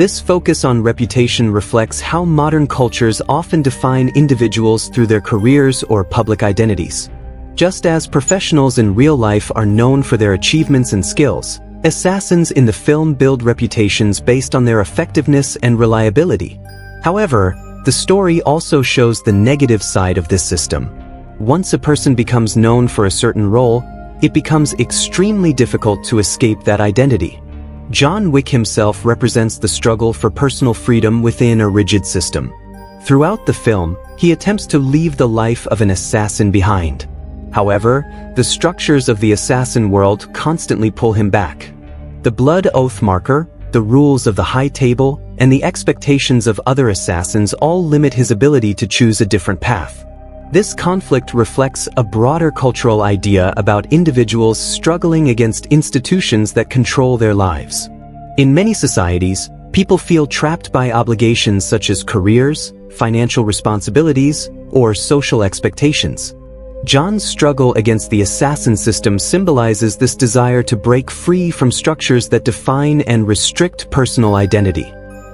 This focus on reputation reflects how modern cultures often define individuals through their careers or public identities. Just as professionals in real life are known for their achievements and skills, assassins in the film build reputations based on their effectiveness and reliability. However, the story also shows the negative side of this system. Once a person becomes known for a certain role, it becomes extremely difficult to escape that identity. John Wick himself represents the struggle for personal freedom within a rigid system. Throughout the film, he attempts to leave the life of an assassin behind. However, the structures of the assassin world constantly pull him back. The blood oath marker, the rules of the high table, and the expectations of other assassins all limit his ability to choose a different path. This conflict reflects a broader cultural idea about individuals struggling against institutions that control their lives. In many societies, people feel trapped by obligations such as careers, financial responsibilities, or social expectations. John's struggle against the assassin system symbolizes this desire to break free from structures that define and restrict personal identity.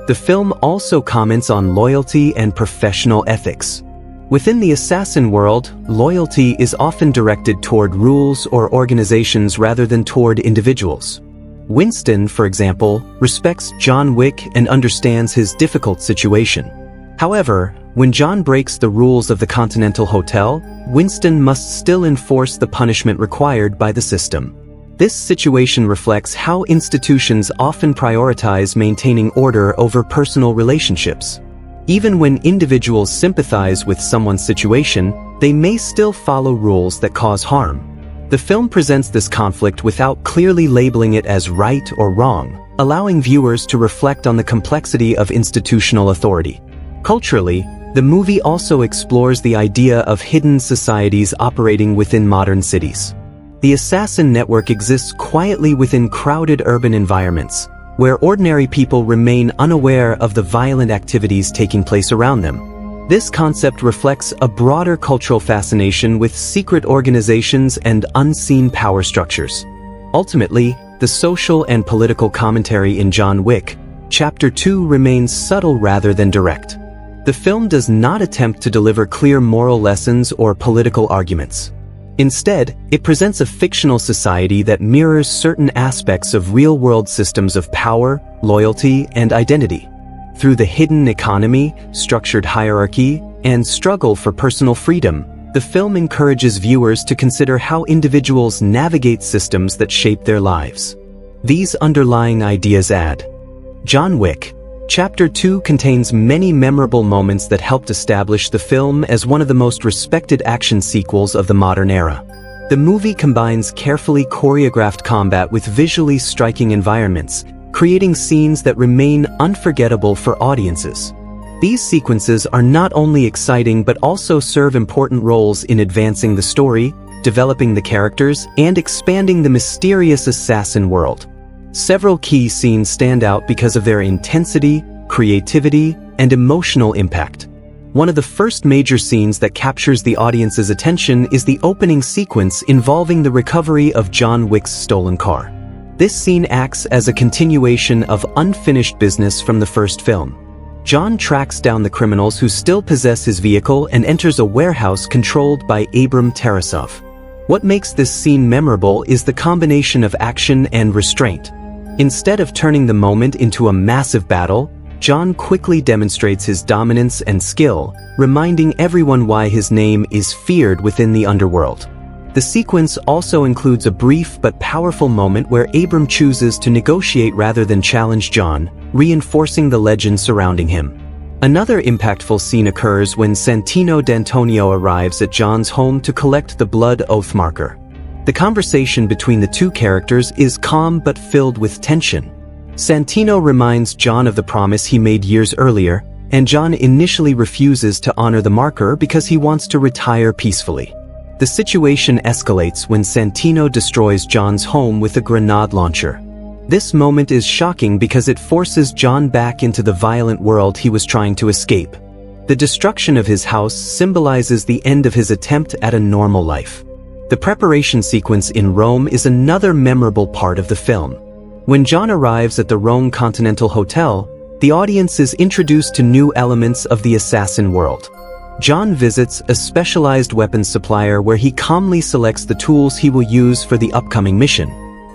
The film also comments on loyalty and professional ethics. Within the assassin world, loyalty is often directed toward rules or organizations rather than toward individuals. Winston, for example, respects John Wick and understands his difficult situation. However, when John breaks the rules of the Continental Hotel, Winston must still enforce the punishment required by the system. This situation reflects how institutions often prioritize maintaining order over personal relationships. Even when individuals sympathize with someone's situation, they may still follow rules that cause harm. The film presents this conflict without clearly labeling it as right or wrong, allowing viewers to reflect on the complexity of institutional authority. Culturally, the movie also explores the idea of hidden societies operating within modern cities. The assassin network exists quietly within crowded urban environments, where ordinary people remain unaware of the violent activities taking place around them. This concept reflects a broader cultural fascination with secret organizations and unseen power structures. Ultimately, the social and political commentary in John Wick Chapter 2 remains subtle rather than direct. The film does not attempt to deliver clear moral lessons or political arguments. Instead, it presents a fictional society that mirrors certain aspects of real-world systems of power, loyalty, and identity. Through the hidden economy, structured hierarchy, and struggle for personal freedom, the film encourages viewers to consider how individuals navigate systems that shape their lives. These underlying ideas add. John Wick Chapter 2 contains many memorable moments that helped establish the film as one of the most respected action sequels of the modern era. The movie combines carefully choreographed combat with visually striking environments, creating scenes that remain unforgettable for audiences. These sequences are not only exciting but also serve important roles in advancing the story, developing the characters, and expanding the mysterious assassin world. Several key scenes stand out because of their intensity, creativity, and emotional impact. One of the first major scenes that captures the audience's attention is the opening sequence involving the recovery of John Wick's stolen car. This scene acts as a continuation of unfinished business from the first film. John tracks down the criminals who still possess his vehicle and enters a warehouse controlled by Abram Tarasov. What makes this scene memorable is the combination of action and restraint. Instead of turning the moment into a massive battle, John quickly demonstrates his dominance and skill, reminding everyone why his name is feared within the underworld. The sequence also includes a brief but powerful moment where Abram chooses to negotiate rather than challenge John, reinforcing the legend surrounding him. Another impactful scene occurs when Santino D'Antonio arrives at John's home to collect the blood oath marker. The conversation between the two characters is calm but filled with tension. Santino reminds John of the promise he made years earlier, and John initially refuses to honor the marker because he wants to retire peacefully. The situation escalates when Santino destroys John's home with a grenade launcher. This moment is shocking because it forces John back into the violent world he was trying to escape. The destruction of his house symbolizes the end of his attempt at a normal life. The preparation sequence in Rome is another memorable part of the film. When John arrives at the Rome Continental Hotel, the audience is introduced to new elements of the assassin world. John visits a specialized weapons supplier where he calmly selects the tools he will use for the upcoming mission.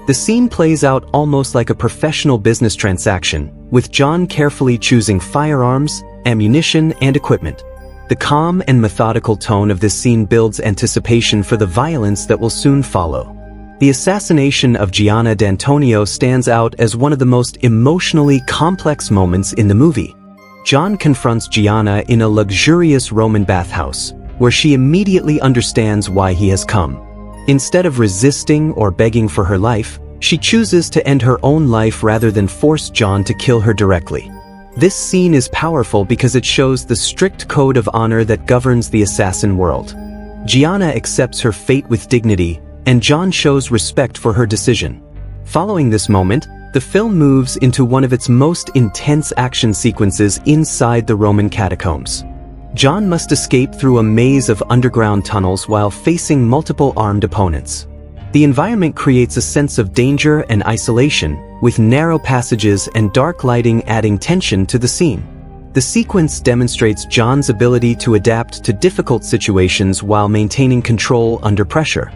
The scene plays out almost like a professional business transaction, with John carefully choosing firearms, ammunition, and equipment. The calm and methodical tone of this scene builds anticipation for the violence that will soon follow. The assassination of Gianna D'Antonio stands out as one of the most emotionally complex moments in the movie. John confronts Gianna in a luxurious Roman bathhouse, where she immediately understands why he has come. Instead of resisting or begging for her life, she chooses to end her own life rather than force John to kill her directly. This scene is powerful because it shows the strict code of honor that governs the assassin world. Gianna accepts her fate with dignity, and John shows respect for her decision. Following this moment, the film moves into one of its most intense action sequences inside the Roman catacombs. John must escape through a maze of underground tunnels while facing multiple armed opponents. The environment creates a sense of danger and isolation, with narrow passages and dark lighting adding tension to the scene. The sequence demonstrates John's ability to adapt to difficult situations while maintaining control under pressure.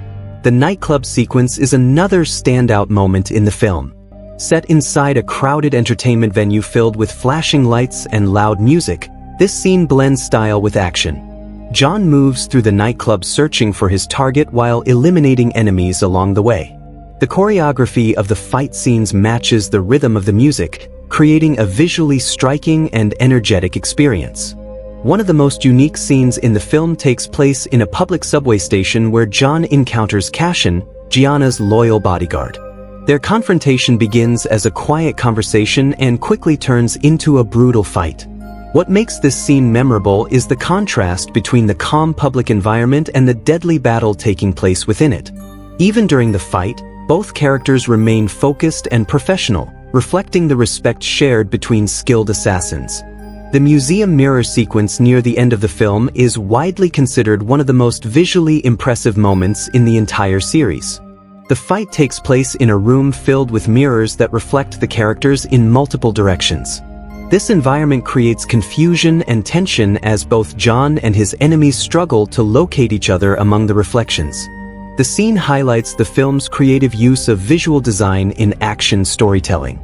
The nightclub sequence is another standout moment in the film. Set inside a crowded entertainment venue filled with flashing lights and loud music, this scene blends style with action. John moves through the nightclub searching for his target while eliminating enemies along the way. The choreography of the fight scenes matches the rhythm of the music, creating a visually striking and energetic experience. One of the most unique scenes in the film takes place in a public subway station where John encounters Cashin, Gianna's loyal bodyguard. Their confrontation begins as a quiet conversation and quickly turns into a brutal fight. What makes this scene memorable is the contrast between the calm public environment and the deadly battle taking place within it. Even during the fight, both characters remain focused and professional, reflecting the respect shared between skilled assassins. The museum mirror sequence near the end of the film is widely considered one of the most visually impressive moments in the entire series. The fight takes place in a room filled with mirrors that reflect the characters in multiple directions. This environment creates confusion and tension as both John and his enemies struggle to locate each other among the reflections. The scene highlights the film's creative use of visual design in action storytelling.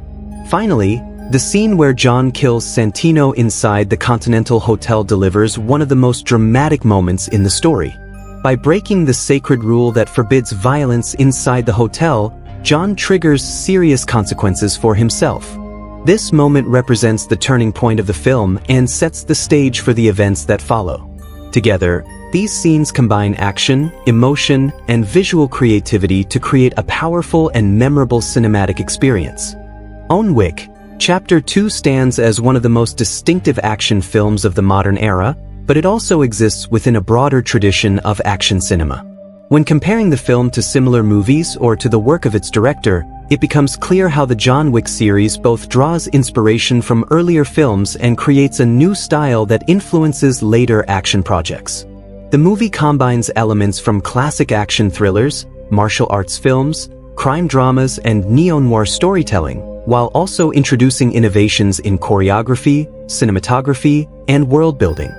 Finally, the scene where John kills Santino inside the Continental Hotel delivers one of the most dramatic moments in the story. By breaking the sacred rule that forbids violence inside the hotel, John triggers serious consequences for himself. This moment represents the turning point of the film and sets the stage for the events that follow. Together, These scenes combine action, emotion, and visual creativity to create a powerful and memorable cinematic experience. John Wick Chapter 2 stands as one of the most distinctive action films of the modern era, but it also exists within a broader tradition of action cinema. When comparing the film to similar movies or to the work of its director, it becomes clear how the John Wick series both draws inspiration from earlier films and creates a new style that influences later action projects. The movie combines elements from classic action thrillers, martial arts films, crime dramas, and neo-noir storytelling, while also introducing innovations in choreography, cinematography, and world-building.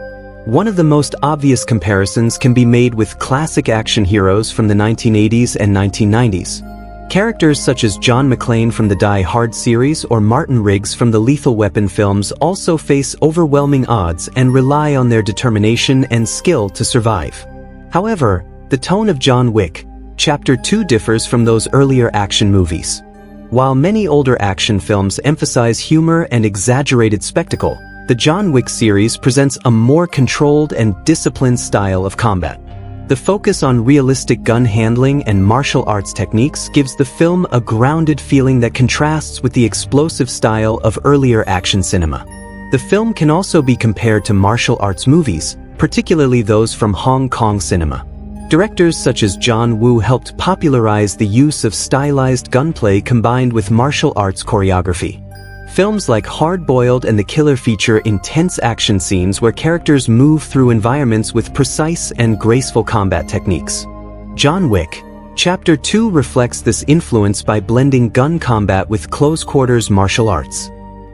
One of the most obvious comparisons can be made with classic action heroes from the 1980s and 1990s. Characters such as John McClane from the Die Hard series or Martin Riggs from the Lethal Weapon films also face overwhelming odds and rely on their determination and skill to survive. However, the tone of John Wick Chapter 2 differs from those earlier action movies. While many older action films emphasize humor and exaggerated spectacle, the John Wick series presents a more controlled and disciplined style of combat. The focus on realistic gun handling and martial arts techniques gives the film a grounded feeling that contrasts with the explosive style of earlier action cinema. The film can also be compared to martial arts movies, particularly those from Hong Kong cinema. Directors such as John Woo helped popularize the use of stylized gunplay combined with martial arts choreography. Films like Hard Boiled and The Killer feature intense action scenes where characters move through environments with precise and graceful combat techniques. John Wick Chapter 2 reflects this influence by blending gun combat with close-quarters martial arts.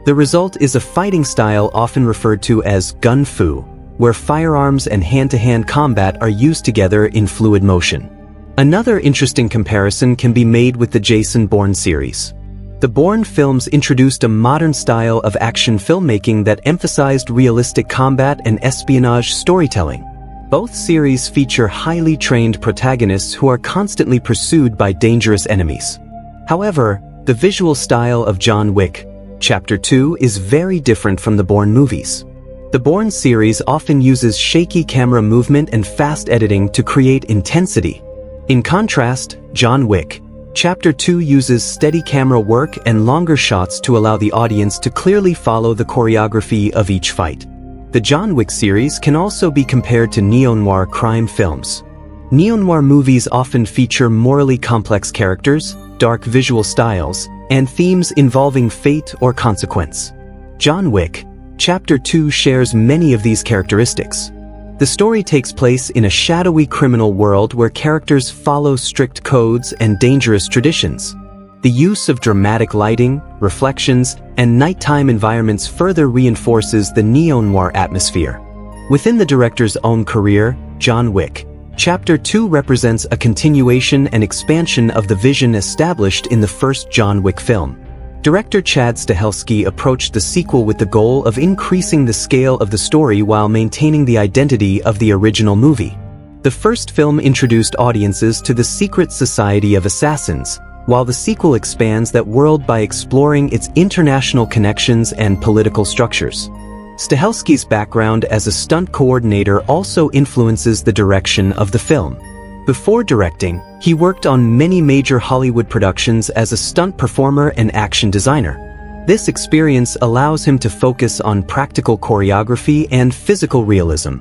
The result is a fighting style often referred to as gun fu, where firearms and hand-to-hand combat are used together in fluid motion. Another interesting comparison can be made with the Jason Bourne series. The Bourne films introduced a modern style of action filmmaking that emphasized realistic combat and espionage storytelling. Both series feature highly trained protagonists who are constantly pursued by dangerous enemies. However, the visual style of John Wick Chapter 2 is very different from the Bourne movies. The Bourne series often uses shaky camera movement and fast editing to create intensity. In contrast, John Wick Chapter 2 uses steady camera work and longer shots to allow the audience to clearly follow the choreography of each fight. The John Wick series can also be compared to neo-noir crime films. Neo-noir movies often feature morally complex characters, dark visual styles, and themes involving fate or consequence. John Wick Chapter 2 shares many of these characteristics. The story takes place in a shadowy criminal world where characters follow strict codes and dangerous traditions. The use of dramatic lighting, reflections, and nighttime environments further reinforces the neo-noir atmosphere. Within the director's own career, John Wick Chapter 2 represents a continuation and expansion of the vision established in the first John Wick film. Director Chad Stahelski approached the sequel with the goal of increasing the scale of the story while maintaining the identity of the original movie. The first film introduced audiences to the secret society of assassins, while the sequel expands that world by exploring its international connections and political structures. Stahelski's background as a stunt coordinator also influences the direction of the film. Before directing, he worked on many major Hollywood productions as a stunt performer and action designer. This experience allows him to focus on practical choreography and physical realism.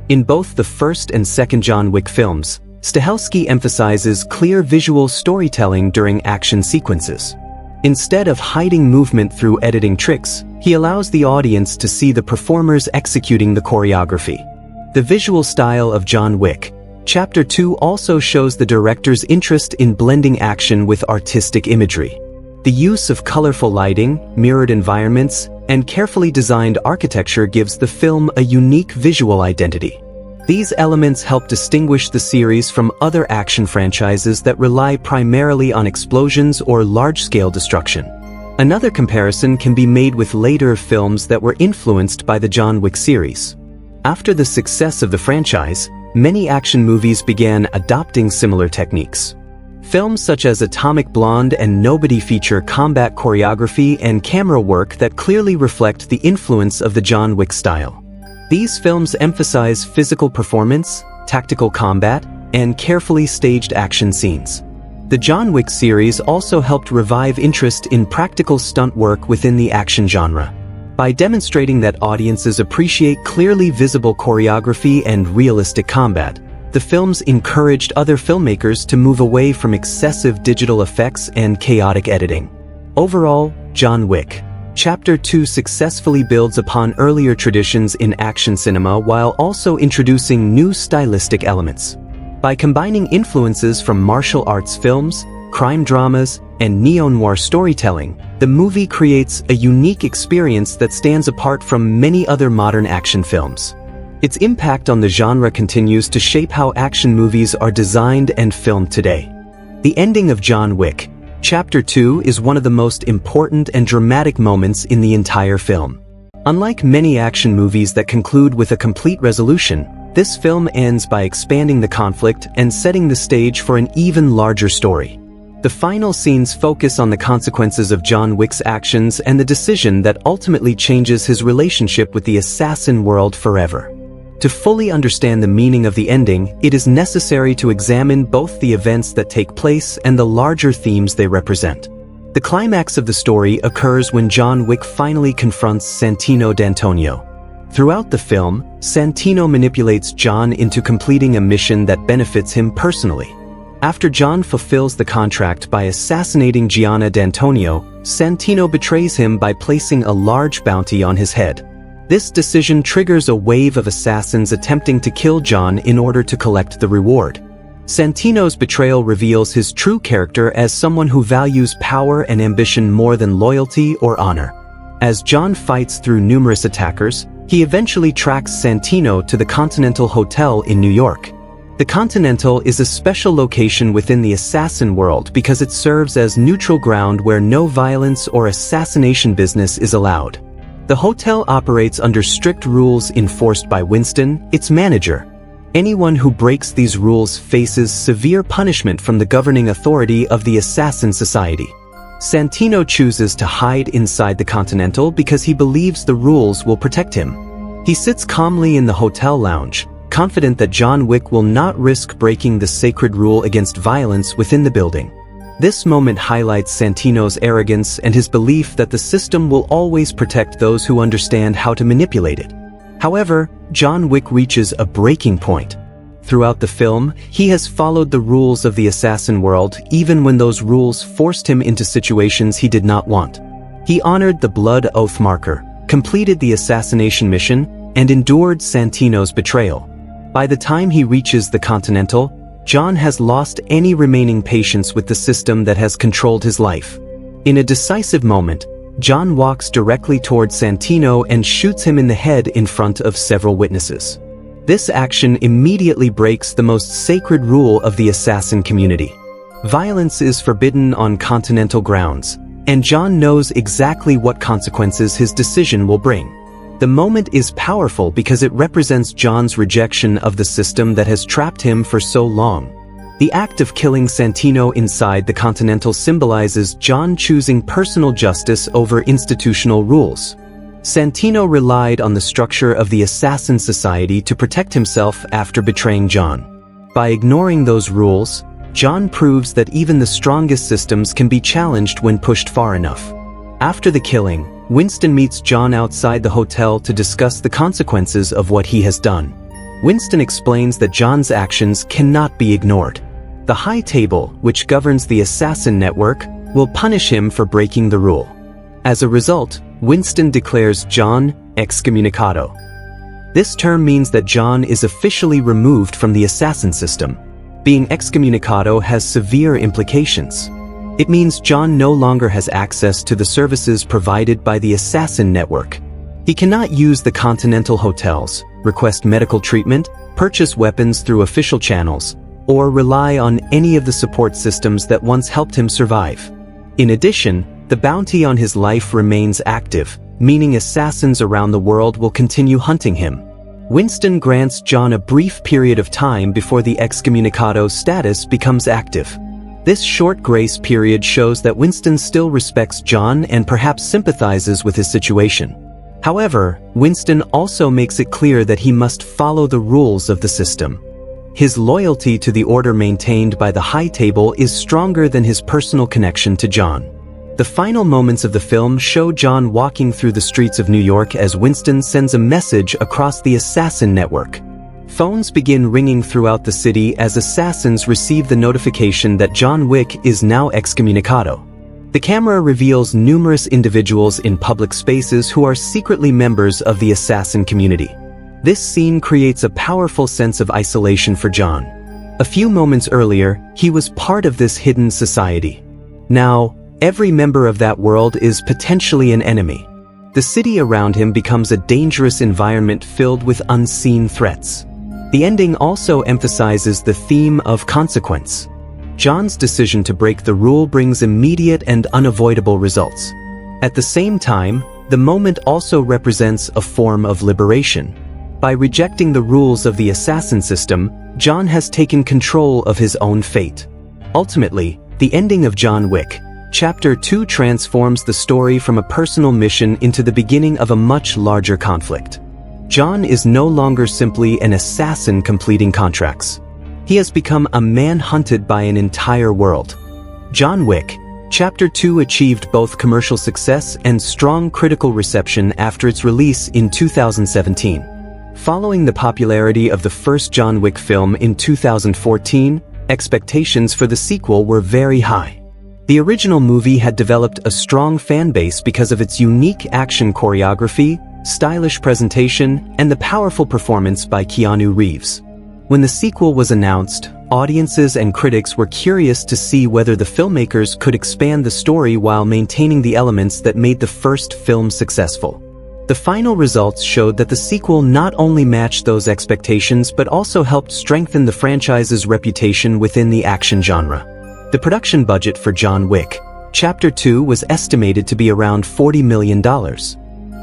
In both the first and second John Wick films, Stahelski emphasizes clear visual storytelling during action sequences. Instead of hiding movement through editing tricks, he allows the audience to see the performers executing the choreography. The visual style of John Wick Chapter 2 also shows the director's interest in blending action with artistic imagery. The use of colorful lighting, mirrored environments, and carefully designed architecture gives the film a unique visual identity. These elements help distinguish the series from other action franchises that rely primarily on explosions or large-scale destruction. Another comparison can be made with later films that were influenced by the John Wick series. After the success of the franchise, many action movies began adopting similar techniques. Films such as Atomic Blonde and Nobody feature combat choreography and camera work that clearly reflect the influence of the John Wick style. These films emphasize physical performance, tactical combat, and carefully staged action scenes. The John Wick series also helped revive interest in practical stunt work within the action genre. By demonstrating that audiences appreciate clearly visible choreography and realistic combat, the films encouraged other filmmakers to move away from excessive digital effects and chaotic editing. Overall, John Wick Chapter 2 successfully builds upon earlier traditions in action cinema while also introducing new stylistic elements. By combining influences from martial arts films, crime dramas, and neo-noir storytelling, the movie creates a unique experience that stands apart from many other modern action films. Its impact on the genre continues to shape how action movies are designed and filmed today. The ending of John Wick Chapter 2 is one of the most important and dramatic moments in the entire film. Unlike many action movies that conclude with a complete resolution, this film ends by expanding the conflict and setting the stage for an even larger story. The final scenes focus on the consequences of John Wick's actions and the decision that ultimately changes his relationship with the assassin world forever. To fully understand the meaning of the ending, it is necessary to examine both the events that take place and the larger themes they represent. The climax of the story occurs when John Wick finally confronts Santino D'Antonio. Throughout the film, Santino manipulates John into completing a mission that benefits him personally. After John fulfills the contract by assassinating Gianna D'Antonio, Santino betrays him by placing a large bounty on his head. This decision triggers a wave of assassins attempting to kill John in order to collect the reward. Santino's betrayal reveals his true character as someone who values power and ambition more than loyalty or honor. As John fights through numerous attackers, he eventually tracks Santino to the Continental Hotel in New York. The Continental is a special location within the assassin world because it serves as neutral ground where no violence or assassination business is allowed. The hotel operates under strict rules enforced by Winston, its manager. Anyone who breaks these rules faces severe punishment from the governing authority of the Assassin Society. Santino chooses to hide inside the Continental because he believes the rules will protect him. He sits calmly in the hotel lounge, confident that John Wick will not risk breaking the sacred rule against violence within the building. This moment highlights Santino's arrogance and his belief that the system will always protect those who understand how to manipulate it. However, John Wick reaches a breaking point. Throughout the film, he has followed the rules of the assassin world even when those rules forced him into situations he did not want. He honored the blood oath marker, completed the assassination mission, and endured Santino's betrayal. By the time he reaches the Continental, John has lost any remaining patience with the system that has controlled his life. In a decisive moment, John walks directly toward Santino and shoots him in the head in front of several witnesses. This action immediately breaks the most sacred rule of the assassin community. Violence is forbidden on Continental grounds, and John knows exactly what consequences his decision will bring. The moment is powerful because it represents John's rejection of the system that has trapped him for so long. The act of killing Santino inside the Continental symbolizes John choosing personal justice over institutional rules. Santino relied on the structure of the Assassin Society to protect himself after betraying John. By ignoring those rules, John proves that even the strongest systems can be challenged when pushed far enough. After the killing, Winston meets John outside the hotel to discuss the consequences of what he has done. Winston explains that John's actions cannot be ignored. The High Table, which governs the assassin network, will punish him for breaking the rule. As a result, Winston declares John excommunicado. This term means that John is officially removed from the assassin system. Being excommunicado has severe implications. It means John no longer has access to the services provided by the assassin network. He cannot use the Continental hotels, request medical treatment, purchase weapons through official channels, or rely on any of the support systems that once helped him survive. In addition, the bounty on his life remains active, meaning assassins around the world will continue hunting him. Winston grants John a brief period of time before the excommunicado status becomes active. This short grace period shows that Winston still respects John and perhaps sympathizes with his situation. However, Winston also makes it clear that he must follow the rules of the system. His loyalty to the order maintained by the High Table is stronger than his personal connection to John. The final moments of the film show John walking through the streets of New York as Winston sends a message across the assassin network. Phones begin ringing throughout the city as assassins receive the notification that John Wick is now excommunicado. The camera reveals numerous individuals in public spaces who are secretly members of the assassin community. This scene creates a powerful sense of isolation for John. A few moments earlier, he was part of this hidden society. Now, every member of that world is potentially an enemy. The city around him becomes a dangerous environment filled with unseen threats. The ending also emphasizes the theme of consequence. John's decision to break the rule brings immediate and unavoidable results. At the same time, the moment also represents a form of liberation. By rejecting the rules of the assassin system, John has taken control of his own fate. Ultimately, the ending of John Wick, Chapter 2 transforms the story from a personal mission into the beginning of a much larger conflict. John is no longer simply an assassin completing contracts. He has become a man hunted by an entire world. John Wick, Chapter 2 achieved both commercial success and strong critical reception after its release in 2017. Following the popularity of the first John Wick film in 2014, expectations for the sequel were very high. The original movie had developed a strong fan base because of its unique action choreography, stylish presentation, and the powerful performance by Keanu Reeves. When the sequel was announced, audiences and critics were curious to see whether the filmmakers could expand the story while maintaining the elements that made the first film successful. The final results showed that the sequel not only matched those expectations but also helped strengthen the franchise's reputation within the action genre. The production budget for John Wick, Chapter 2 was estimated to be around $40 million.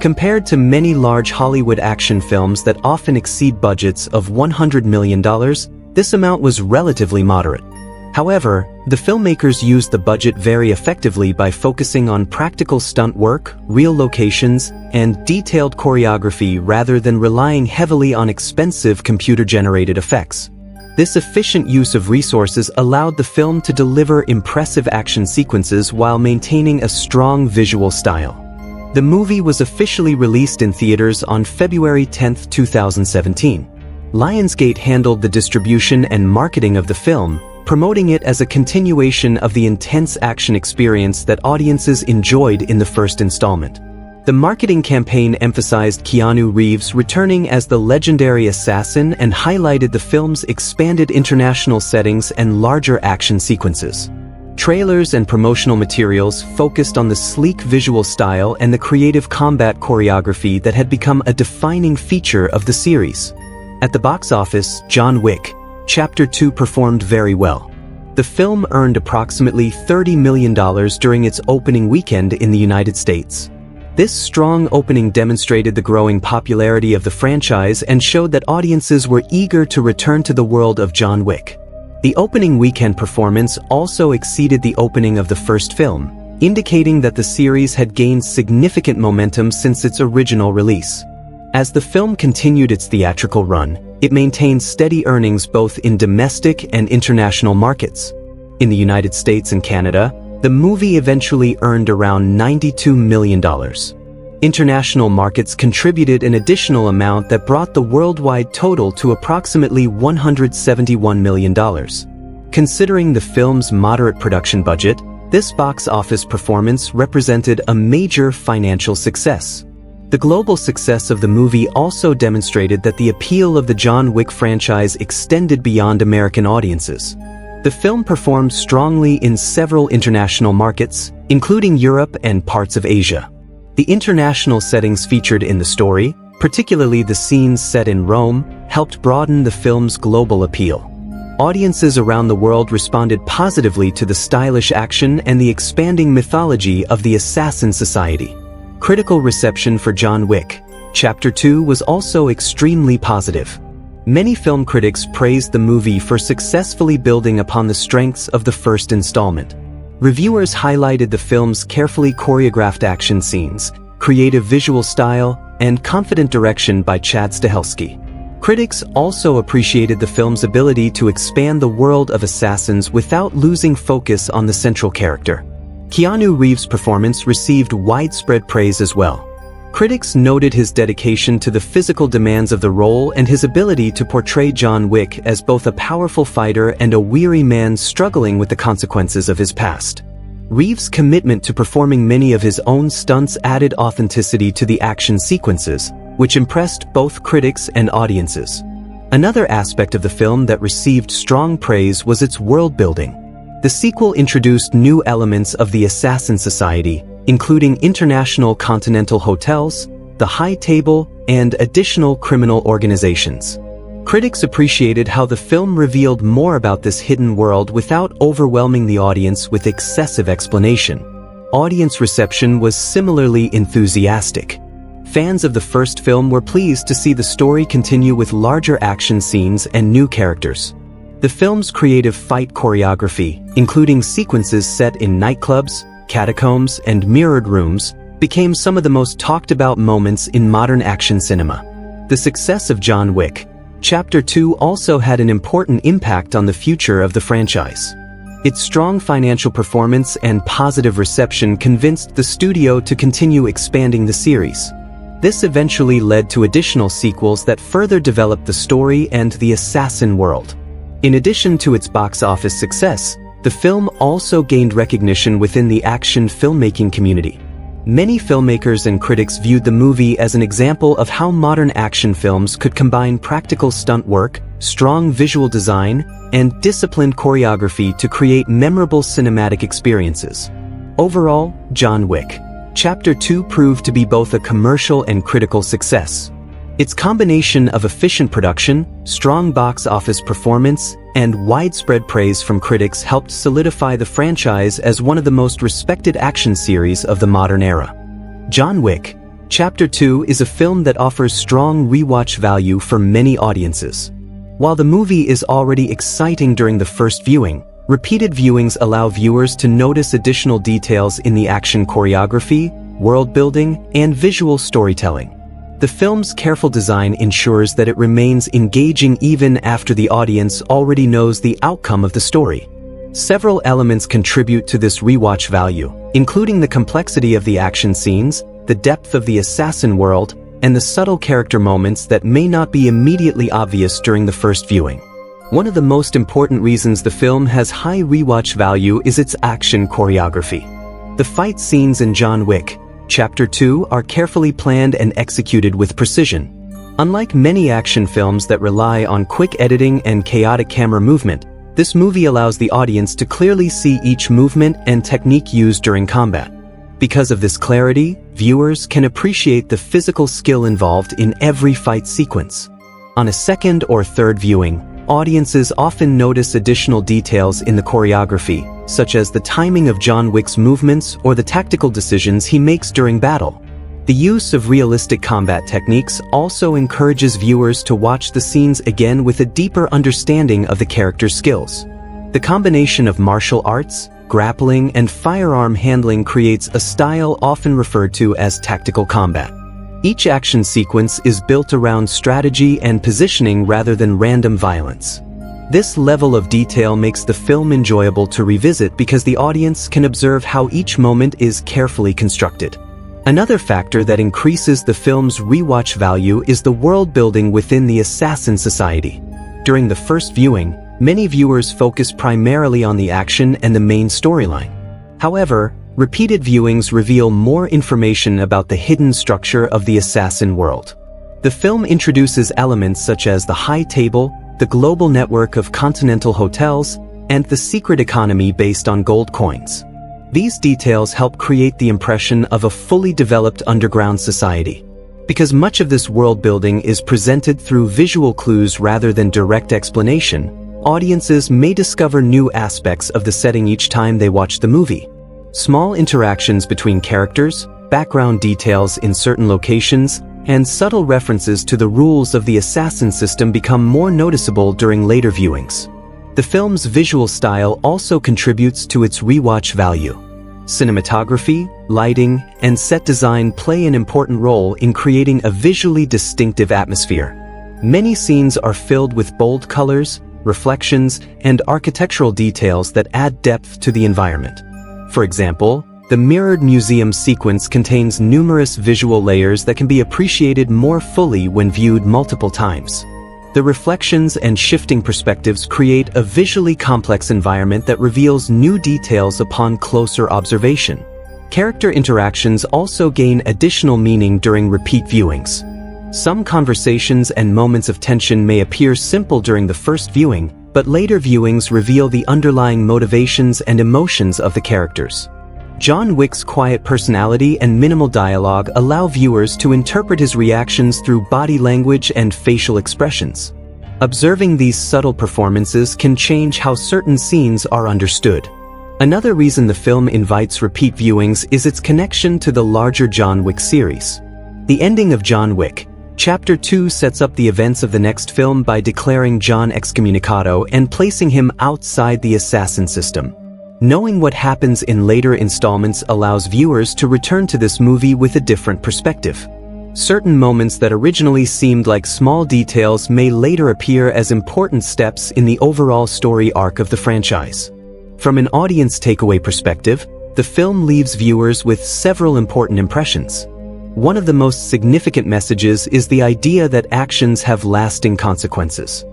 Compared to many large Hollywood action films that often exceed budgets of $100 million, this amount was relatively moderate. However, the filmmakers used the budget very effectively by focusing on practical stunt work, real locations, and detailed choreography rather than relying heavily on expensive computer-generated effects. This efficient use of resources allowed the film to deliver impressive action sequences while maintaining a strong visual style. The movie was officially released in theaters on February 10, 2017. Lionsgate handled the distribution and marketing of the film, promoting it as a continuation of the intense action experience that audiences enjoyed in the first installment. The marketing campaign emphasized Keanu Reeves returning as the legendary assassin and highlighted the film's expanded international settings and larger action sequences. Trailers and promotional materials focused on the sleek visual style and the creative combat choreography that had become a defining feature of the series. At the box office, John Wick, Chapter 2 performed very well. The film earned approximately $30 million during its opening weekend in the United States. This strong opening demonstrated the growing popularity of the franchise and showed that audiences were eager to return to the world of John Wick. The opening weekend performance also exceeded the opening of the first film, indicating that the series had gained significant momentum since its original release. As the film continued its theatrical run, it maintained steady earnings both in domestic and international markets. In the United States and Canada, the movie eventually earned around $92 million. International markets contributed an additional amount that brought the worldwide total to approximately $171 million. Considering the film's moderate production budget, this box office performance represented a major financial success. The global success of the movie also demonstrated that the appeal of the John Wick franchise extended beyond American audiences. The film performed strongly in several international markets, including Europe and parts of Asia. The international settings featured in the story, particularly the scenes set in Rome, helped broaden the film's global appeal. Audiences around the world responded positively to the stylish action and the expanding mythology of the Assassin Society. Critical reception for John Wick, Chapter 2 was also extremely positive. Many film critics praised the movie for successfully building upon the strengths of the first installment. Reviewers highlighted the film's carefully choreographed action scenes, creative visual style, and confident direction by Chad Stahelski. Critics also appreciated the film's ability to expand the world of assassins without losing focus on the central character. Keanu Reeves' performance received widespread praise as well. Critics noted his dedication to the physical demands of the role and his ability to portray John Wick as both a powerful fighter and a weary man struggling with the consequences of his past. Reeves' commitment to performing many of his own stunts added authenticity to the action sequences, which impressed both critics and audiences. Another aspect of the film that received strong praise was its world building. The sequel introduced new elements of the Assassin Society, including international continental hotels, the High Table, and additional criminal organizations. Critics appreciated how the film revealed more about this hidden world without overwhelming the audience with excessive explanation. Audience reception was similarly enthusiastic. Fans of the first film were pleased to see the story continue with larger action scenes and new characters. The film's creative fight choreography, including sequences set in nightclubs, catacombs, and mirrored rooms, became some of the most talked about moments in modern action cinema. The success of John Wick Chapter 2 also had an important impact on the future of the franchise. Its strong financial performance and positive reception convinced the studio to continue expanding the series. This eventually led to additional sequels that further developed the story and the assassin world. In addition to its box office success, the film also gained recognition within the action filmmaking community. Many filmmakers and critics viewed the movie as an example of how modern action films could combine practical stunt work, strong visual design, and disciplined choreography to create memorable cinematic experiences. Overall, John Wick Chapter 2 proved to be both a commercial and critical success. Its combination of efficient production, strong box office performance, and widespread praise from critics helped solidify the franchise as one of the most respected action series of the modern era. John Wick Chapter 2 is a film that offers strong rewatch value for many audiences. While the movie is already exciting during the first viewing, repeated viewings allow viewers to notice additional details in the action choreography, world building, and visual storytelling. The film's careful design ensures that it remains engaging even after the audience already knows the outcome of the story. Several elements contribute to this rewatch value, including the complexity of the action scenes, the depth of the assassin world, and the subtle character moments that may not be immediately obvious during the first viewing. One of the most important reasons the film has high rewatch value is its action choreography. The fight scenes in John Wick Chapter 2 are carefully planned and executed with precision. Unlike many action films that rely on quick editing and chaotic camera movement, this movie allows the audience to clearly see each movement and technique used during combat. Because of this clarity, viewers can appreciate the physical skill involved in every fight sequence. On a second or third viewing, audiences often notice additional details in the choreography, such as the timing of John Wick's movements or the tactical decisions he makes during battle. The use of realistic combat techniques also encourages viewers to watch the scenes again with a deeper understanding of the character's skills. The combination of martial arts, grappling, and firearm handling creates a style often referred to as tactical combat. Each action sequence is built around strategy and positioning rather than random violence. This level of detail makes the film enjoyable to revisit because the audience can observe how each moment is carefully constructed. Another factor that increases the film's rewatch value is the world building within the Assassin Society. During the first viewing, many viewers focus primarily on the action and the main storyline. However, repeated viewings reveal more information about the hidden structure of the assassin world. The film introduces elements such as the High Table, the global network of continental hotels, and the secret economy based on gold coins. These details help create the impression of a fully developed underground society. Because much of this world building is presented through visual clues rather than direct explanation, audiences may discover new aspects of the setting each time they watch the movie. Small interactions between characters, background details in certain locations, and subtle references to the rules of the assassin system become more noticeable during later viewings. The film's visual style also contributes to its rewatch value. Cinematography, lighting, and set design play an important role in creating a visually distinctive atmosphere. Many scenes are filled with bold colors, reflections, and architectural details that add depth to the environment. For example, the mirrored museum sequence contains numerous visual layers that can be appreciated more fully when viewed multiple times. The reflections and shifting perspectives create a visually complex environment that reveals new details upon closer observation. Character interactions also gain additional meaning during repeat viewings. Some conversations and moments of tension may appear simple during the first viewing, but later viewings reveal the underlying motivations and emotions of the characters. John Wick's quiet personality and minimal dialogue allow viewers to interpret his reactions through body language and facial expressions. Observing these subtle performances can change how certain scenes are understood. Another reason the film invites repeat viewings is its connection to the larger John Wick series. The ending of John Wick Chapter 2 sets up the events of the next film by declaring John excommunicado and placing him outside the assassin system. Knowing what happens in later installments allows viewers to return to this movie with a different perspective. Certain moments that originally seemed like small details may later appear as important steps in the overall story arc of the franchise. From an audience takeaway perspective, the film leaves viewers with several important impressions. One of the most significant messages is the idea that actions have lasting consequences.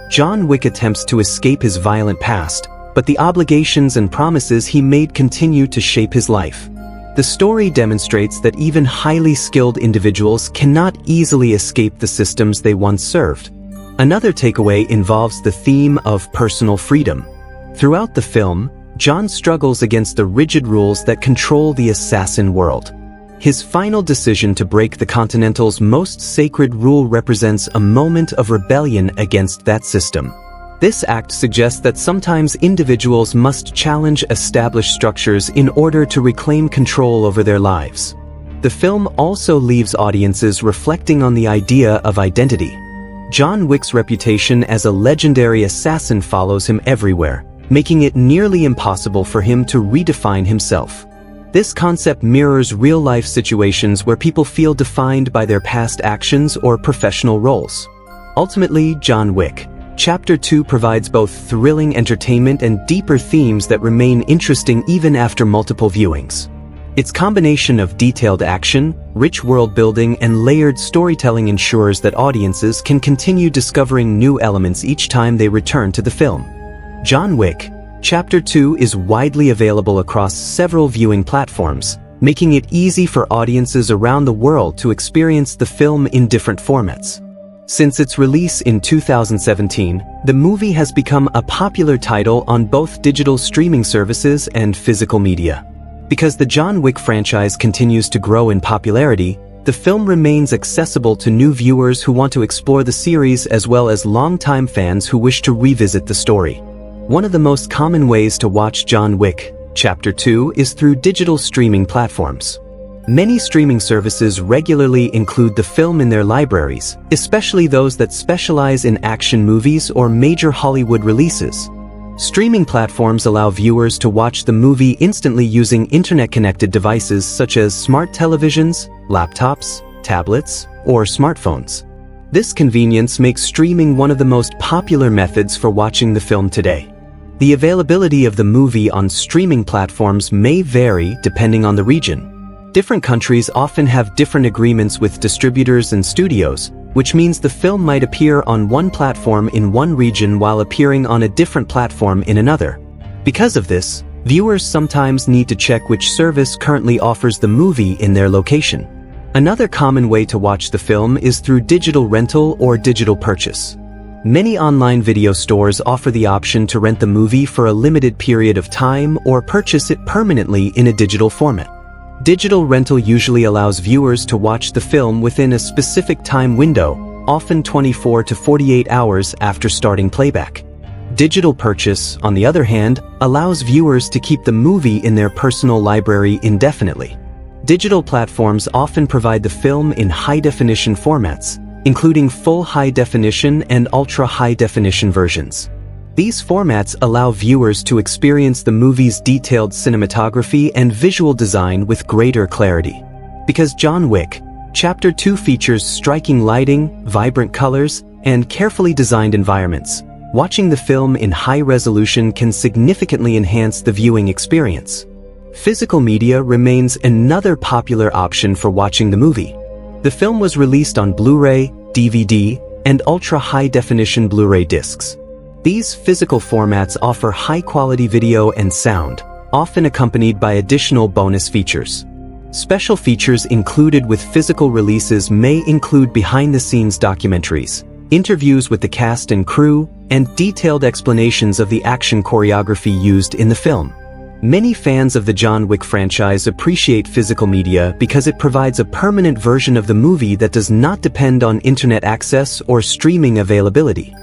John Wick attempts to escape his violent past, but the obligations and promises he made continue to shape his life. The story demonstrates that even highly skilled individuals cannot easily escape the systems they once served. Another takeaway involves the theme of personal freedom. Throughout the film, John struggles against the rigid rules that control the assassin world. His final decision to break the Continental's most sacred rule represents a moment of rebellion against that system. This act suggests that sometimes individuals must challenge established structures in order to reclaim control over their lives. The film also leaves audiences reflecting on the idea of identity. John Wick's reputation as a legendary assassin follows him everywhere, making it nearly impossible for him to redefine himself. This concept mirrors real-life situations where people feel defined by their past actions or professional roles. Ultimately, John Wick Chapter 2 provides both thrilling entertainment and deeper themes that remain interesting even after multiple viewings. Its combination of detailed action, rich world-building, and layered storytelling ensures that audiences can continue discovering new elements each time they return to the film. John Wick Chapter 2 is widely available across several viewing platforms, making it easy for audiences around the world to experience the film in different formats. Since its release in 2017, the movie has become a popular title on both digital streaming services and physical media. Because the John Wick franchise continues to grow in popularity, the film remains accessible to new viewers who want to explore the series as well as longtime fans who wish to revisit the story. One of the most common ways to watch John Wick Chapter 2 is through digital streaming platforms. Many streaming services regularly include the film in their libraries, especially those that specialize in action movies or major Hollywood releases. Streaming platforms allow viewers to watch the movie instantly using internet-connected devices such as smart televisions, laptops, tablets, or smartphones. This convenience makes streaming one of the most popular methods for watching the film today. The availability of the movie on streaming platforms may vary depending on the region. Different countries often have different agreements with distributors and studios, which means the film might appear on one platform in one region while appearing on a different platform in another. Because of this, viewers sometimes need to check which service currently offers the movie in their location. Another common way to watch the film is through digital rental or digital purchase. Many online video stores offer the option to rent the movie for a limited period of time or purchase it permanently in a digital format. Digital rental usually allows viewers to watch the film within a specific time window, often 24 to 48 hours after starting playback. Digital purchase, on the other hand, allows viewers to keep the movie in their personal library indefinitely. Digital platforms often provide the film in high-definition formats, including full high-definition and ultra-high-definition versions. These formats allow viewers to experience the movie's detailed cinematography and visual design with greater clarity. Because John Wick Chapter 2 features striking lighting, vibrant colors, and carefully designed environments, watching the film in high resolution can significantly enhance the viewing experience. Physical media remains another popular option for watching the movie. The film was released on Blu-ray, DVD, and ultra-high-definition Blu-ray discs. These physical formats offer high-quality video and sound, often accompanied by additional bonus features. Special features included with physical releases may include behind-the-scenes documentaries, interviews with the cast and crew, and detailed explanations of the action choreography used in the film. Many fans of the John Wick franchise appreciate physical media because it provides a permanent version of the movie that does not depend on internet access or streaming availability.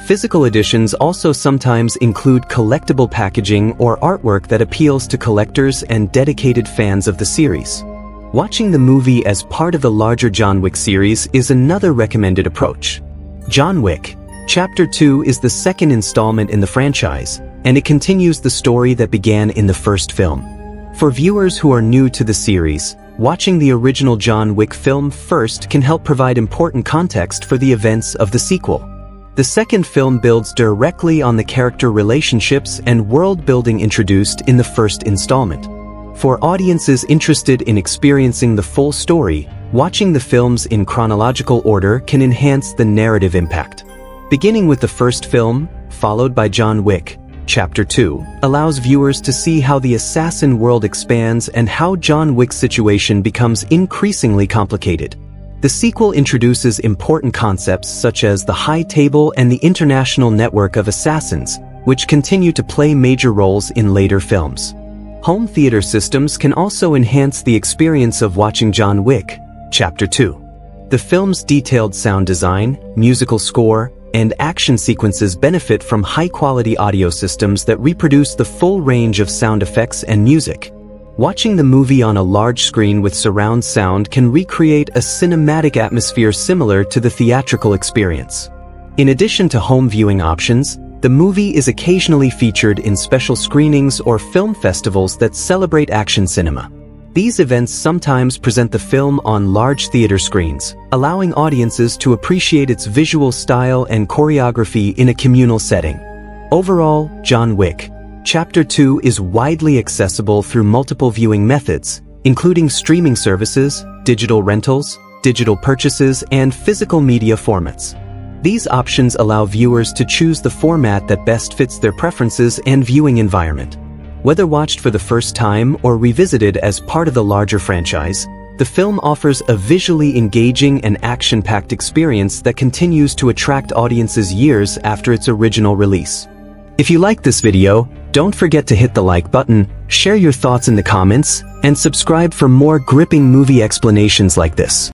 Physical editions also sometimes include collectible packaging or artwork that appeals to collectors and dedicated fans of the series. Watching the movie as part of the larger John Wick series is another recommended approach. John Wick Chapter 2 is the second installment in the franchise, and it continues the story that began in the first film. For viewers who are new to the series, watching the original John Wick film first can help provide important context for the events of the sequel. The second film builds directly on the character relationships and world building introduced in the first installment. For audiences interested in experiencing the full story, watching the films in chronological order can enhance the narrative impact. Beginning with the first film, followed by John Wick Chapter 2, allows viewers to see how the assassin world expands and how John Wick's situation becomes increasingly complicated. The sequel introduces important concepts such as the High Table and the international network of assassins, which continue to play major roles in later films. Home theater systems can also enhance the experience of watching John Wick Chapter 2. The film's detailed sound design, musical score, and action sequences benefit from high-quality audio systems that reproduce the full range of sound effects and music. Watching the movie on a large screen with surround sound can recreate a cinematic atmosphere similar to the theatrical experience. In addition to home viewing options, the movie is occasionally featured in special screenings or film festivals that celebrate action cinema. These events sometimes present the film on large theater screens, allowing audiences to appreciate its visual style and choreography in a communal setting. Overall, John Wick Chapter 2 is widely accessible through multiple viewing methods, including streaming services, digital rentals, digital purchases, and physical media formats. These options allow viewers to choose the format that best fits their preferences and viewing environment. Whether watched for the first time or revisited as part of the larger franchise, the film offers a visually engaging and action-packed experience that continues to attract audiences years after its original release. If you liked this video, don't forget to hit the like button, share your thoughts in the comments, and subscribe for more gripping movie explanations like this.